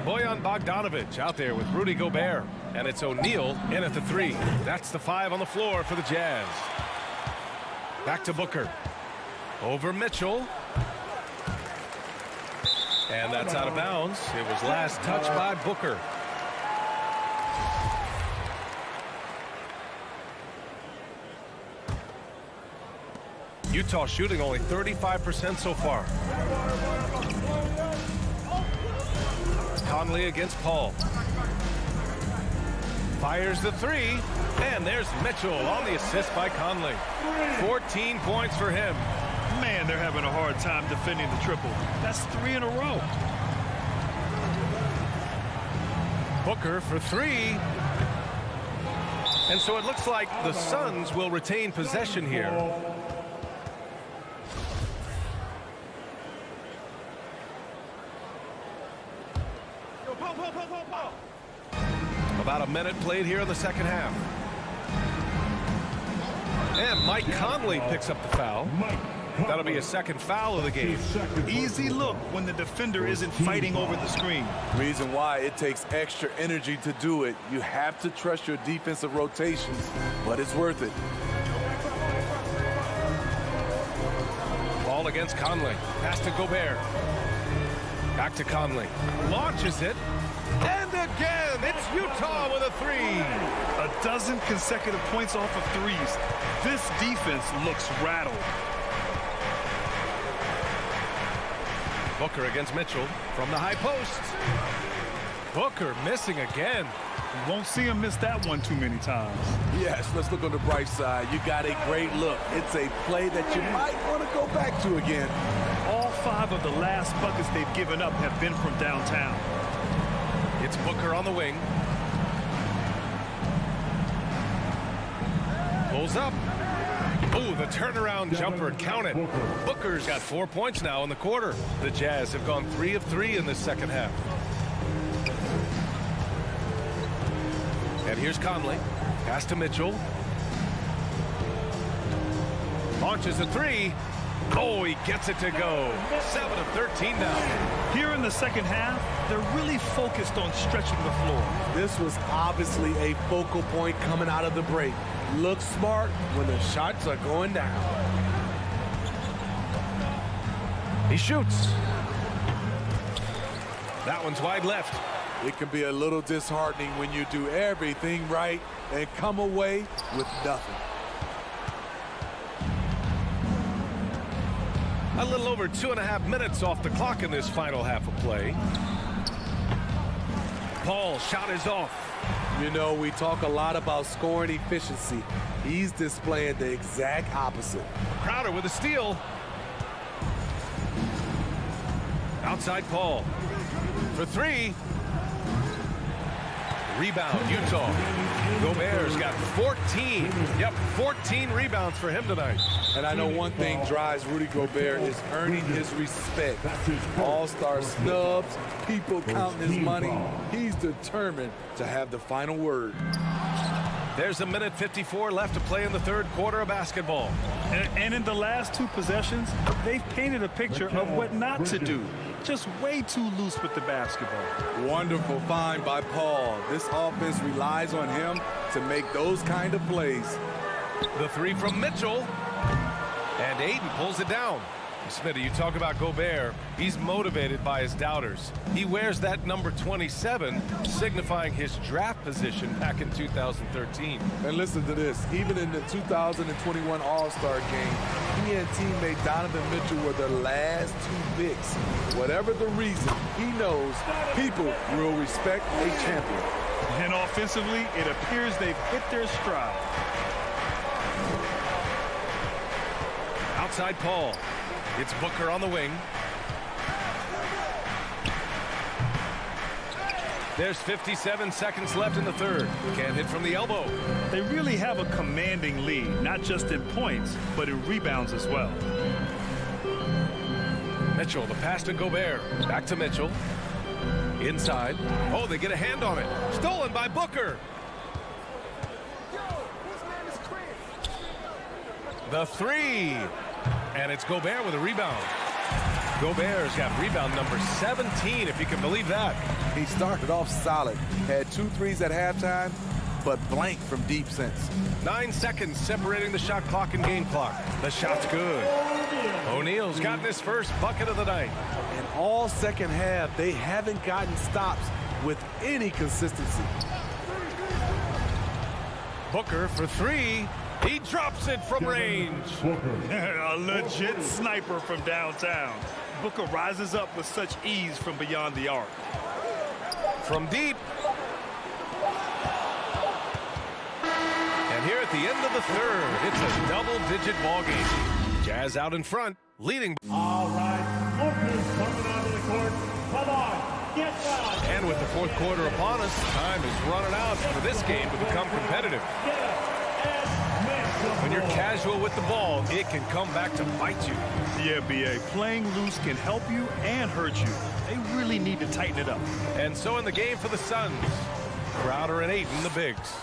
[SPEAKER 1] Bojan Bogdanovich out there with Rudy Gobert. And it's O'Neal in at the 3. That's the 5 on the floor for the Jazz. Back to Booker. Over Mitchell. And that's out of bounds. It was last touched by Booker. Utah shooting only 35% so far. Conley against Paul. Fires the 3. And there's Mitchell on the assist by Conley. 14 points for him.
[SPEAKER 3] Man, they're having a hard time defending the triple. That's 3 in a row.
[SPEAKER 1] Booker for 3. And so it looks like the Suns will retain possession here. About a minute played here in the second half. And Mike Conley picks up the foul. That'll be a second foul of the game.
[SPEAKER 3] Easy look when the defender isn't fighting over the screen.
[SPEAKER 10] Reason why it takes extra energy to do it. You have to trust your defensive rotations, but it's worth it.
[SPEAKER 1] Ball against Conley. Pass to Gobert. Back to Conley. Launches it. And again, it's Utah with a 3.
[SPEAKER 3] A dozen consecutive points off of 3s. This defense looks rattled.
[SPEAKER 1] Booker against Mitchell from the high post. Booker missing again.
[SPEAKER 3] You won't see him miss that one too many times.
[SPEAKER 10] Yes, let's look on the bright side. You got a great look. It's a play that you might want to go back to again.
[SPEAKER 3] All 5 of the last buckets they've given up have been from downtown.
[SPEAKER 1] It's Booker on the wing. Pulls up. Ooh, the turnaround jumper counted. Booker's got 4 points now in the quarter. The Jazz have gone 3 of 3 in this second half. And here's Conley. Pass to Mitchell. Launches a 3. Oh, he gets it to go. 7 of 13 now.
[SPEAKER 3] Here in the second half, they're really focused on stretching the floor.
[SPEAKER 10] This was obviously a focal point coming out of the break. Look smart when the shots are going down.
[SPEAKER 1] He shoots. That one's wide left.
[SPEAKER 10] It can be a little disheartening when you do everything right and come away with nothing.
[SPEAKER 1] A little over 2.5 minutes off the clock in this final half of play. Paul shot is off.
[SPEAKER 10] You know, we talk a lot about scoring efficiency. He's displaying the exact opposite.
[SPEAKER 1] Crowder with a steal. Outside Paul. For 3. Rebound, Utah. Gobert's got 14. Yep, 14 rebounds for him tonight.
[SPEAKER 10] And I know one thing drives Rudy Gobert is earning his respect. All-star snubs, people counting his money. He's determined to have the final word.
[SPEAKER 1] There's 1:54 left to play in the third quarter of basketball.
[SPEAKER 3] And in the last two possessions, they've painted a picture of what not to do. Just way too loose with the basketball.
[SPEAKER 10] Wonderful find by Paul. This offense relies on him to make those kind of plays.
[SPEAKER 1] The three from Mitchell. And Ayton pulls it down. Smitty, you talk about Gobert. He's motivated by his doubters. He wears that number 27, signifying his draft position back in 2013.
[SPEAKER 10] And listen to this. Even in the 2021 All-Star game, he and teammate Donovan Mitchell were the last two picks. Whatever the reason, he knows people will respect a champion.
[SPEAKER 3] And offensively, it appears they've hit their stride.
[SPEAKER 1] Outside Paul. It's Booker on the wing. There's 57 seconds left in the third. Can't hit from the elbow.
[SPEAKER 3] They really have a commanding lead, not just in points, but in rebounds as well.
[SPEAKER 1] Mitchell, the pass to Gobert. Back to Mitchell. Inside. Oh, they get a hand on it. Stolen by Booker. The three. And it's Gobert with a rebound. Gobert's got rebound number 17, if you can believe that.
[SPEAKER 10] He started off solid, had 2 threes at halftime, but blank from deep since.
[SPEAKER 1] 9 seconds separating the shot clock and game clock. The shot's good. O'Neal's gotten his first bucket of the night.
[SPEAKER 10] And all second half, they haven't gotten stops with any consistency.
[SPEAKER 1] Booker for three. He drops it from range.
[SPEAKER 3] A legit sniper from downtown. Booker rises up with such ease from beyond the arc.
[SPEAKER 1] From deep. And here at the end of the third, it's a double-digit ball game. Jazz out in front, leading.
[SPEAKER 4] All right, Booker's coming onto the court. Come on, get down.
[SPEAKER 1] And with the fourth quarter upon us, time is running out for this game to become competitive. When you're casual with the ball, it can come back to bite you.
[SPEAKER 3] Yeah, B.A., playing loose can help you and hurt you. They really need to tighten it up.
[SPEAKER 1] And so in the game for the Suns, Crowder and Ayton, the bigs.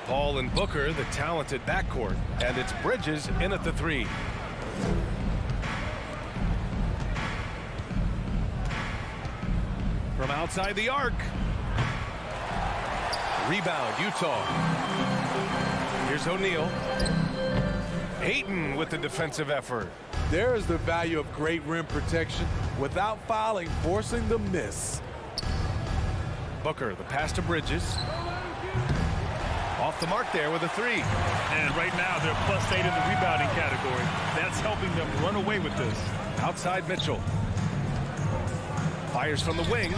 [SPEAKER 1] Paul and Booker, the talented backcourt. And it's Bridges in at the three. From outside the arc. Rebound, Utah. Here's O'Neal. Ayton with the defensive effort.
[SPEAKER 10] There is the value of great rim protection without fouling, forcing the miss.
[SPEAKER 1] Booker, the pass to Bridges. Off the mark there with a three.
[SPEAKER 3] And right now they're +8 in the rebounding category. That's helping them run away with this.
[SPEAKER 1] Outside Mitchell. Fires from the wing.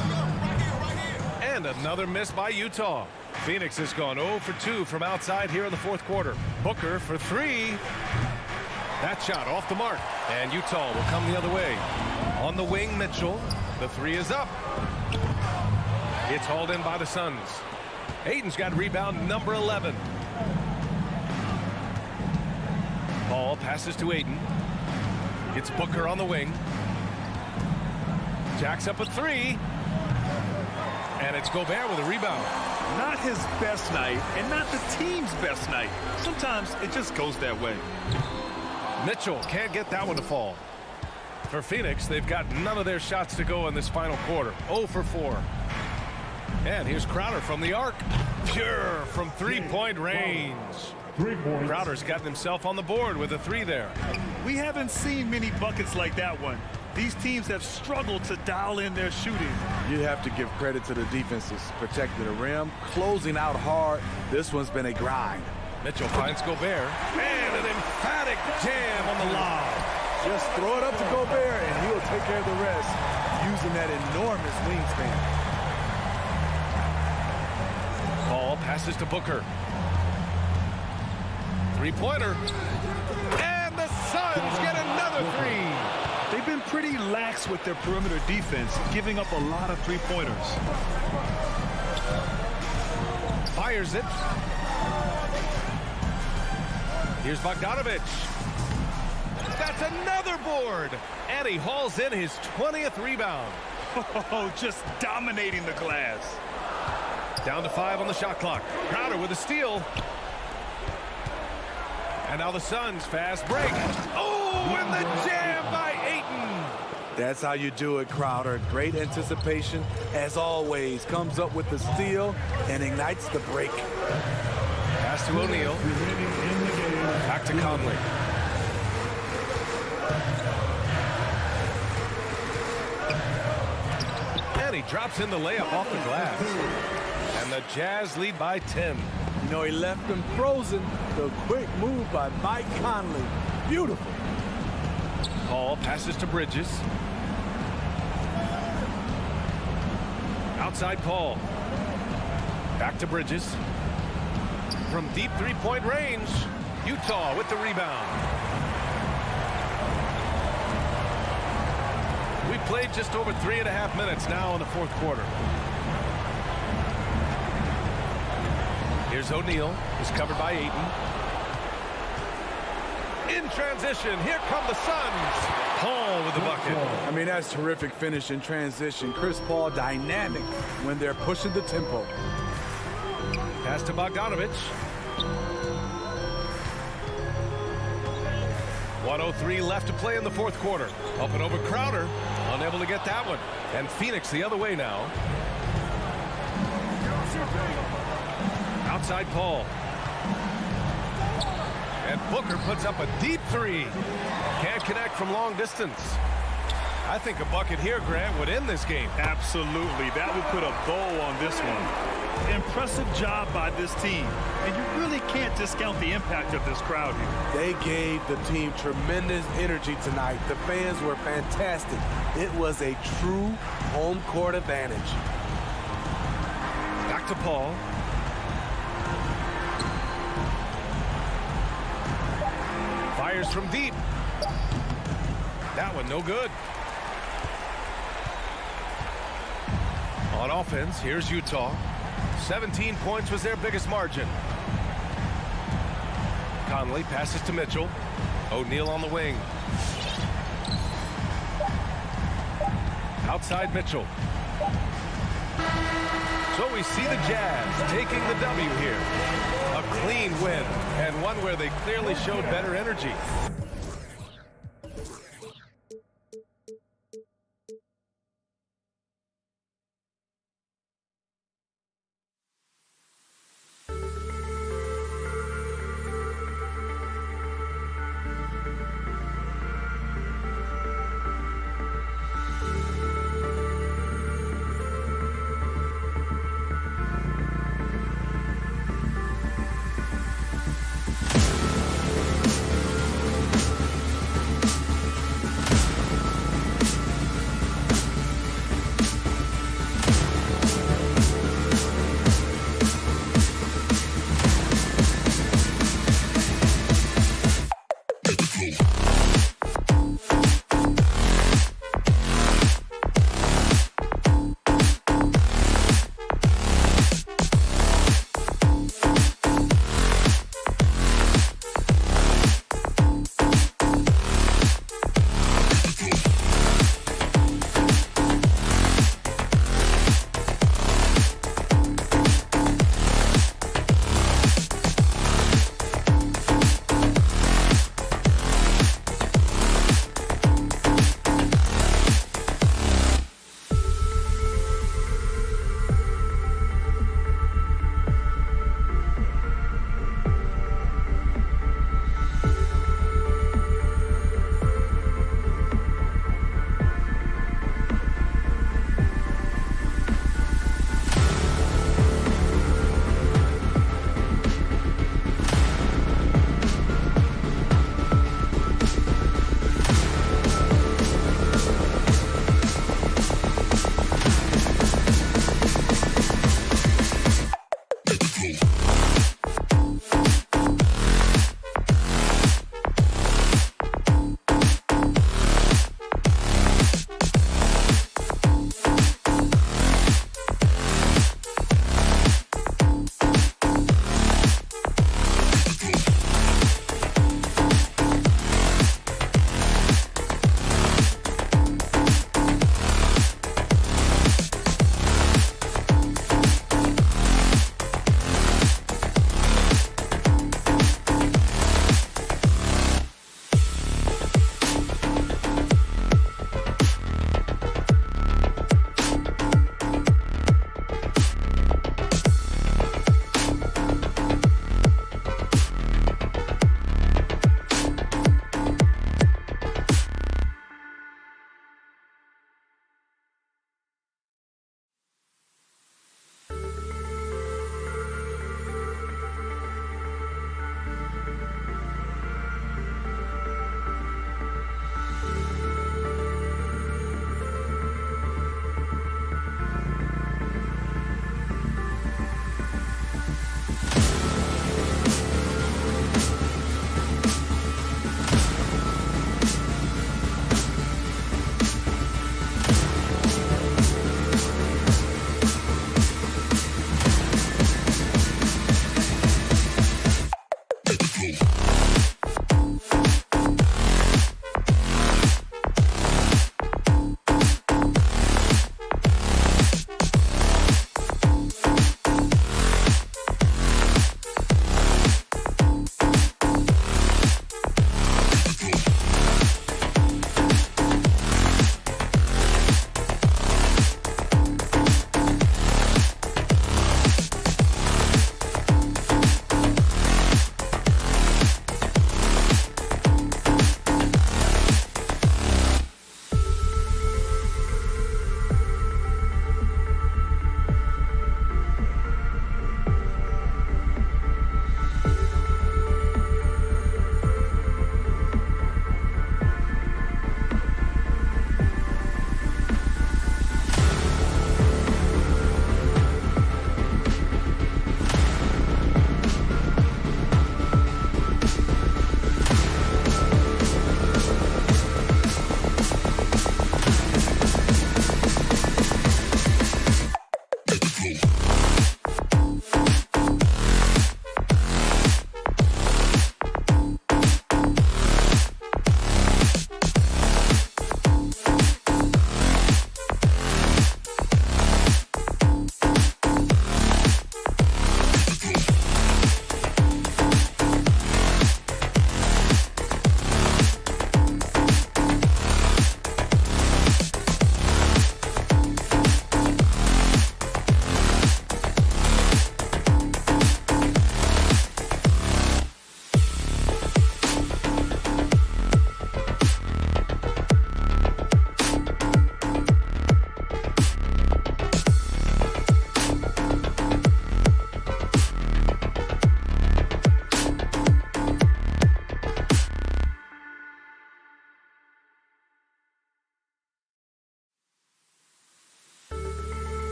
[SPEAKER 1] And another miss by Utah. Phoenix has gone 0 for 2 from outside here in the fourth quarter. Booker for three. That shot off the mark. And Utah will come the other way. On the wing, Mitchell. The three is up. It's hauled in by the Suns. Ayton's got rebound number 11. Paul passes to Ayton. It's Booker on the wing. Jacks up a three. And it's Gobert with a rebound.
[SPEAKER 3] Not his best night, and not the team's best night. Sometimes it just goes that way.
[SPEAKER 1] Mitchell can't get that one to fall. For Phoenix, they've got none of their shots to go in this final quarter. 0 for 4. And here's Crowder from the arc. Pure from three-point range.
[SPEAKER 4] 3 points.
[SPEAKER 1] Crowder's gotten himself on the board with a three there.
[SPEAKER 3] We haven't seen many buckets like that one. These teams have struggled to dial in their shooting.
[SPEAKER 10] You have to give credit to the defenses. Protecting the rim, closing out hard. This one's been a grind.
[SPEAKER 1] Mitchell finds Gobert. And an emphatic jam on the lob.
[SPEAKER 10] Just throw it up to Gobert, and he'll take care of the rest using that enormous wingspan.
[SPEAKER 1] Paul passes to Booker. Three-pointer. And the Suns get another three.
[SPEAKER 3] They've been pretty lax with their perimeter defense, giving up a lot of three-pointers.
[SPEAKER 1] Fires it. Here's Bogdanovich. That's another board. And he hauls in his 20th rebound.
[SPEAKER 3] Oh, just dominating the glass.
[SPEAKER 1] Down to 5 on the shot clock. Crowder with a steal. And now the Suns fast break. Oh, and the jam by Ayton.
[SPEAKER 10] That's how you do it, Crowder. Great anticipation, as always. Comes up with the steal and ignites the break.
[SPEAKER 1] Pass to O'Neal. Back to Conley. And he drops in the layup off the glass. And the Jazz lead by 10.
[SPEAKER 10] You know, he left them frozen. The quick move by Mike Conley. Beautiful.
[SPEAKER 1] Paul passes to Bridges. Outside Paul. Back to Bridges. From deep three-point range, Utah with the rebound. We played just over 3.5 minutes now in the fourth quarter. Here's O'Neal, who's covered by Ayton. In transition, here come the Suns. Paul with the bucket.
[SPEAKER 10] I mean, that's terrific finish in transition. Chris Paul dynamic when they're pushing the tempo.
[SPEAKER 1] Pass to Bogdanovic. 1:03 left to play in the fourth quarter. Up and over Crowder. Unable to get that one. And Phoenix the other way now. Outside Paul. And Booker puts up a deep three. Can't connect from long distance. I think a bucket here, Grant, would end this game.
[SPEAKER 3] Absolutely. That would put a bow on this one. Impressive job by this team. And you really can't discount the impact of this crowd here.
[SPEAKER 10] They gave the team tremendous energy tonight. The fans were fantastic. It was a true home court advantage.
[SPEAKER 1] Back to Paul. Fires from deep. That one no good. On offense, here's Utah. 17 points was their biggest margin. Conley passes to Mitchell. O'Neal on the wing. Outside Mitchell. So we see the Jazz taking the W here. A clean win, and one where they clearly showed better energy.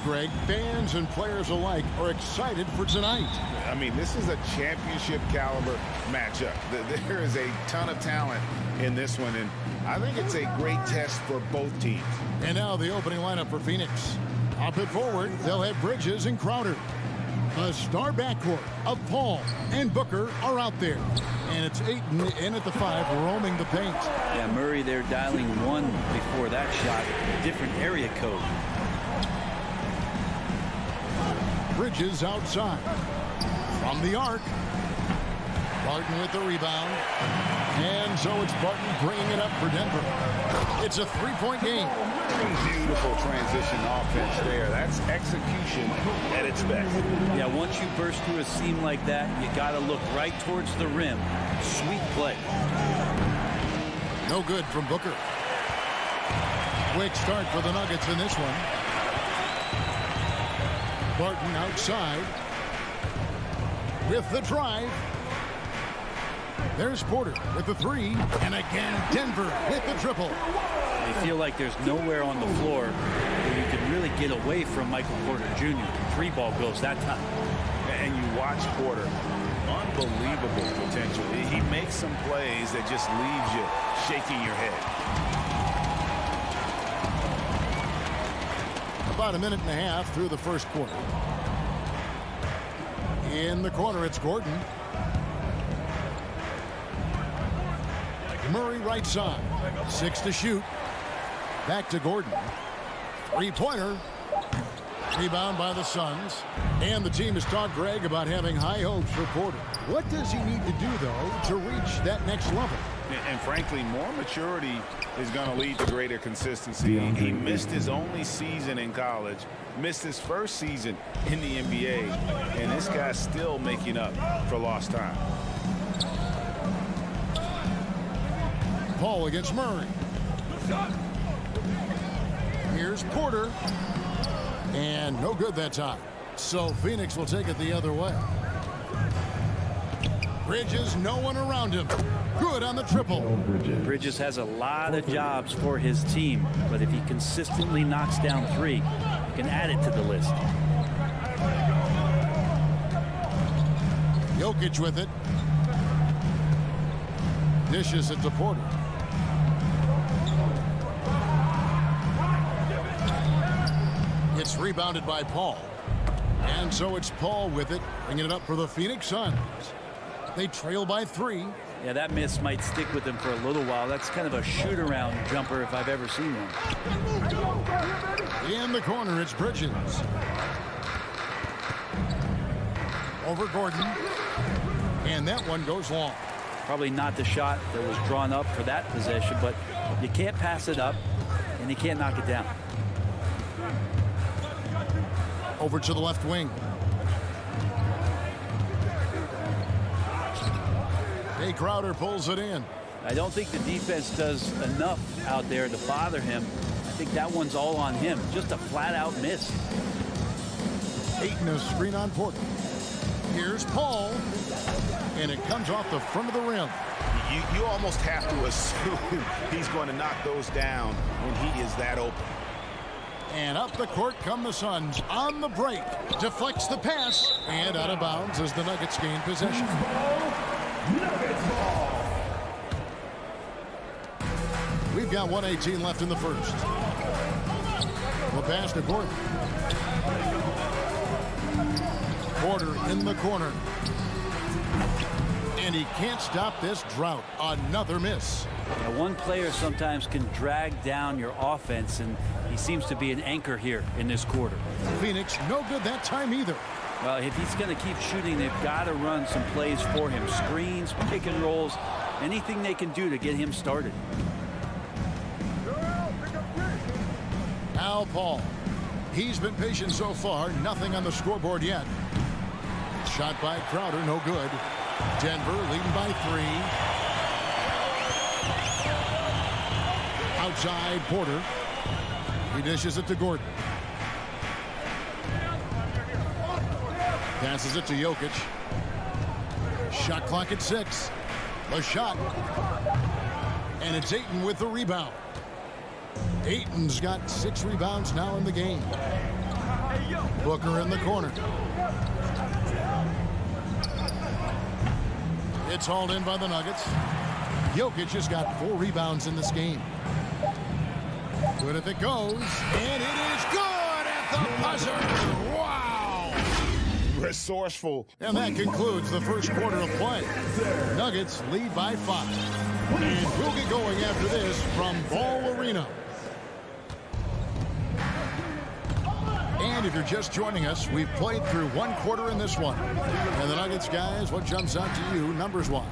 [SPEAKER 5] Greg, fans and players alike are excited for tonight.
[SPEAKER 6] I mean, this is a championship caliber matchup. There is a ton of talent in this one, and I think it's a great test for both teams.
[SPEAKER 5] And now the opening lineup for Phoenix. Up at forward, they'll have Bridges and Crowder. The star backcourt of Paul and Booker are out there. And it's Ayton in at the 5, roaming the paint.
[SPEAKER 7] Yeah, Murray there dialing 1 before that shot. Different area code.
[SPEAKER 5] Bridges outside. From the arc. Barton with the rebound. And so it's Barton bringing it up for Denver. It's a 3-point game.
[SPEAKER 6] Beautiful transition offense there. That's execution at its best.
[SPEAKER 7] Yeah, once you burst through a seam like that, you got to look right towards the rim. Sweet play.
[SPEAKER 5] No good from Booker. Quick start for the Nuggets in this one. Barton outside with the drive. There's Porter with the 3, and again Denver with the triple.
[SPEAKER 7] I feel like there's nowhere on the floor where you can really get away from Michael Porter Jr. 3-ball goes that time.
[SPEAKER 6] And you watch Porter, unbelievable potential. He makes some plays that just leaves you shaking your head.
[SPEAKER 5] About a minute and a half through the first quarter. In the corner, it's Gordon. Murray right side. 6 to shoot. Back to Gordon. 3-pointer. Rebound by the Suns. And the team has talked, Greg, about having high hopes for Porter. What does he need to do, though, to reach that next level?
[SPEAKER 6] And frankly, more maturity is going to lead to greater consistency. He missed his only season in college, missed his first season in the NBA, and this guy's still making up for lost time.
[SPEAKER 5] Paul against Murray. Here's Porter. And no good that time. So Phoenix will take it the other way. Bridges, no one around him. Good on the triple.
[SPEAKER 7] Bridges has a lot of jobs for his team, but if he consistently knocks down 3, you can add it to the list.
[SPEAKER 5] Jokic with it. Dishes it to Porter. It's rebounded by Paul. And so it's Paul with it, bringing it up for the Phoenix Suns. They trail by 3.
[SPEAKER 7] Yeah, that miss might stick with them for a little while. That's kind of a shoot-around jumper if I've ever seen one.
[SPEAKER 5] In the corner, it's Bridges. Over Gordon. And that one goes long.
[SPEAKER 7] Probably not the shot that was drawn up for that possession, but you can't pass it up, and you can't knock it down.
[SPEAKER 5] Over to the left wing. Jay Crowder pulls it in.
[SPEAKER 7] I don't think the defense does enough out there to bother him. I think that one's all on him. Just a flat-out miss.
[SPEAKER 5] Ayton a screen on Porter. Here's Paul. And it comes off the front of the rim.
[SPEAKER 6] You almost have to assume he's going to knock those down when he is that open.
[SPEAKER 5] And up the court come the Suns on the break. Deflects the pass. And out of bounds as the Nuggets gain possession. We've got 1:18 left in the first. The pass to Gordon. Porter in the corner. And he can't stop this drought. Another miss.
[SPEAKER 7] Now, one player sometimes can drag down your offense, and he seems to be an anchor here in this quarter.
[SPEAKER 5] Phoenix, no good that time either.
[SPEAKER 7] Well, if he's going to keep shooting, they've got to run some plays for him. Screens, pick and rolls, anything they can do to get him started.
[SPEAKER 5] Al Paul. He's been patient so far. Nothing on the scoreboard yet. Shot by Crowder, no good. Denver leading by 3. Outside Porter. He dishes it to Gordon. Passes it to Jokic. Shot clock at 6. The shot. And it's Ayton with the rebound. Ayton's got 6 rebounds now in the game. Booker in the corner. It's hauled in by the Nuggets. Jokic has got 4 rebounds in this game. Good if it goes, and it is good at the buzzer. Wow!
[SPEAKER 6] Resourceful.
[SPEAKER 5] And that concludes the first quarter of play. Nuggets lead by 5. And we'll get going after this from Ball Arena. And if you're just joining us, we've played through 1 quarter in this one. And the Nuggets guys, what jumps out to you numbers-wise?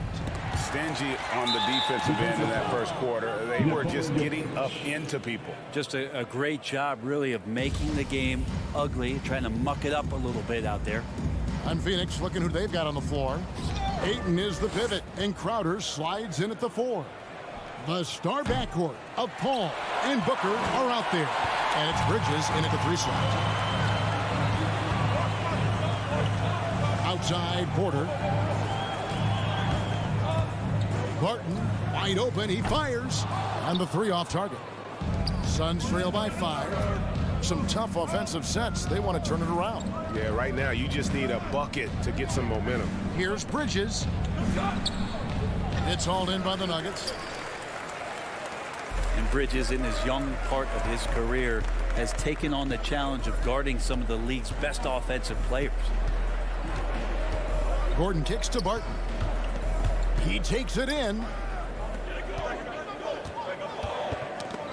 [SPEAKER 6] Stingy on the defensive end in that first quarter. They were just getting up into people.
[SPEAKER 7] Just a great job, really, of making the game ugly, trying to muck it up a little bit out there.
[SPEAKER 5] On Phoenix, looking who they've got on the floor. Ayton is the pivot, and Crowder slides in at the 4. The star backcourt of Paul and Booker are out there. And it's Bridges in at the 3 slot. Outside, Porter. Barton, wide open, he fires. And the 3 off target. Suns trail by 5. Some tough offensive sets. They want to turn it around.
[SPEAKER 6] Yeah, right now you just need a bucket to get some momentum.
[SPEAKER 5] Here's Bridges. It's hauled in by the Nuggets.
[SPEAKER 7] And Bridges, in his young part of his career, has taken on the challenge of guarding some of the league's best offensive players.
[SPEAKER 5] Gordon kicks to Barton. He takes it in.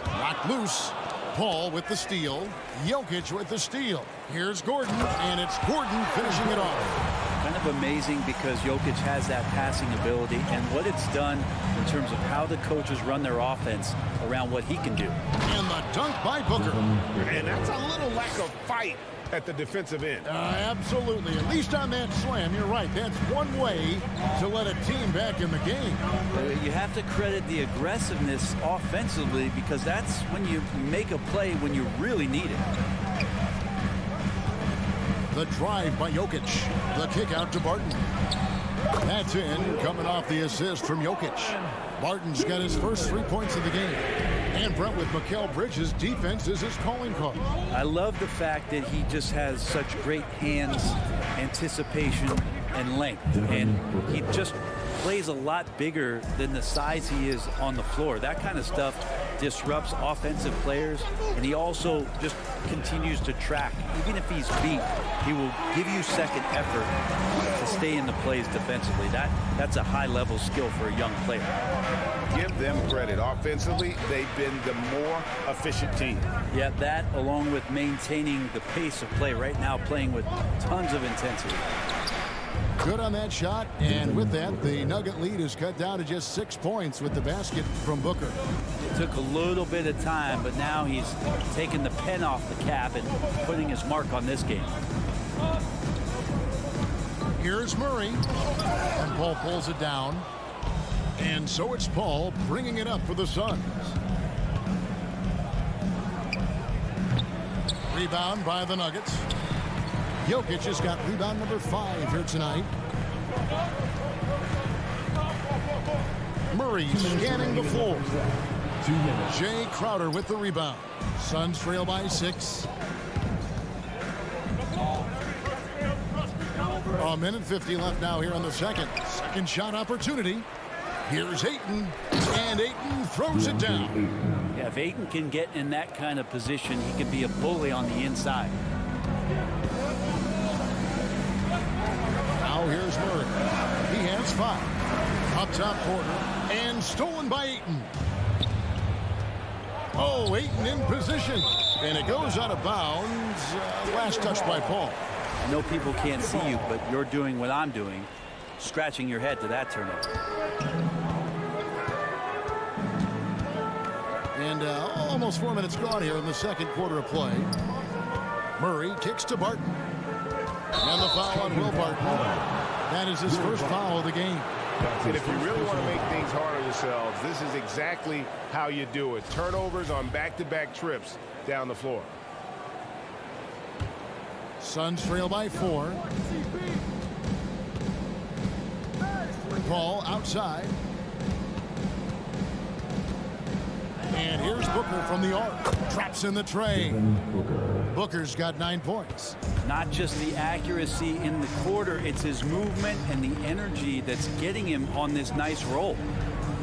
[SPEAKER 5] Knocked loose. Paul with the steal. Jokic with the steal. Here's Gordon, and it's Gordon finishing it off.
[SPEAKER 7] Kind of amazing because Jokic has that passing ability and what it's done in terms of how the coaches run their offense around what he can do.
[SPEAKER 5] And the dunk by Booker.
[SPEAKER 6] And that's a little lack of fight at the defensive end.
[SPEAKER 5] Absolutely. At least on that slam, you're right. That's one way to let a team back in the game.
[SPEAKER 7] You have to credit the aggressiveness offensively because that's when you make a play when you really need it.
[SPEAKER 5] The drive by Jokic. The kick out to Barton. That's in, coming off the assist from Jokic. Barton's got his first 3 points of the game. And Brent, with Mikal Bridges, defense is his calling card.
[SPEAKER 7] I love the fact that he just has such great hands, anticipation, and length. And he just plays a lot bigger than the size he is on the floor. That kind of stuff disrupts offensive players, and he also just continues to track. Even if he's beat, he will give you second effort to stay in the plays defensively. That's a high-level skill for a young player.
[SPEAKER 6] Give them credit. Offensively, they've been the more efficient team.
[SPEAKER 7] Yeah, that along with maintaining the pace of play right now, playing with tons of intensity.
[SPEAKER 5] Good on that shot, and with that, the Nugget lead is cut down to just 6 points with the basket from Booker.
[SPEAKER 7] It took a little bit of time, but now he's taking the pen off the cap and putting his mark on this game.
[SPEAKER 5] Here's Murray, and Paul pulls it down. And so it's Paul bringing it up for the Suns. Rebound by the Nuggets. Jokic has got rebound number 5 here tonight. Murray scanning the floor.
[SPEAKER 4] 2 minutes.
[SPEAKER 5] Jay Crowder with the rebound. Suns trail by 6. A minute 50 left now here on the second. Second shot opportunity. Here's Ayton, and Ayton throws it down.
[SPEAKER 7] Yeah, if Ayton can get in that kind of position, he can be a bully on the inside.
[SPEAKER 5] Now here's Murray. He has 5. Up top Porter, and stolen by Ayton. Oh, Ayton in position, and it goes out of bounds. Last touch by Paul.
[SPEAKER 7] I know people can't see you, but you're doing what I'm doing, scratching your head to that turnover.
[SPEAKER 5] And almost 4 minutes gone here in the second quarter of play. Murray kicks to Barton. And the foul on Will Barton. That is his first foul of the game.
[SPEAKER 6] And if you really want to make things hard on yourselves, this is exactly how you do it. Turnovers on back-to-back trips down the floor.
[SPEAKER 5] Suns trail by 4. Paul outside. And here's Booker from the arc. Traps in the tray. Booker's got 9 points.
[SPEAKER 7] Not just the accuracy in the quarter, it's his movement and the energy that's getting him on this nice roll.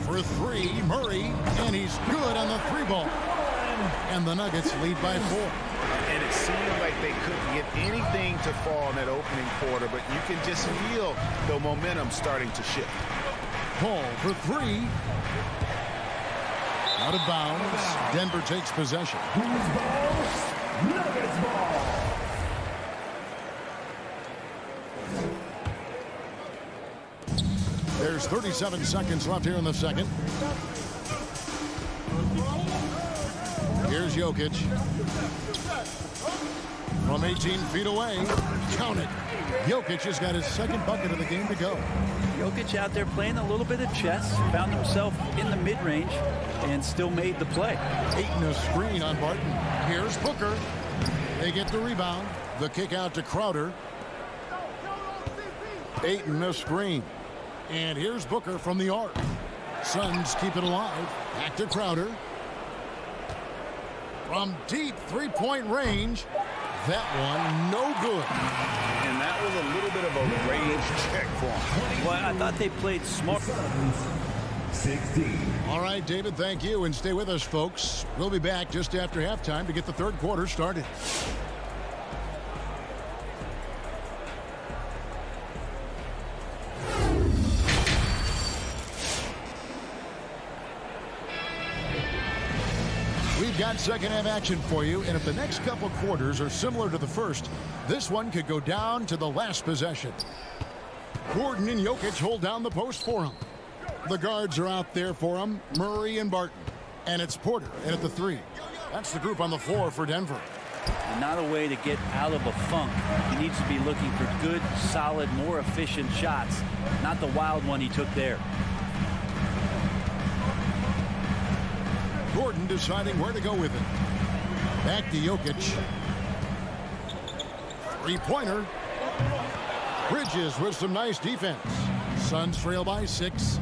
[SPEAKER 5] For 3, Murray, and he's good on the 3-ball. And the Nuggets lead by 4.
[SPEAKER 6] And it seemed like they couldn't get anything to fall in that opening quarter, but you can just feel the momentum starting to shift.
[SPEAKER 5] Paul for 3. Out of bounds. Denver takes possession.
[SPEAKER 4] Nuggets ball.
[SPEAKER 5] There's 37 seconds left here in the second. Here's Jokic. From 18 feet away. Count it. Jokic has got his second bucket of the game to go.
[SPEAKER 7] Jokic out there playing a little bit of chess, found himself in the mid-range, and still made the play.
[SPEAKER 5] Ayton a screen on Barton. Here's Booker. They get the rebound. The kick out to Crowder. Ayton a screen. And here's Booker from the arc. Suns keep it alive. Back to Crowder. From deep three-point range. That one no good.
[SPEAKER 6] And that was a little bit of a range check for him.
[SPEAKER 7] Well, I thought they played smart.
[SPEAKER 4] 16.
[SPEAKER 5] All right, David, thank you. And stay with us, folks. We'll be back just after halftime to get the third quarter started. We've got second half action for you, and if the next couple quarters are similar to the first, this one could go down to the last possession. Gordon and Jokic hold down the post for him. The guards are out there for him, Murray and Barton. And it's Porter in at the 3. That's the group on the floor for Denver.
[SPEAKER 7] Not a way to get out of a funk. He needs to be looking for good, solid, more efficient shots, not the wild one he took there.
[SPEAKER 5] Gordon deciding where to go with it. Back to Jokic. Three-pointer. Bridges with some nice defense. Suns trail by 6.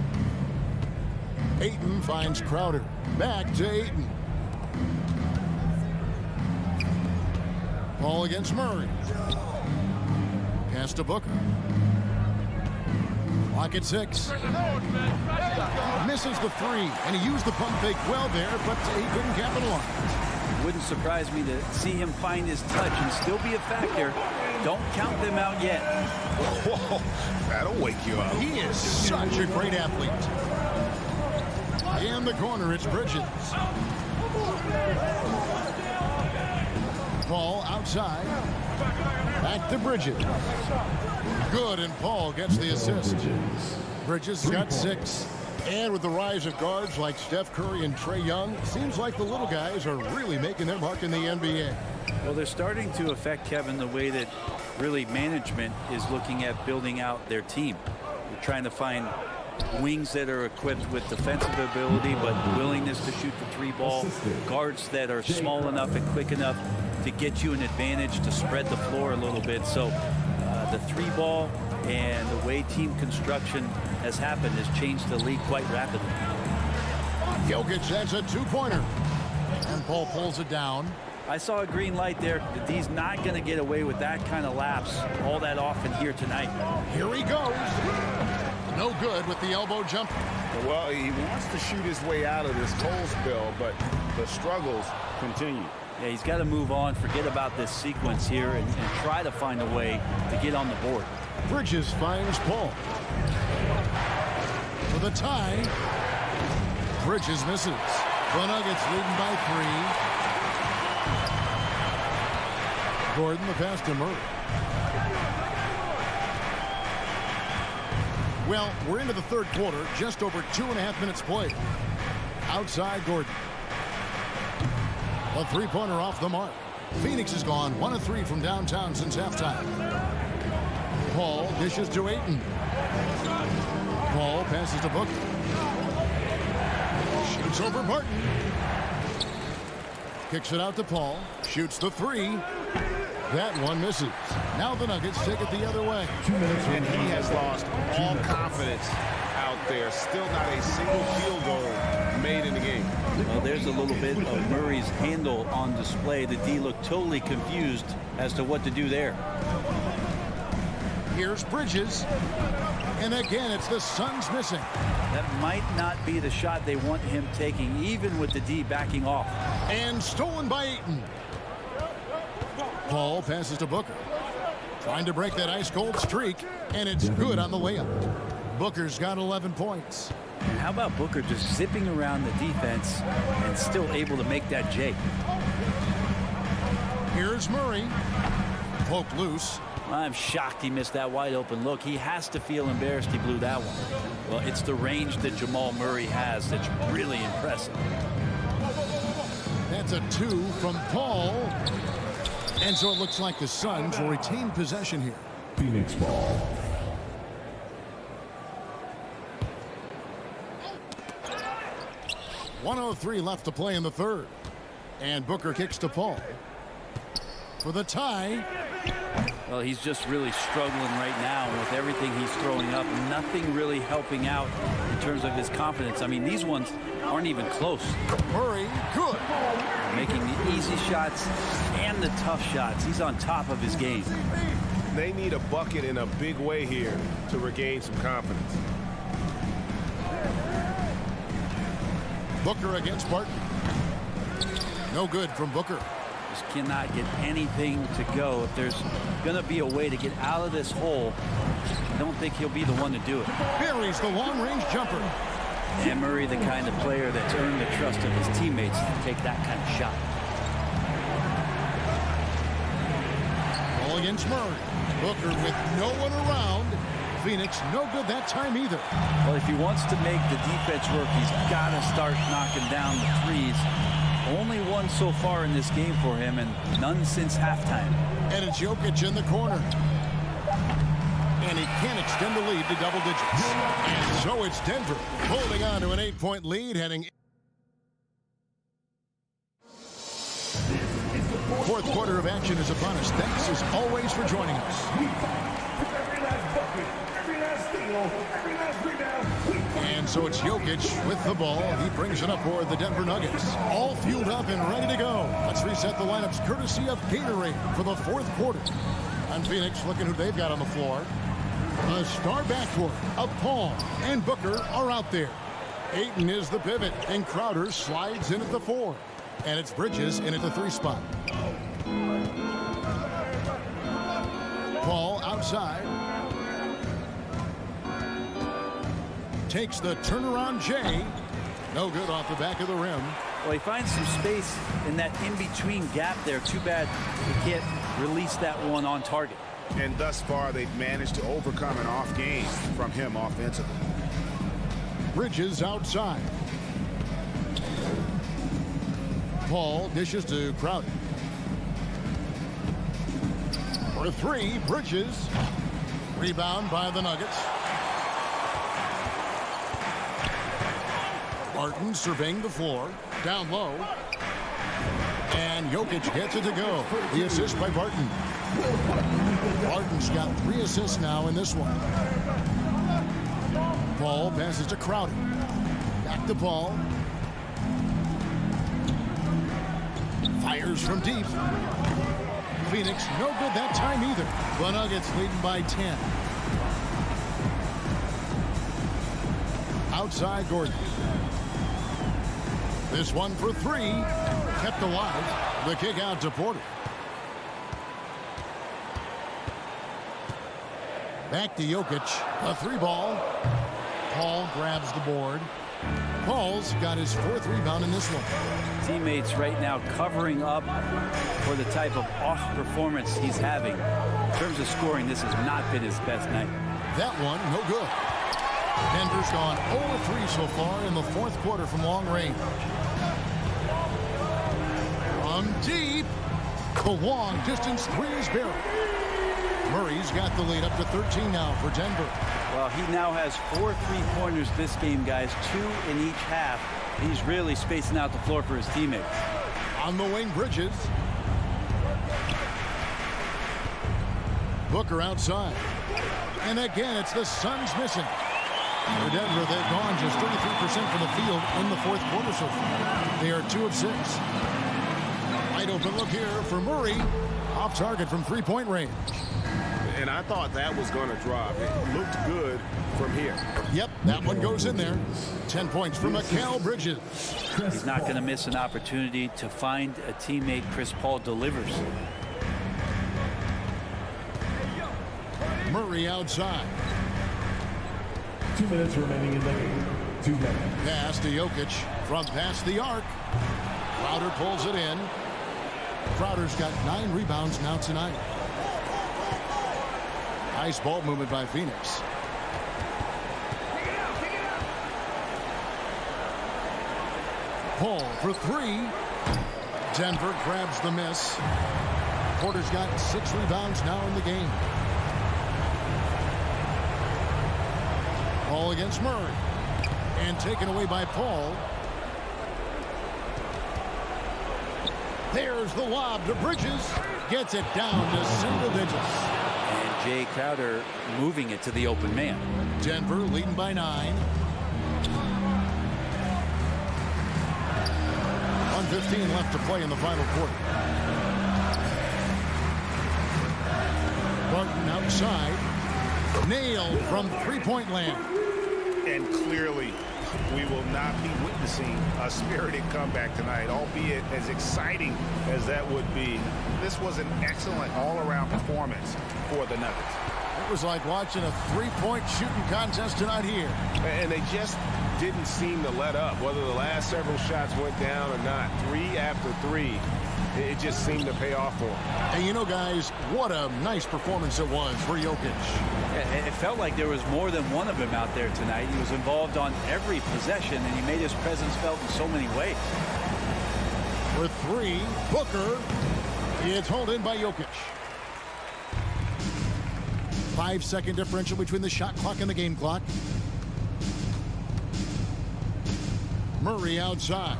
[SPEAKER 5] Ayton finds Crowder. Back to Ayton. Ball against Murray. Pass to Booker. Clock at 6. Misses the 3, and he used the pump fake well there, but he couldn't capitalize.
[SPEAKER 7] Wouldn't surprise me to see him find his touch and still be a factor. Don't count them out yet.
[SPEAKER 6] Whoa, that'll wake you up.
[SPEAKER 5] He is such a great athlete. In the corner, it's Bridges. Paul outside. Back to Bridges. Good, and Paul gets the assist. Bridges got 6. And with the rise of guards like Steph Curry and Trae Young, it seems like the little guys are really making their mark in the NBA.
[SPEAKER 7] Well, they're starting to affect, Kevin, the way that really management is looking at building out their team. They're trying to find wings that are equipped with defensive ability but willingness to shoot the 3-ball, guards that are small enough and quick enough to get you an advantage to spread the floor a little bit. So the 3-ball and the way team construction has happened has changed the league quite rapidly.
[SPEAKER 5] Jokic, that's a 2-pointer. And Paul pulls it down.
[SPEAKER 7] I saw a green light there. He's not going to get away with that kind of lapse all that often here tonight.
[SPEAKER 5] Here he goes. No good with the elbow jumper.
[SPEAKER 6] Well, he wants to shoot his way out of this cold spell, but the struggles continue.
[SPEAKER 7] Yeah, he's got to move on, forget about this sequence here, and try to find a way to get on the board.
[SPEAKER 5] Bridges finds Paul. For the tie. Bridges misses. The Nuggets leading by 3. Gordon, the pass to Murray. Well, we're into the third quarter, just over 2.5 minutes played. Outside Gordon. A 3-pointer off the mark. Phoenix has gone 1 of 3 from downtown since halftime. Paul dishes to Ayton. Paul passes to Booker. Shoots over Barton. Kicks it out to Paul. Shoots the 3. That one misses. Now the Nuggets take it the other way.
[SPEAKER 4] 2 minutes.
[SPEAKER 6] And he has lost all confidence out there. Still not a single field goal made in the game.
[SPEAKER 7] Well, there's a little bit of Murray's handle on display. The D looked totally confused as to what to do there.
[SPEAKER 5] Here's Bridges. And again, it's the Suns missing.
[SPEAKER 7] That might not be the shot they want him taking, even with the D backing off.
[SPEAKER 5] And stolen by Ayton. Paul passes to Booker. Trying to break that ice-cold streak, and it's good on the layup. Booker's got 11 points.
[SPEAKER 7] And how about Booker just zipping around the defense and still able to make that J?
[SPEAKER 5] Here's Murray. Poked loose.
[SPEAKER 7] I'm shocked he missed that wide open look. He has to feel embarrassed he blew that one. Well, it's the range that Jamal Murray has that's really impressive.
[SPEAKER 5] That's a 2 from Paul. And so it looks like the Suns will retain possession here.
[SPEAKER 4] Phoenix ball.
[SPEAKER 5] .103 left to play in the third. And Booker kicks to Paul. For the tie.
[SPEAKER 7] Well, he's just really struggling right now with everything he's throwing up. Nothing really helping out in terms of his confidence. I mean, these ones aren't even close.
[SPEAKER 5] Murray, good.
[SPEAKER 7] Making the easy shots and the tough shots. He's on top of his game.
[SPEAKER 6] They need a bucket in a big way here to regain some confidence.
[SPEAKER 5] Booker against Barton. No good from Booker.
[SPEAKER 7] Just cannot get anything to go. If there's going to be a way to get out of this hole, I don't think he'll be the one to do it.
[SPEAKER 5] Buries the long-range jumper.
[SPEAKER 7] And Murray, the kind of player that's earned the trust of his teammates to take that kind of shot.
[SPEAKER 5] Ball against Murray. Booker with no one around. Phoenix no good that time either.
[SPEAKER 7] Well, if he wants to make the defense work, he's got to start knocking down the threes. Only one so far in this game for him, and none since halftime.
[SPEAKER 5] And it's Jokic in the corner. And he can't extend the lead to double digits. And so it's Denver holding on to an 8-point lead heading. Fourth quarter of action is upon us. Thanks as always for joining us. And so it's Jokic with the ball. He brings it up for the Denver Nuggets. All fueled up and ready to go. Let's reset the lineups courtesy of Gatorade for the fourth quarter. And Phoenix looking who they've got on the floor. A star backcourt of Paul and Booker are out there. Ayton is the pivot, and Crowder slides in at the 4. And it's Bridges in at the 3 spot. Paul outside. Takes the turnaround J. No good off the back of the rim.
[SPEAKER 7] Well, he finds some space in that in-between gap there. Too bad he can't release that one on target.
[SPEAKER 6] And thus far, they've managed to overcome an off game from him offensively.
[SPEAKER 5] Bridges outside. Paul dishes to Crowder. For 3, Bridges. Rebound by the Nuggets. Barton surveying the floor. Down low. And Jokic gets it to go. The assist by Barton. Barton's got 3 assists now in this one. Paul passes to Crowder. Back to Paul. Fires from deep. Phoenix no good that time either. The Nuggets leading by 10. Outside Gordon. This one for 3. Kept alive. The kick out to Porter. Back to Jokic. A 3 ball. Paul grabs the board. Paul's got his 4th rebound in this one.
[SPEAKER 7] Teammates right now covering up for the type of off performance he's having. In terms of scoring, this has not been his best night.
[SPEAKER 5] That one, no good. Denver's gone 0-3 so far in the 4th quarter from long range. From deep. The long distance 3 is buried. Murray's got the lead up to 13 now for Denver.
[SPEAKER 7] Well, he now has 4 3-pointers this game, guys. 2 in each half. He's really spacing out the floor for his teammates.
[SPEAKER 5] On the wing, Bridges. Booker outside. And again, it's the Suns missing. For Denver, they've gone just 33% from the field in the fourth quarter so far. They are 2 of 6. Wide open look here for Murray. Off target from three-point range.
[SPEAKER 6] And I thought that was going to drop. It looked good from here.
[SPEAKER 5] Yep, that one goes in there. 10 points from Mikal Bridges.
[SPEAKER 7] He's not going to miss an opportunity to find a teammate. Chris Paul delivers.
[SPEAKER 5] Murray outside.
[SPEAKER 4] 2 minutes remaining in the game. 2 minutes.
[SPEAKER 5] Pass to Jokic from past the arc. Crowder pulls it in. Crowder's got 9 rebounds now tonight. Nice ball movement by Phoenix. Paul for 3. Denver grabs the miss. Porter's got 6 rebounds now in the game. Ball against Murray. And taken away by Paul. There's the lob to Bridges. Gets it down to single digits.
[SPEAKER 7] And Jay Crowder moving it to the open man.
[SPEAKER 5] Denver leading by 9. 1:15 left to play in the final quarter. Barton outside. Nailed from three-point land.
[SPEAKER 6] And clearly, we will not be witnessing a spirited comeback tonight, albeit as exciting as that would be. This was an excellent all-around performance for the Nuggets.
[SPEAKER 5] It was like watching a three-point shooting contest tonight here.
[SPEAKER 6] And they just didn't seem to let up, whether the last several shots went down or not. 3 after 3, it just seemed to pay off for them.
[SPEAKER 5] And you know, guys, what a nice performance it was for Jokic.
[SPEAKER 7] It felt like there was more than one of them out there tonight. He was involved on every possession, and he made his presence felt in so many ways.
[SPEAKER 5] For 3, Booker. It's hauled in by Jokic. 5-second differential between the shot clock and the game clock. Murray outside.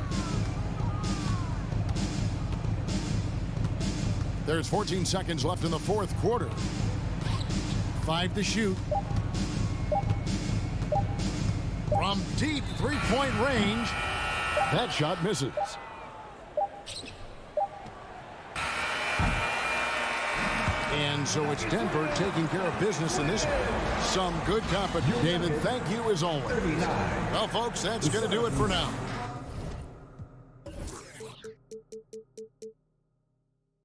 [SPEAKER 5] There's 14 seconds left in the fourth quarter. 5 to shoot. From deep three-point range. That shot misses. And so it's Denver taking care of business in this one. Some good competition. David, thank you as always. Well, folks, that's going to do it for now.